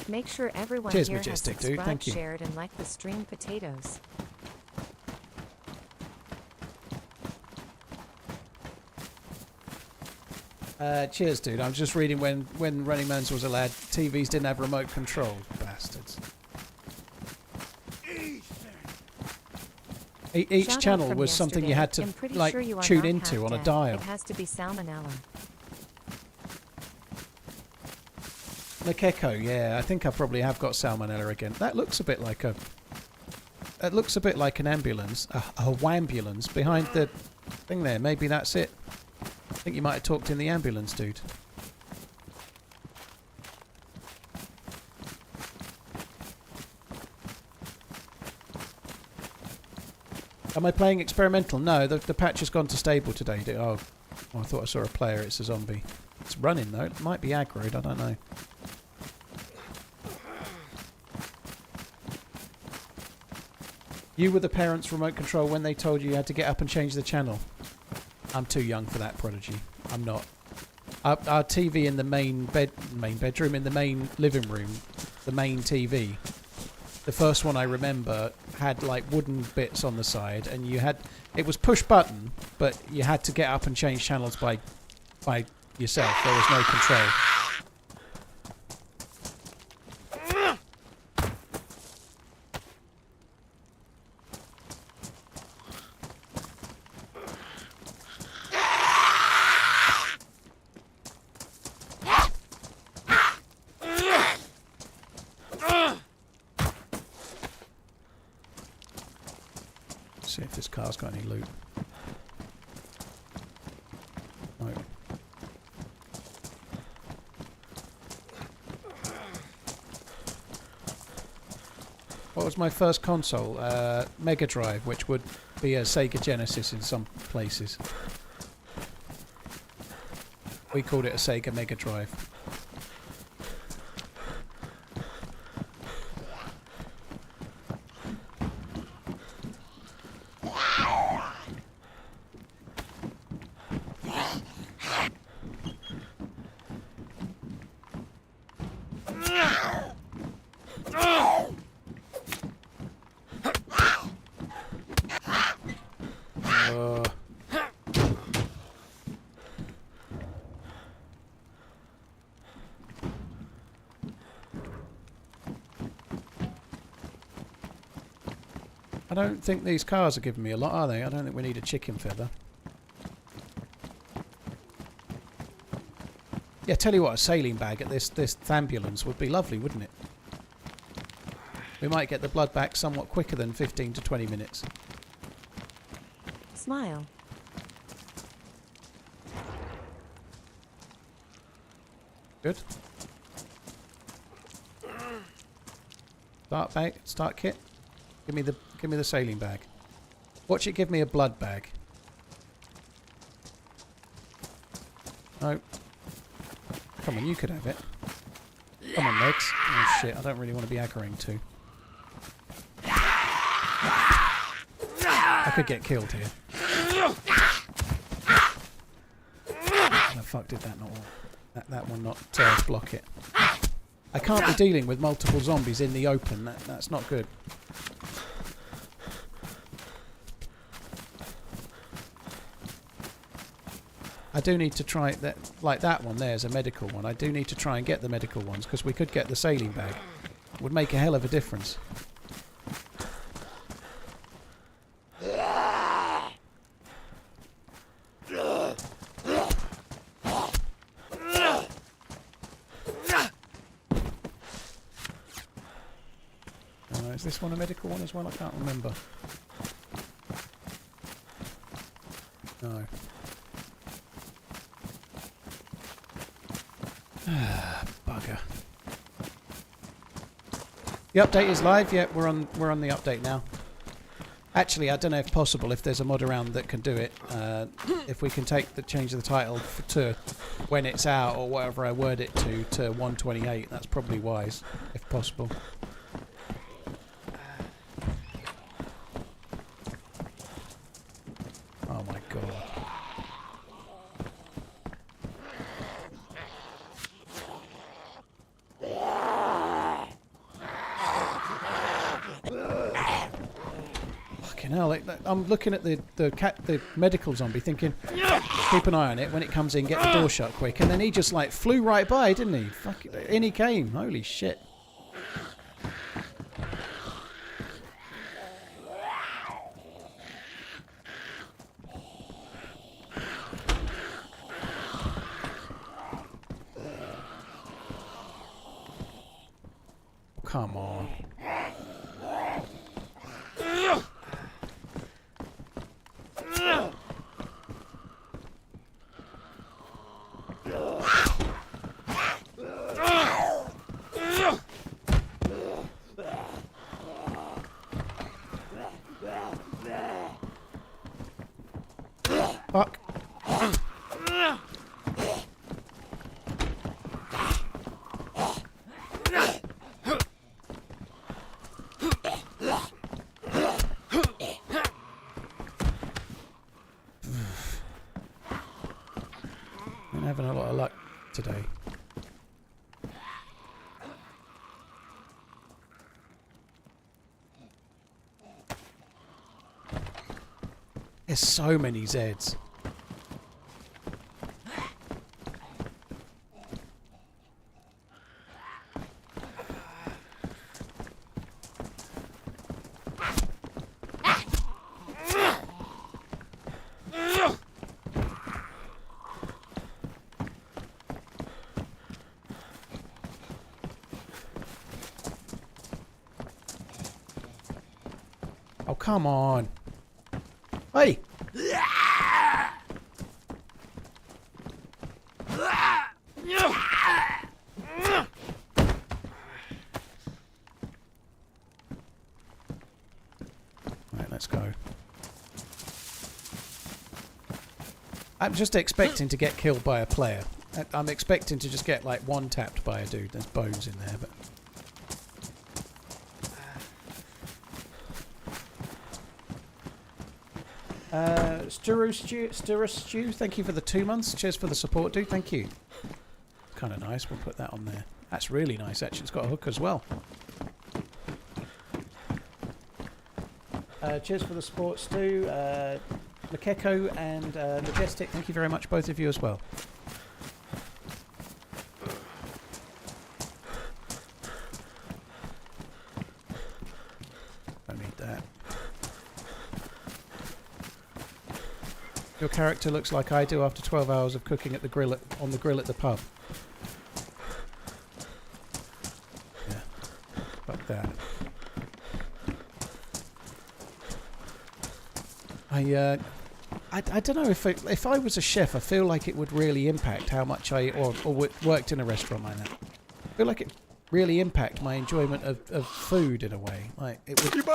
Make sure everyone Cheers, here Majestic, has dude. subscribed, Thank you. shared, and liked the stream potatoes. Cheers, dude. I'm just reading when RunningManZ was a lad, TVs didn't have remote control. Bastards. Each Shout out channel from was something you yesterday. had I'm to pretty like sure you are tune not into half on a dead. dial. It has to be salmonella. Makeko, yeah, I think I probably have got salmonella again. That looks a bit like a. It looks a bit like an ambulance, a wambulance behind the thing there. Maybe that's it. I think you might have talked in the ambulance, dude. Am I playing experimental? No, the patch has gone to stable today. Oh, I thought I saw a player. It's a zombie. It's running though. It might be aggroed. I don't know. You were the parents' remote control when they told you had to get up and change the channel. I'm too young for that, Prodigy. I'm not. Our TV in the main bedroom, in the main living room, the main TV. The first one I remember had like wooden bits on the side, and it was push button, but you had to get up and change channels by yourself. There was no control. See if this car's got any loot. No. What was my first console? Mega Drive, which would be a Sega Genesis in some places. We called it a Sega Mega Drive. I don't think these cars are giving me a lot, are they? I don't think we need a chicken feather. Yeah, tell you what, a sailing bag at this ambulance would be lovely, wouldn't it? We might get the blood back somewhat quicker than 15 to 20 minutes. Smile. Good. Start kit. Give me the sailing bag. Watch it give me a blood bag. No. Come on, you could have it. Come on, legs. Oh shit, I don't really want to be aggroing too. I could get killed here. The fuck did that not work? That one not block it. I can't be dealing with multiple zombies in the open. That's not good. I do need to try that, like that one there's a medical one. I do need to try and get the medical ones because we could get the sailing bag. It would make a hell of a difference. Is this one a medical one as well? I can't remember. No. Bugger. The update is live. Yeah, we're on the update now. Actually, I don't know if possible if there's a mod around that can do it. If we can change the title to when it's out or whatever I word it to 128, that's probably wise if possible. Oh my god. hell! I'm looking at the medical zombie, thinking, keep an eye on it when it comes in. Get the door shut quick, and then he just like flew right by, didn't he? Fuck it, in he came. Holy shit! Come on. Fuck. I'm having a lot of luck today. There's so many Zeds. Oh, come on. Hey! Right, let's go. I'm just expecting to get killed by a player. I'm expecting to just get like one tapped by a dude. There's bones in there, but... Stirrer Stew, thank you for the 2 months. Cheers for the support, dude. Thank you. Kind of nice. We'll put that on there. That's really nice, actually. It's got a hook as well. Cheers for the support, Stu. Makeko and Majestic, thank you very much, both of you as well. Don't need that. Your character looks like I do after 12 hours of cooking at the grill on the grill at the pub. Yeah. Fuck that. I don't know if I was a chef, I feel like it would really impact how much or worked in a restaurant like that. I feel like it really impact my enjoyment of food in a way. Like it would.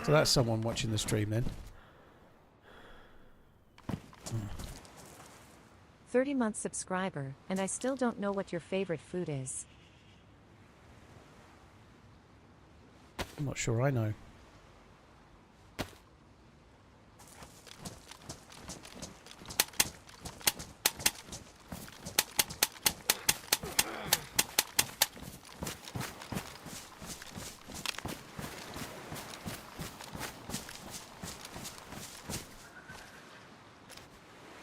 So that's someone watching the stream then. 30-month subscriber, and I still don't know what your favorite food is. I'm not sure I know.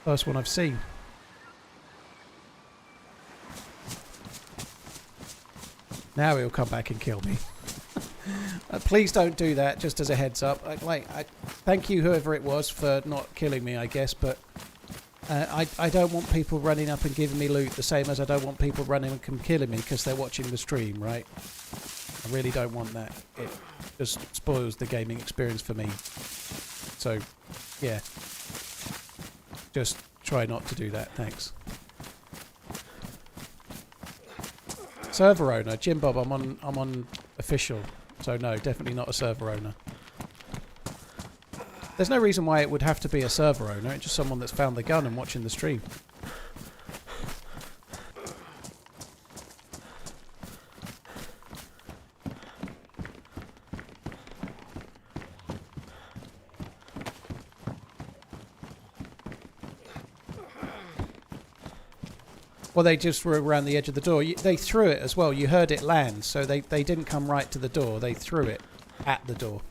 First one I've seen. Now he'll come back and kill me. Please don't do that, just as a heads up. Thank you, whoever it was, for not killing me, I guess, but I don't want people running up and giving me loot the same as I don't want people running and killing me because they're watching the stream, right? I really don't want that. It just spoils the gaming experience for me. So, yeah. Just try not to do that, thanks. Server owner, Jim Bob, I'm on official, so no, definitely not a server owner. There's no reason why it would have to be a server owner, it's just someone that's found the gun and watching the stream. Well, they just were around the edge of the door. They threw it as well. You heard it land, so they didn't come right to the door. They threw it at the door.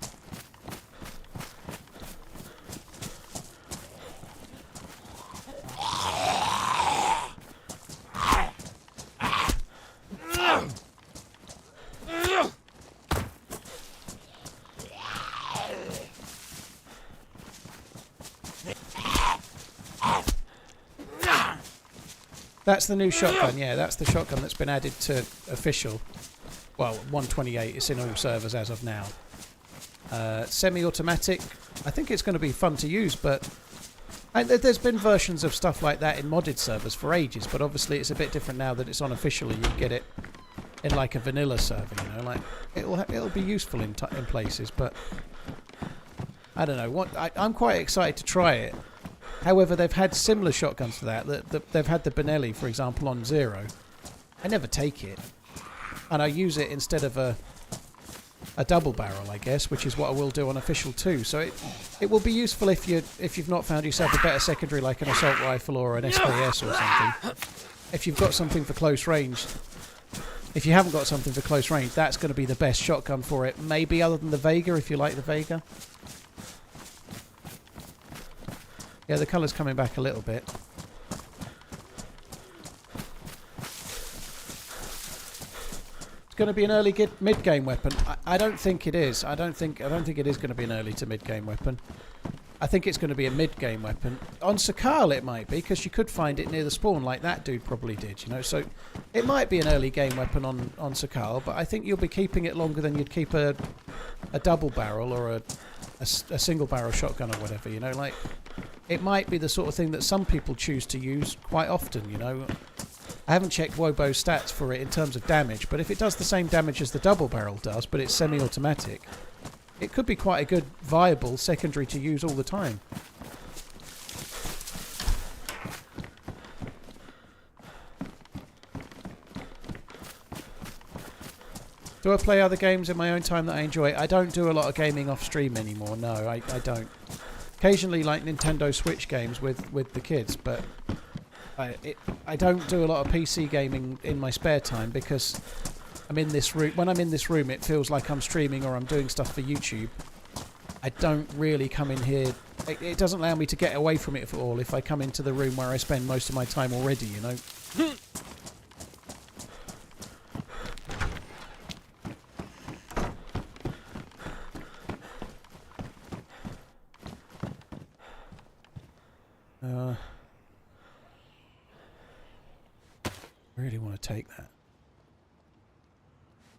That's the new shotgun, yeah, that's the shotgun that's been added to official. Well, 128, it's in all servers as of now. Semi-automatic, I think it's going to be fun to use, but there's been versions of stuff like that in modded servers for ages, but obviously it's a bit different now that it's on officially. You can get it in like a vanilla server, you know, like it'll be useful in places, but I don't know. I'm quite excited to try it. However, they've had similar shotguns to that. They've had the Benelli, for example, on 0. I never take it. And I use it instead of a double barrel, I guess, which is what I will do on official 2. So it will be useful if you've not found yourself a better secondary like an assault rifle or an SKS or something. If you've got something for close range, if you haven't got something for close range, that's going to be the best shotgun for it. Maybe other than the Vega, if you like the Vega. Yeah, the colour's coming back a little bit. It's going to be an early mid-game weapon. I don't think it is. I don't think it is going to be an early to mid-game weapon. I think it's going to be a mid-game weapon. On Sakhal it might be, because you could find it near the spawn like that dude probably did, you know. So it might be an early game weapon on Sakhal, but I think you'll be keeping it longer than you'd keep a double barrel or a single barrel shotgun or whatever, you know. Like, it might be the sort of thing that some people choose to use quite often, you know. I haven't checked Wobo's stats for it in terms of damage, but if it does the same damage as the double barrel does, but it's semi-automatic, it could be quite a good, viable secondary to use all the time. Do I play other games in my own time that I enjoy? I don't do a lot of gaming off stream anymore, no, I don't. Occasionally like Nintendo Switch games with the kids, but I don't do a lot of PC gaming in my spare time because I'm in this room. When I'm in this room, it feels like I'm streaming or I'm doing stuff for YouTube. I don't really come in here. It doesn't allow me to get away from it at all if I come into the room where I spend most of my time already, you know. I really want to take that.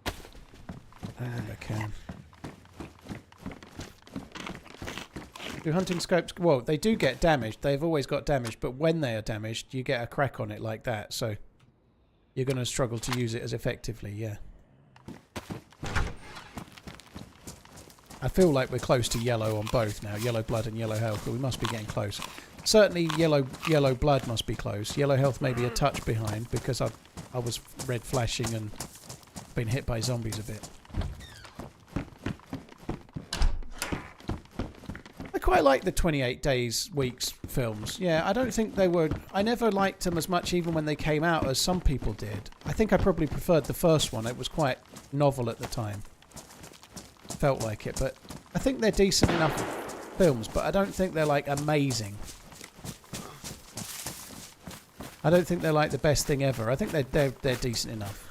I don't think I can. Do hunting scopes... Well, they do get damaged. They've always got damaged, but when they are damaged, you get a crack on it like that, so you're going to struggle to use it as effectively, yeah. I feel like we're close to yellow on both now, yellow blood and yellow health, but we must be getting close. Certainly yellow blood must be close. Yellow health may be a touch behind because I was red flashing and been hit by zombies a bit. I quite like the 28 Days Weeks films. Yeah, I don't think they were... I never liked them as much even when they came out as some people did. I think I probably preferred the first one. It was quite novel at the time. Felt like it, but I think they're decent enough films, but I don't think they're like amazing. I don't think they're like the best thing ever. I think they're decent enough.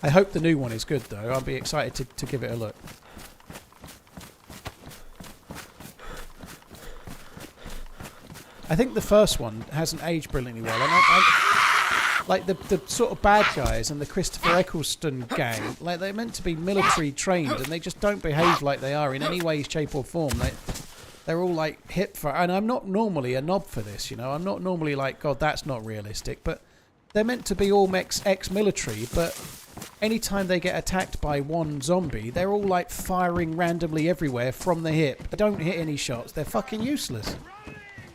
I hope the new one is good though. I'll be excited to give it a look. I think the first one hasn't aged brilliantly well. And like the sort of bad guys and the Christopher Eccleston gang, like they're meant to be military trained and they just don't behave like they are in any way, shape or form. They're all like hip for, and I'm not normally a knob for this, you know. I'm not normally like, God, that's not realistic, but they're meant to be all ex-military, but anytime they get attacked by one zombie, they're all like firing randomly everywhere from the hip. They don't hit any shots. They're fucking useless.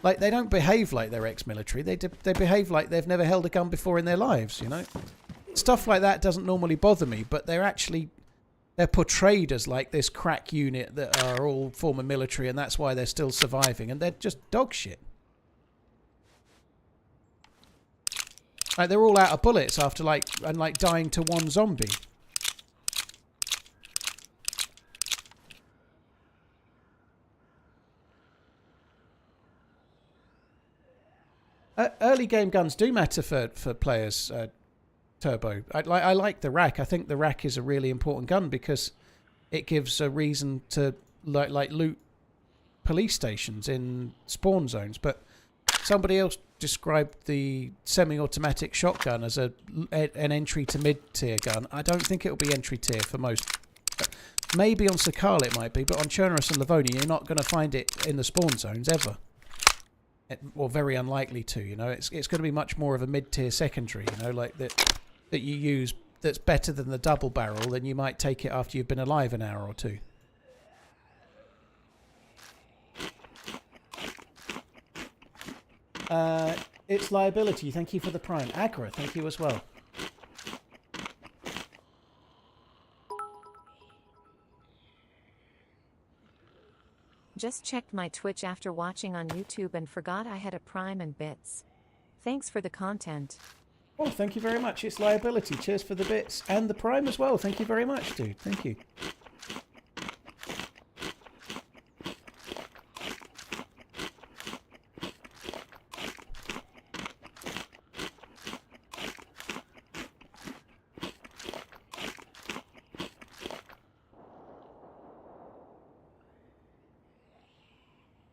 Like, they don't behave like they're ex-military. They behave like they've never held a gun before in their lives, you know? Stuff like that doesn't normally bother me, but they're portrayed as like this crack unit that are all former military and that's why they're still surviving, and they're just dog shit. Like they're all out of bullets after like dying to one zombie. Early game guns do matter for players. Turbo. I like the rack. I think the rack is a really important gun because it gives a reason to like loot police stations in spawn zones. But somebody else described the semi-automatic shotgun as an entry to mid-tier gun. I don't think it'll be entry tier for most. Maybe on Sakhal it might be, but on Chernobyl and Livonia you're not going to find it in the spawn zones ever. Or very unlikely to, you know. It's going to be much more of a mid-tier secondary, you know, like that you use that's better than the double barrel, then you might take it after you've been alive an hour or two. It's liability. Thank you for the prime. Agra, thank you as well. Just checked my Twitch after watching on YouTube and forgot I had a prime and bits. Thanks for the content. Oh, thank you very much. It's liability. Cheers for the bits. And the prime as well. Thank you very much, dude. Thank you.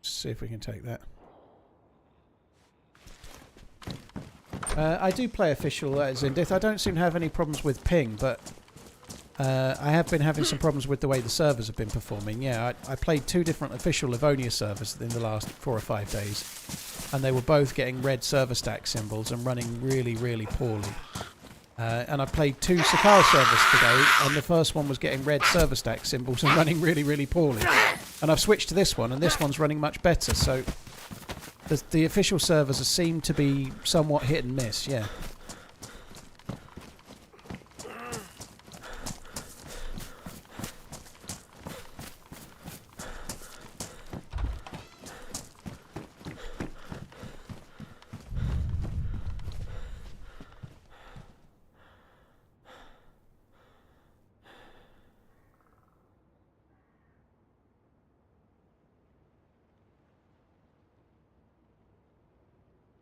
See if we can take that. I do play official Zindith. I don't seem to have any problems with ping, but I have been having some problems with the way the servers have been performing. Yeah, I played 2 different official Livonia servers in the last 4 or 5 days, and they were both getting red server stack symbols and running really, really poorly. And I played 2 Sakhal servers today, and the first one was getting red server stack symbols and running really, really poorly. And I've switched to this one, and this one's running much better, so the official servers seem to be somewhat hit and miss, yeah.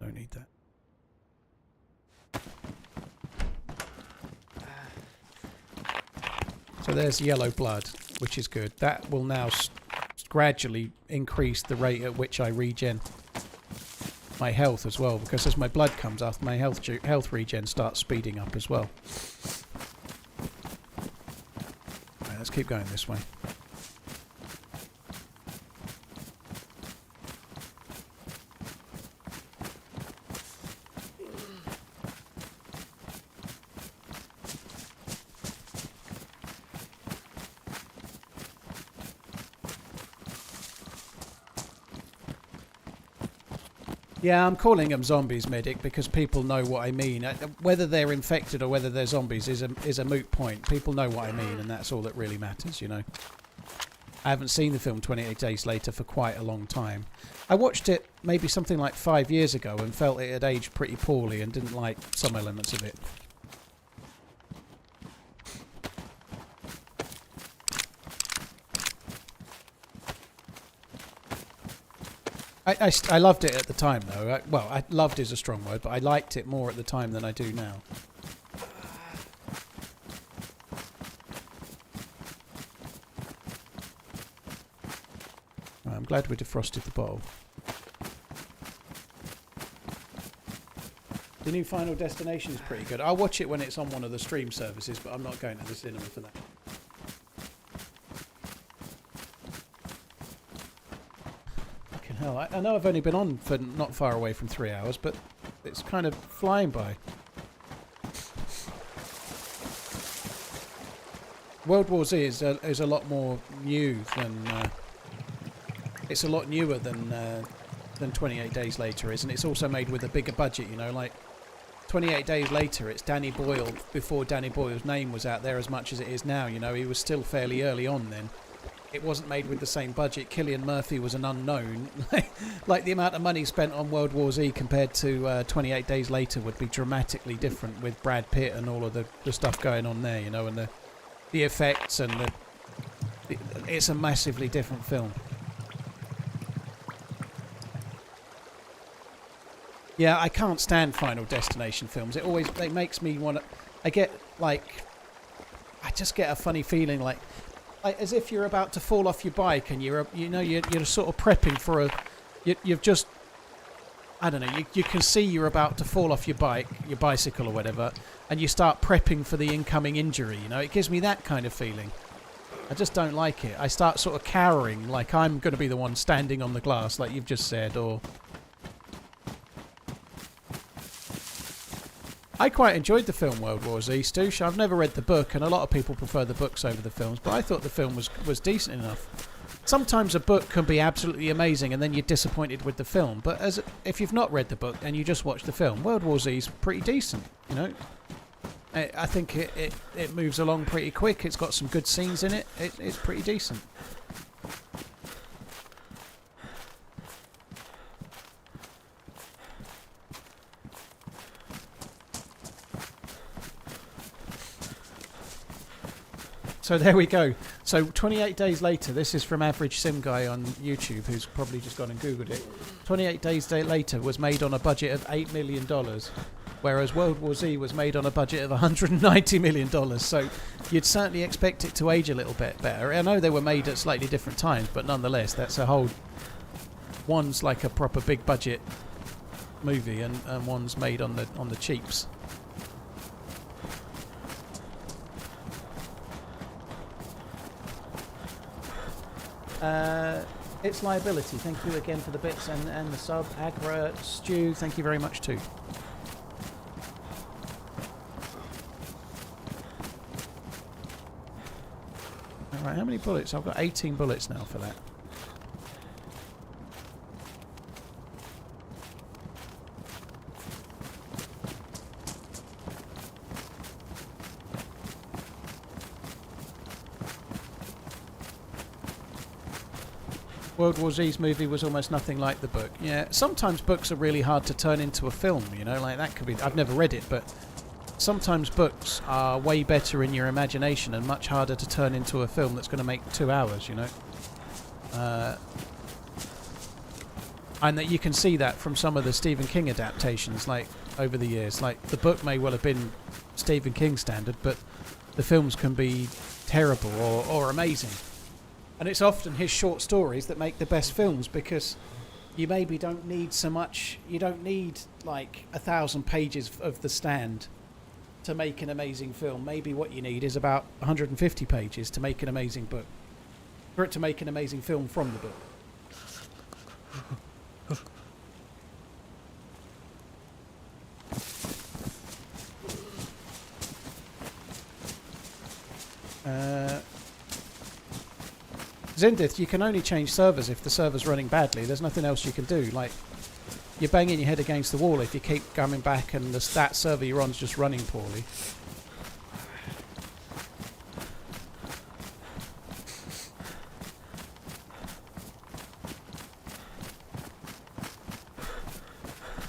Don't need that. So there's yellow blood, which is good. That will now gradually increase the rate at which I regen my health as well, because as my blood comes up, my health regen starts speeding up as well. Right, let's keep going this way. Yeah, I'm calling them zombies, medic, because people know what I mean. Whether they're infected or whether they're zombies is a moot point. People know what I mean, and that's all that really matters, you know. I haven't seen the film 28 Days Later for quite a long time. I watched it maybe something like 5 years ago and felt it had aged pretty poorly and didn't like some elements of it. I loved it at the time, though. Well, I loved is a strong word, but I liked it more at the time than I do now. Right, I'm glad we defrosted the bottle. The new Final Destination is pretty good. I'll watch it when it's on one of the stream services, but I'm not going to the cinema for that. Hell, I know I've only been on for not far away from 3 hours, but it's kind of flying by. World War Z is a lot more new than it's a lot newer than 28 Days Later is, and it's also made with a bigger budget. You know, like 28 Days Later, it's Danny Boyle before Danny Boyle's name was out there as much as it is now. You know, he was still fairly early on then. it wasn't made with the same budget. Cillian Murphy was an unknown. Like the amount of money spent on World War Z compared to 28 Days Later would be dramatically different with Brad Pitt and all of the stuff going on there, you know, and the effects and it's a massively different film. Yeah, I can't stand Final Destination films. It makes me want to. I just get a funny feeling like as if you're about to fall off your bike and you're sort of prepping for you've just, I don't know, you can see you're about to fall off your bicycle or whatever, and you start prepping for the incoming injury, you know. It gives me that kind of feeling. I just don't like it. I start sort of cowering, like I'm going to be the one standing on the glass, like you've just said, or... I quite enjoyed the film World War Z, Stoosh. I've never read the book, and a lot of people prefer the books over the films, but I thought the film was decent enough. Sometimes a book can be absolutely amazing, and then you're disappointed with the film, but if you've not read the book and you just watch the film, World War Z is pretty decent, you know? I think it moves along pretty quick. It's got some good scenes in it. It's pretty decent. So there we go. So 28 Days Later, this is from Average Sim Guy on YouTube, who's probably just gone and Googled it. 28 Days Later was made on a budget of $8 million, whereas World War Z was made on a budget of $190 million. So you'd certainly expect it to age a little bit better. I know they were made at slightly different times, but nonetheless, that's a whole... One's like a proper big budget movie, and one's made on the cheaps. It's Liability. Thank you again for the bits and the sub. Agra Stew, thank you very much too. Alright, how many bullets? I've got 18 bullets now for that. World War Z's movie was almost nothing like the book. Yeah, sometimes books are really hard to turn into a film, you know, like that could be... I've never read it, but sometimes books are way better in your imagination and much harder to turn into a film that's going to make 2 hours, you know. And that you can see that from some of the Stephen King adaptations, like, over the years. Like, the book may well have been Stephen King standard, but the films can be terrible or amazing. And it's often his short stories that make the best films, because you maybe don't need so much... You don't need, like, 1,000 pages of The Stand to make an amazing film. Maybe what you need is about 150 pages to make an amazing book. For it to make an amazing film from the book. Zindith, you can only change servers if the server's running badly. There's nothing else you can do. Like, you're banging your head against the wall if you keep coming back and that server you're on's just running poorly.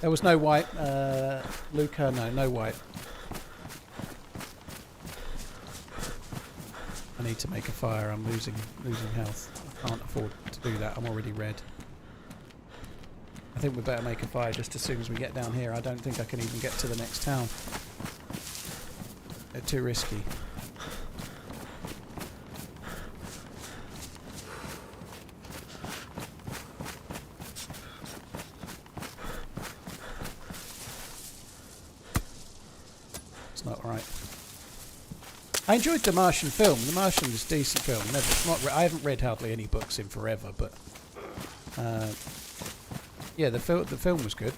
There was no white, Luca, no white. I need to make a fire. I'm losing health. I can't afford to do that. I'm already red. I think we better make a fire just as soon as we get down here. I don't think I can even get to the next town. They're too risky. It's not right. I enjoyed the Martian film. The Martian was a decent film. I haven't read hardly any books in forever, but yeah, the film was good.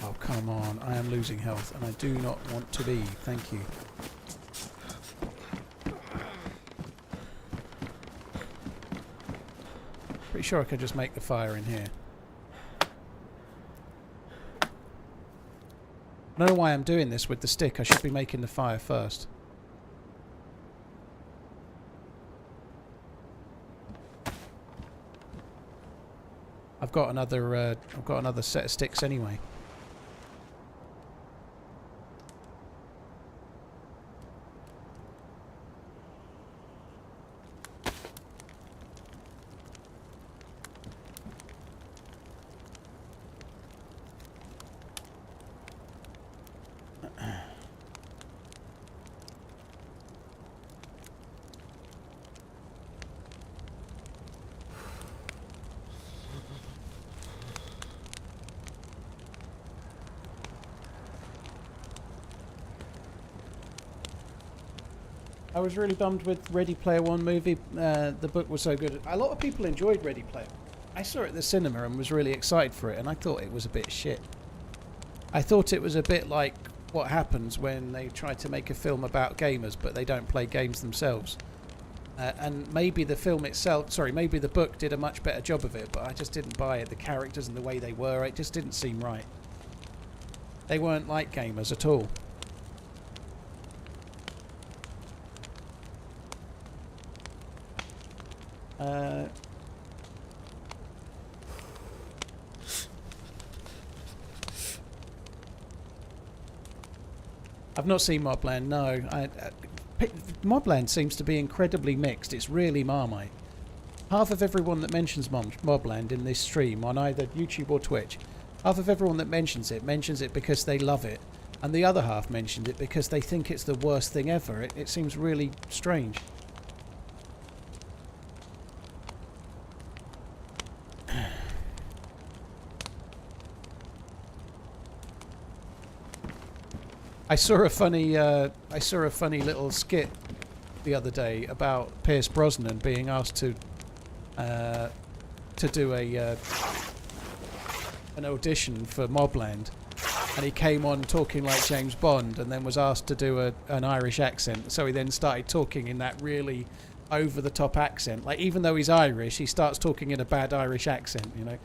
Oh, come on. I am losing health, and I do not want to be. Thank you. Pretty sure I could just make the fire in here. I don't know why I'm doing this with the stick. I should be making the fire first. I've got another set of sticks anyway. I was really bummed with Ready Player One movie. The book was so good. A lot of people enjoyed Ready Player. I saw it at the cinema and was really excited for it, and I thought it was a bit shit. I thought it was a bit like what happens when they try to make a film about gamers, but they don't play games themselves. And maybe the film itself, sorry, maybe the book did a much better job of it, but I just didn't buy it. The characters and the way they were, it just didn't seem right. They weren't like gamers at all. I've not seen Mobland, no. Mobland seems to be incredibly mixed. It's really Marmite. Half of everyone that mentions Mobland in this stream on either YouTube or Twitch, half of everyone that mentions it because they love it, and the other half mentioned it because they think it's the worst thing ever. It seems really strange. I saw a funny little skit the other day about Pierce Brosnan being asked to do an audition for Mobland, and he came on talking like James Bond, and then was asked to do an Irish accent. So he then started talking in that really over-the-top accent. Like, even though he's Irish, he starts talking in a bad Irish accent. You know,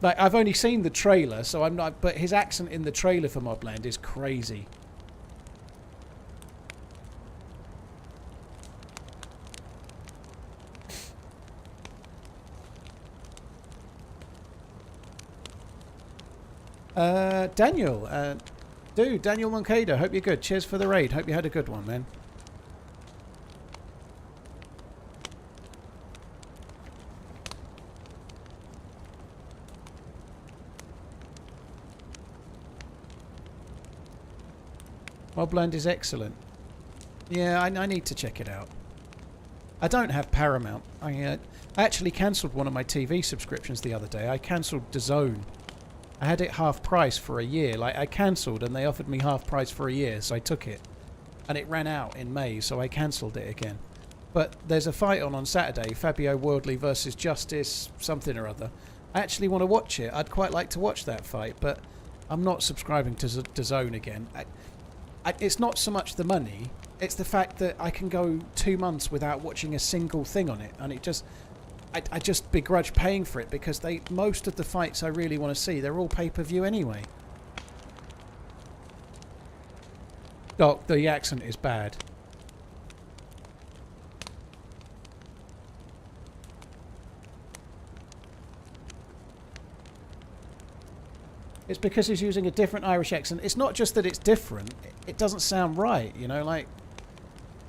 like, I've only seen the trailer, so I'm not. But his accent in the trailer for Mobland is crazy. Daniel, Daniel Moncada, hope you're good. Cheers for the raid. Hope you had a good one, man. Mobland is excellent. Yeah, I need to check it out. I don't have Paramount. I actually cancelled one of my TV subscriptions the other day. I cancelled DAZN. I had it half price for a year. Like, I cancelled and they offered me half price for a year, so I took it. And it ran out in May, so I cancelled it again. But there's a fight on Saturday, Fabio Wardley versus Justice something or other. I actually want to watch it. I'd quite like to watch that fight, but I'm not subscribing to DAZN again. It's not so much the money, it's the fact that I can go 2 months without watching a single thing on it, and it just... I just begrudge paying for it because most of the fights I really want to see, they're all pay-per-view anyway. Doc, the accent is bad. It's because he's using a different Irish accent. It's not just that it's different, it doesn't sound right, you know, like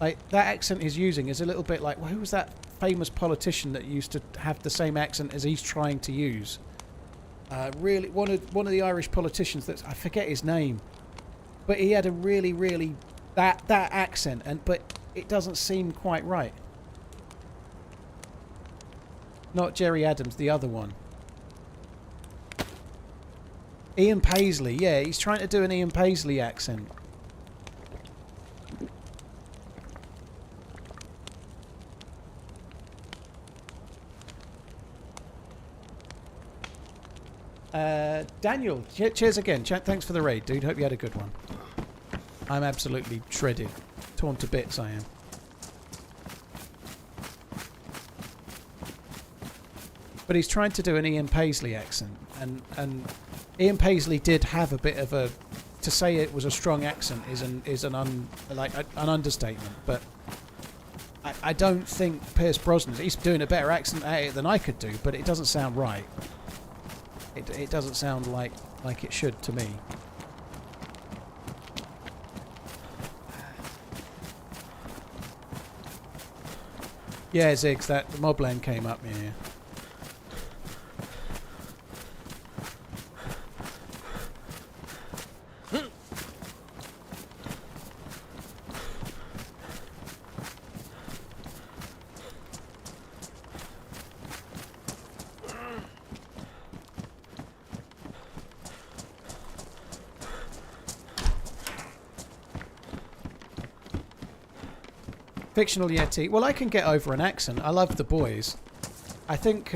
that accent he's using is a little bit like, well, who was that famous politician that used to have the same accent as he's trying to use? Really, one of the Irish politicians that I forget his name, but he had a really that accent, but it doesn't seem quite right. Not Jerry Adams, the other one. Ian Paisley, yeah, he's trying to do an Ian Paisley accent. Daniel, cheers again. Thanks for the raid, dude. Hope you had a good one. I'm absolutely shredded. Torn to bits, I am. but he's trying to do an Ian Paisley accent, and Ian Paisley did have a bit of a. To say it was a strong accent is an understatement, but I don't think Pierce Brosnan. He's doing a better accent at it than I could do, but it doesn't sound right. It doesn't sound like it should to me. Yeah, Ziggs, that the Mobland came up here. Fictional Yeti. Well, I can get over an accent. I love The Boys. I think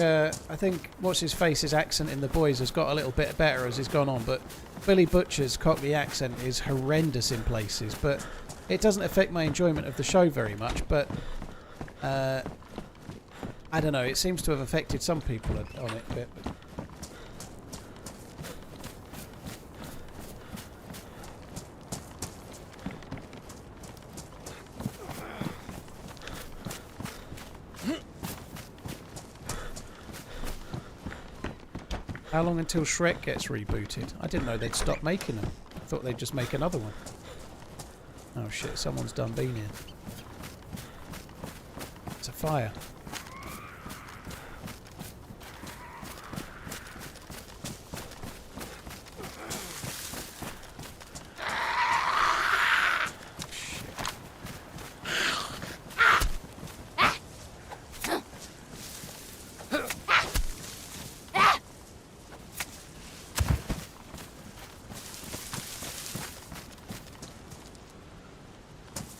what's his face's accent in The Boys has got a little bit better as he's gone on, but Billy Butcher's Cockney accent is horrendous in places. But it doesn't affect my enjoyment of the show very much. But I don't know. It seems to have affected some people on it a bit. How long until Shrek gets rebooted? I didn't know they'd stop making them. I thought they'd just make another one. Oh shit, someone's done been here. It's a fire.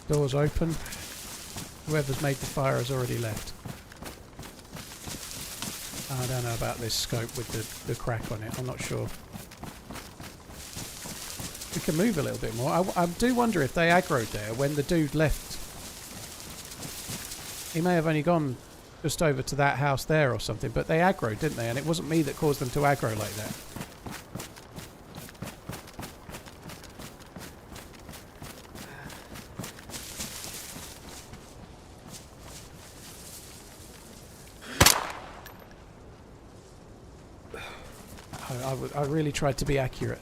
Doors open. Whoever's made the fire has already left. I don't know about this scope with the crack on it. I'm not sure. We can move a little bit more. I do wonder if they aggroed there when the dude left. He may have only gone just over to that house there or something, but they aggroed, didn't they? And it wasn't me that caused them to aggro like that. I really tried to be accurate.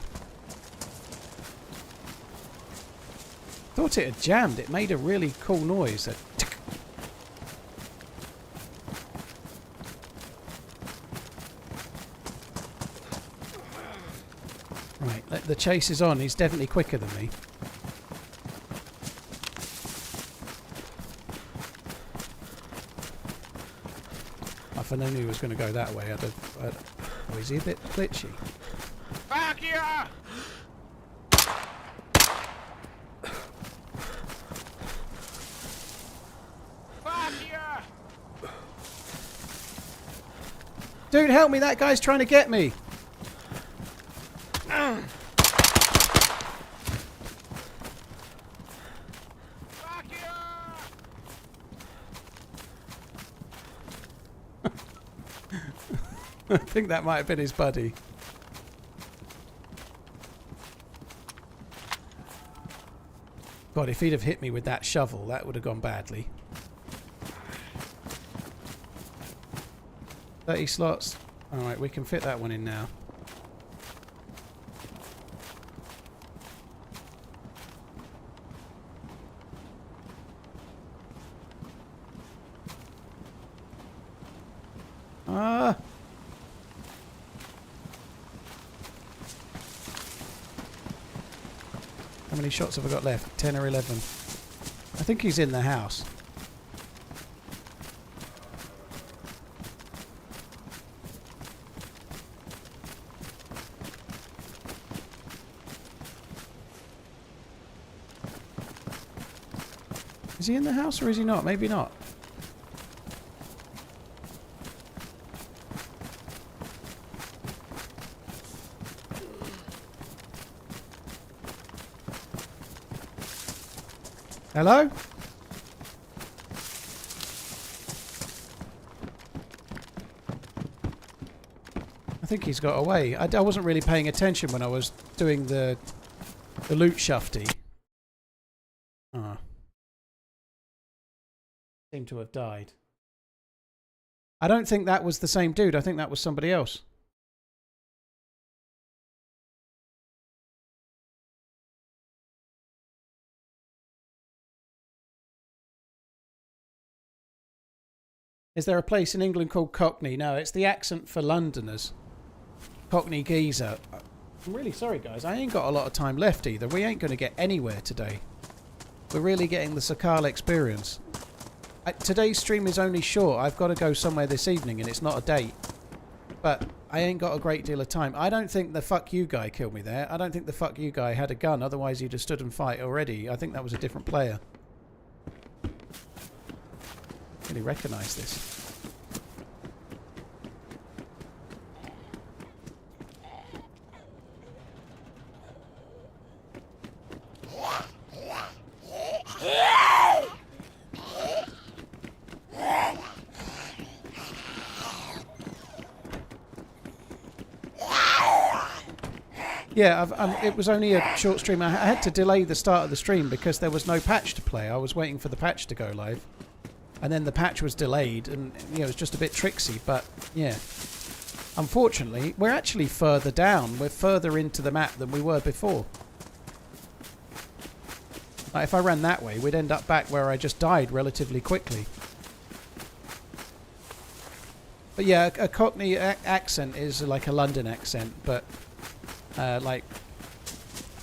Thought it had jammed. It made a really cool noise. A tick. Right, the chase is on. He's definitely quicker than me. If I knew he was going to go that way, I'd have... Oh, is he a bit glitchy? Back here! Back here! Dude, help me! That guy's trying to get me! Back here! I think that might have been his buddy. God, if he'd have hit me with that shovel, that would have gone badly. 30 slots. Alright, we can fit that one in now. Ah! How many shots have I got left? 10 or 11. I think he's in the house. Is he in the house or is he not? Maybe not. Hello? think he's got away. I wasn't really paying attention when I was doing the loot shufty. Ah. Seemed to have died. I don't think that was the same dude. I think that was somebody else. Is there a place in England called Cockney? No, it's the accent for Londoners. Cockney geezer. I'm really sorry, guys. I ain't got a lot of time left either. We ain't going to get anywhere today. We're really getting the Sakhal experience. Today's stream is only short. I've got to go somewhere this evening and it's not a date. But I ain't got a great deal of time. I don't think the fuck you guy killed me there. I don't think the fuck you guy had a gun. Otherwise he'd have stood and fight already. I think that was a different player. Really recognise this. Yeah, it was only a short stream. I had to delay the start of the stream because there was no patch to play. I was waiting for the patch to go live. And then the patch was delayed and, you know, it was just a bit tricksy. But, yeah. Unfortunately, we're actually further down. We're further into the map than we were before. Like, if I ran that way, we'd end up back where I just died relatively quickly. But, yeah, a Cockney accent is like a London accent, but... like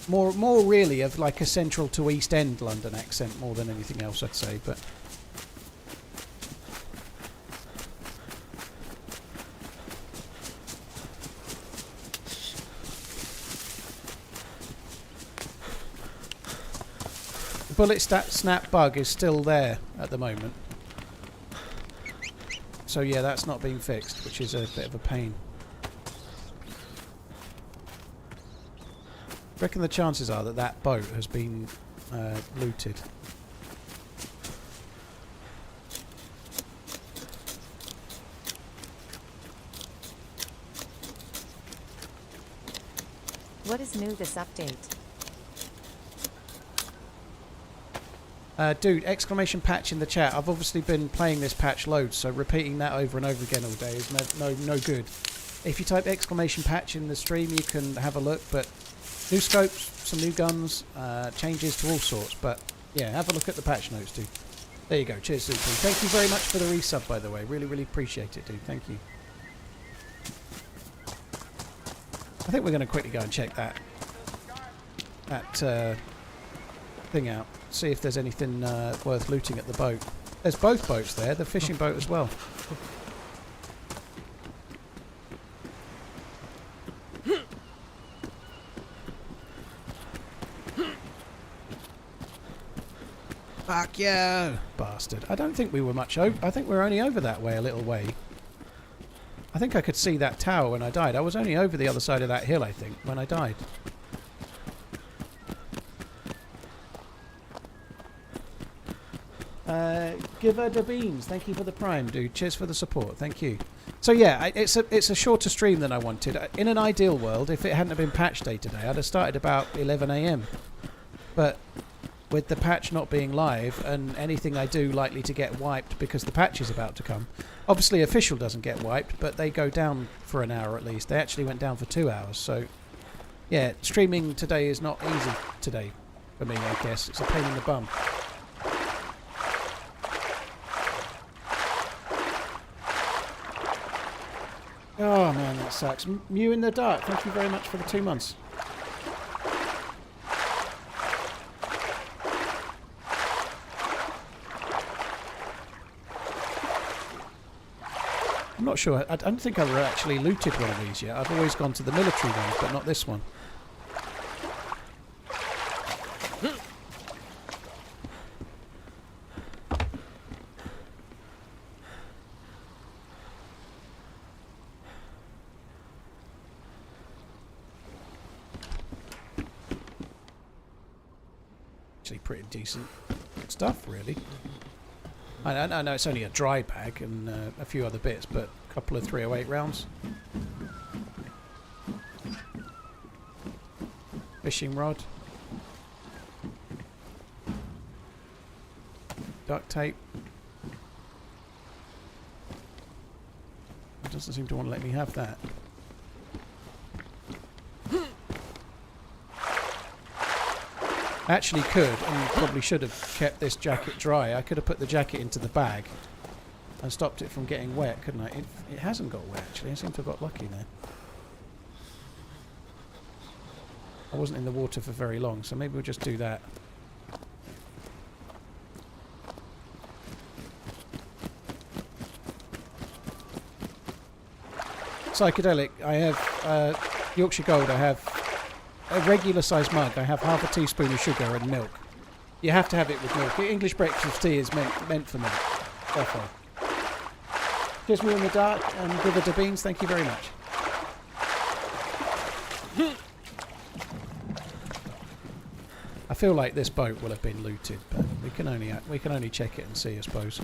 more really of like a central to East End London accent more than anything else, I'd say. But the bullet snap bug is still there at the moment, so yeah, that's not being fixed, which is a bit of a pain. I reckon the chances are that that boat has been looted. What is new this update? Dude, exclamation patch in the chat. I've obviously been playing this patch loads, so repeating that over and over again all day is no good. If you type exclamation patch in the stream, you can have a look, but new scopes, some new guns, changes to all sorts. But yeah, have a look at the patch notes, dude. There you go. Cheers, Super. Thank you very much for the resub, by the way. Really, really appreciate it, dude. Thank you. I think we're going to quickly go and check that thing out. See if there's anything worth looting at the boat. There's both boats there. The fishing boat as well. Fuck you, bastard. I don't think we were much over. I think we're only over that way a little way. I think I could see that tower when I died. I was only over the other side of that hill, I think, when I died. Give her the beans. Thank you for the prime, dude. Cheers for the support. Thank you. So yeah, it's a shorter stream than I wanted. In an ideal world, if it hadn't have been patch day today, I'd have started about 11 AM. But with the patch not being live and anything I do likely to get wiped because the patch is about to come. Obviously official doesn't get wiped, but they go down for an hour at least. They actually went down for 2 hours. So yeah, streaming today is not easy today for me, I guess. It's a pain in the bum. Oh man, that sucks. Mew in the dark, thank you very much for the 2 months. I'm not sure. I don't think I've ever actually looted one of these yet. I've always gone to the military ones, but not this one. Actually pretty decent stuff, really. I know it's only a dry bag and a few other bits, but a couple of 308 rounds. Fishing rod. Duct tape. It doesn't seem to want to let me have that. I actually could, and probably should have kept this jacket dry. I could have put the jacket into the bag and stopped it from getting wet, couldn't I? It hasn't got wet, actually. I seem to have got lucky there. I wasn't in the water for very long, so maybe we'll just do that. Psychedelic, I have Yorkshire Gold, I have a regular sized mug, I have half a teaspoon of sugar and milk. You have to have it with milk. English breakfast tea is meant for milk. Therefore. Gives me in the dark and give her the beans, thank you very much. I feel like this boat will have been looted, but we can only check it and see, I suppose.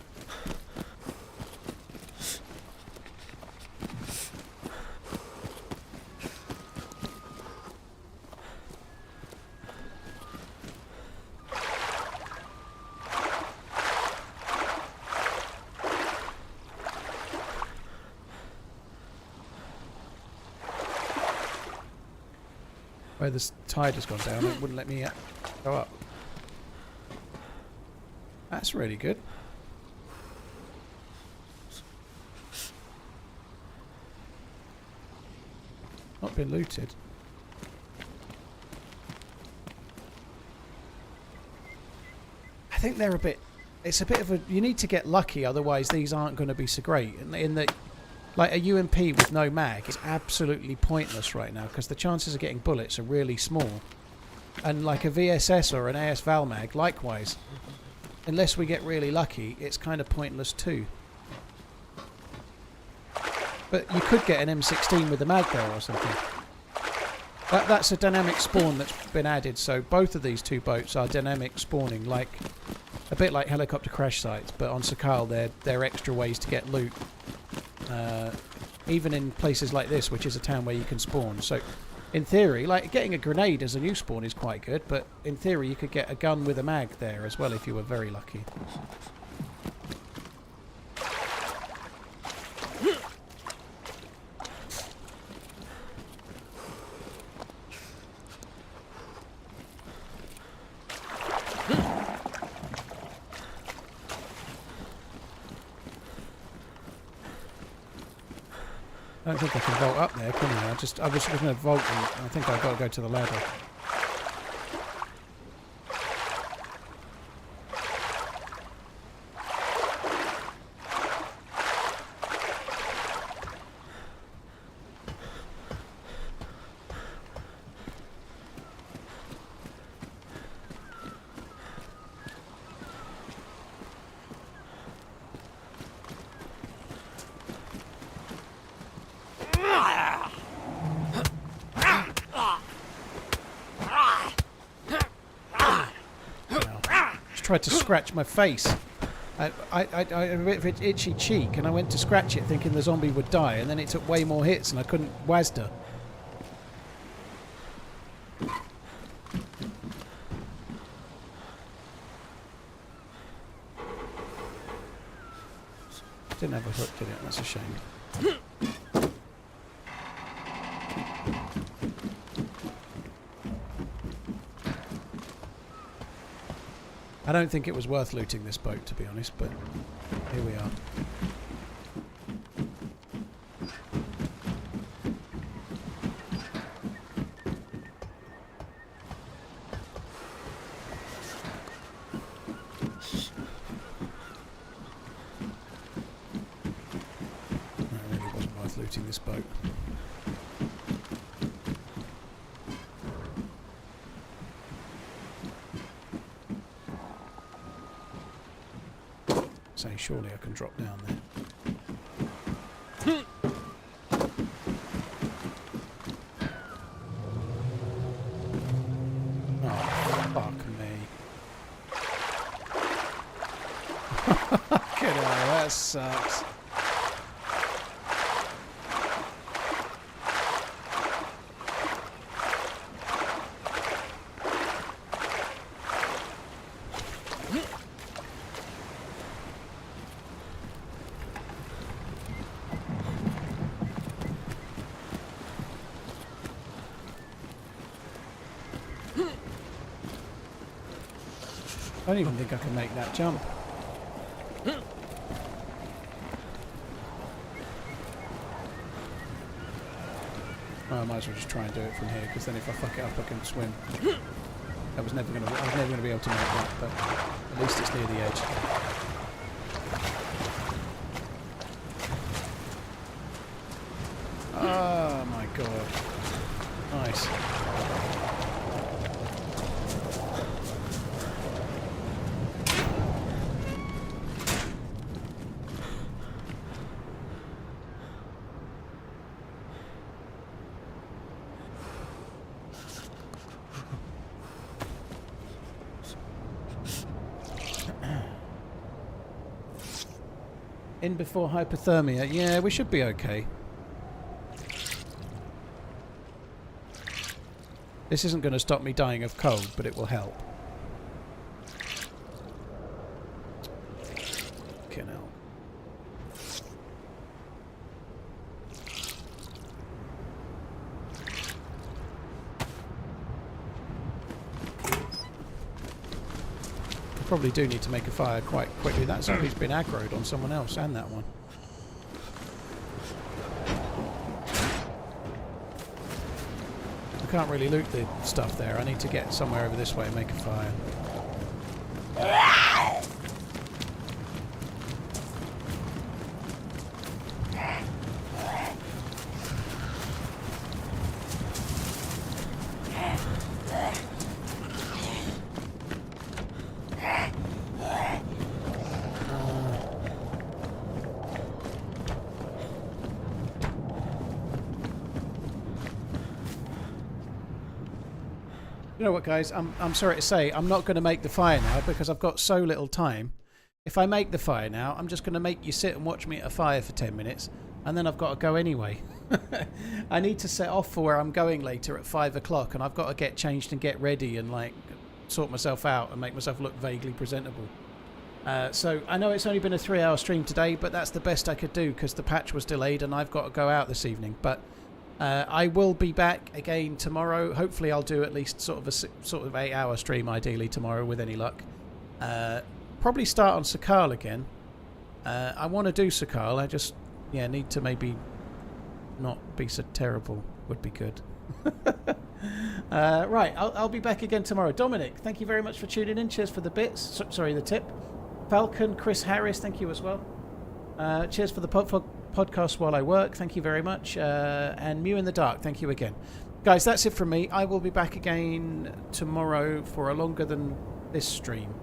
Where the tide has gone down, it wouldn't let me go up. That's really good. Not been looted. I think they're a bit... It's a bit of a... You need to get lucky, otherwise these aren't going to be so great. In that... Like a UMP with no mag is absolutely pointless right now because the chances of getting bullets are really small. And like a VSS or an AS Val mag, likewise. Unless we get really lucky, it's kind of pointless too. But you could get an M16 with a mag there or something. That's a dynamic spawn that's been added, so both of these two boats are dynamic spawning, like a bit like helicopter crash sites, but on Sakhal they're extra ways to get loot. Even in places like this, which is a town where you can spawn. So, in theory, like getting a grenade as a new spawn is quite good, but in theory you could get a gun with a mag there as well if you were very lucky. I don't think I can vault up there, can I? I was going to vault and I think I've got to go to the ladder. Tried to scratch my face. I had a bit of an itchy cheek and I went to scratch it thinking the zombie would die, and then it took way more hits and I couldn't WASD. Didn't have a hook, did it? That's a shame. I don't think it was worth looting this boat, to be honest, but here we are. No, it really wasn't worth looting this boat. Say, surely I can drop down there. Oh, fuck me. Get out, that sucks. don't even think I can make that jump. Well, I might as well just try and do it from here, because then if I fuck it up, I can swim. I was never gonna be able to make that, but at least it's near the edge. Oh my god! Nice. In before hypothermia. Yeah, we should be okay. This isn't going to stop me dying of cold, but it will help. Fucking hell. Probably do need to make a fire quite quickly. That zombie's been aggroed on someone else and that one. I can't really loot the stuff there. I need to get somewhere over this way and make a fire. You know what, guys? I'm sorry to say, I'm not going to make the fire now because I've got so little time. If I make the fire now, I'm just going to make you sit and watch me at a fire for 10 minutes, and then I've got to go anyway. I need to set off for where I'm going later at 5 o'clock, and I've got to get changed and get ready and like sort myself out and make myself look vaguely presentable. So I know it's only been a 3-hour stream today, but that's the best I could do because the patch was delayed and I've got to go out this evening. But I will be back again tomorrow. Hopefully I'll do at least sort of a 8-hour stream ideally tomorrow with any luck. Probably start on Sakhal again. I want to do Sakhal. I just need to maybe not be so terrible. Would be good. Right, I'll be back again tomorrow. Dominic, thank you very much for tuning in. Cheers for the bits. Sorry, the tip. Falcon, Chris Harris, thank you as well. Cheers for the podcast while I work. Thank you very much. And Mew in the Dark, thank you again. Guys, that's it from me. I will be back again tomorrow for a longer than this stream.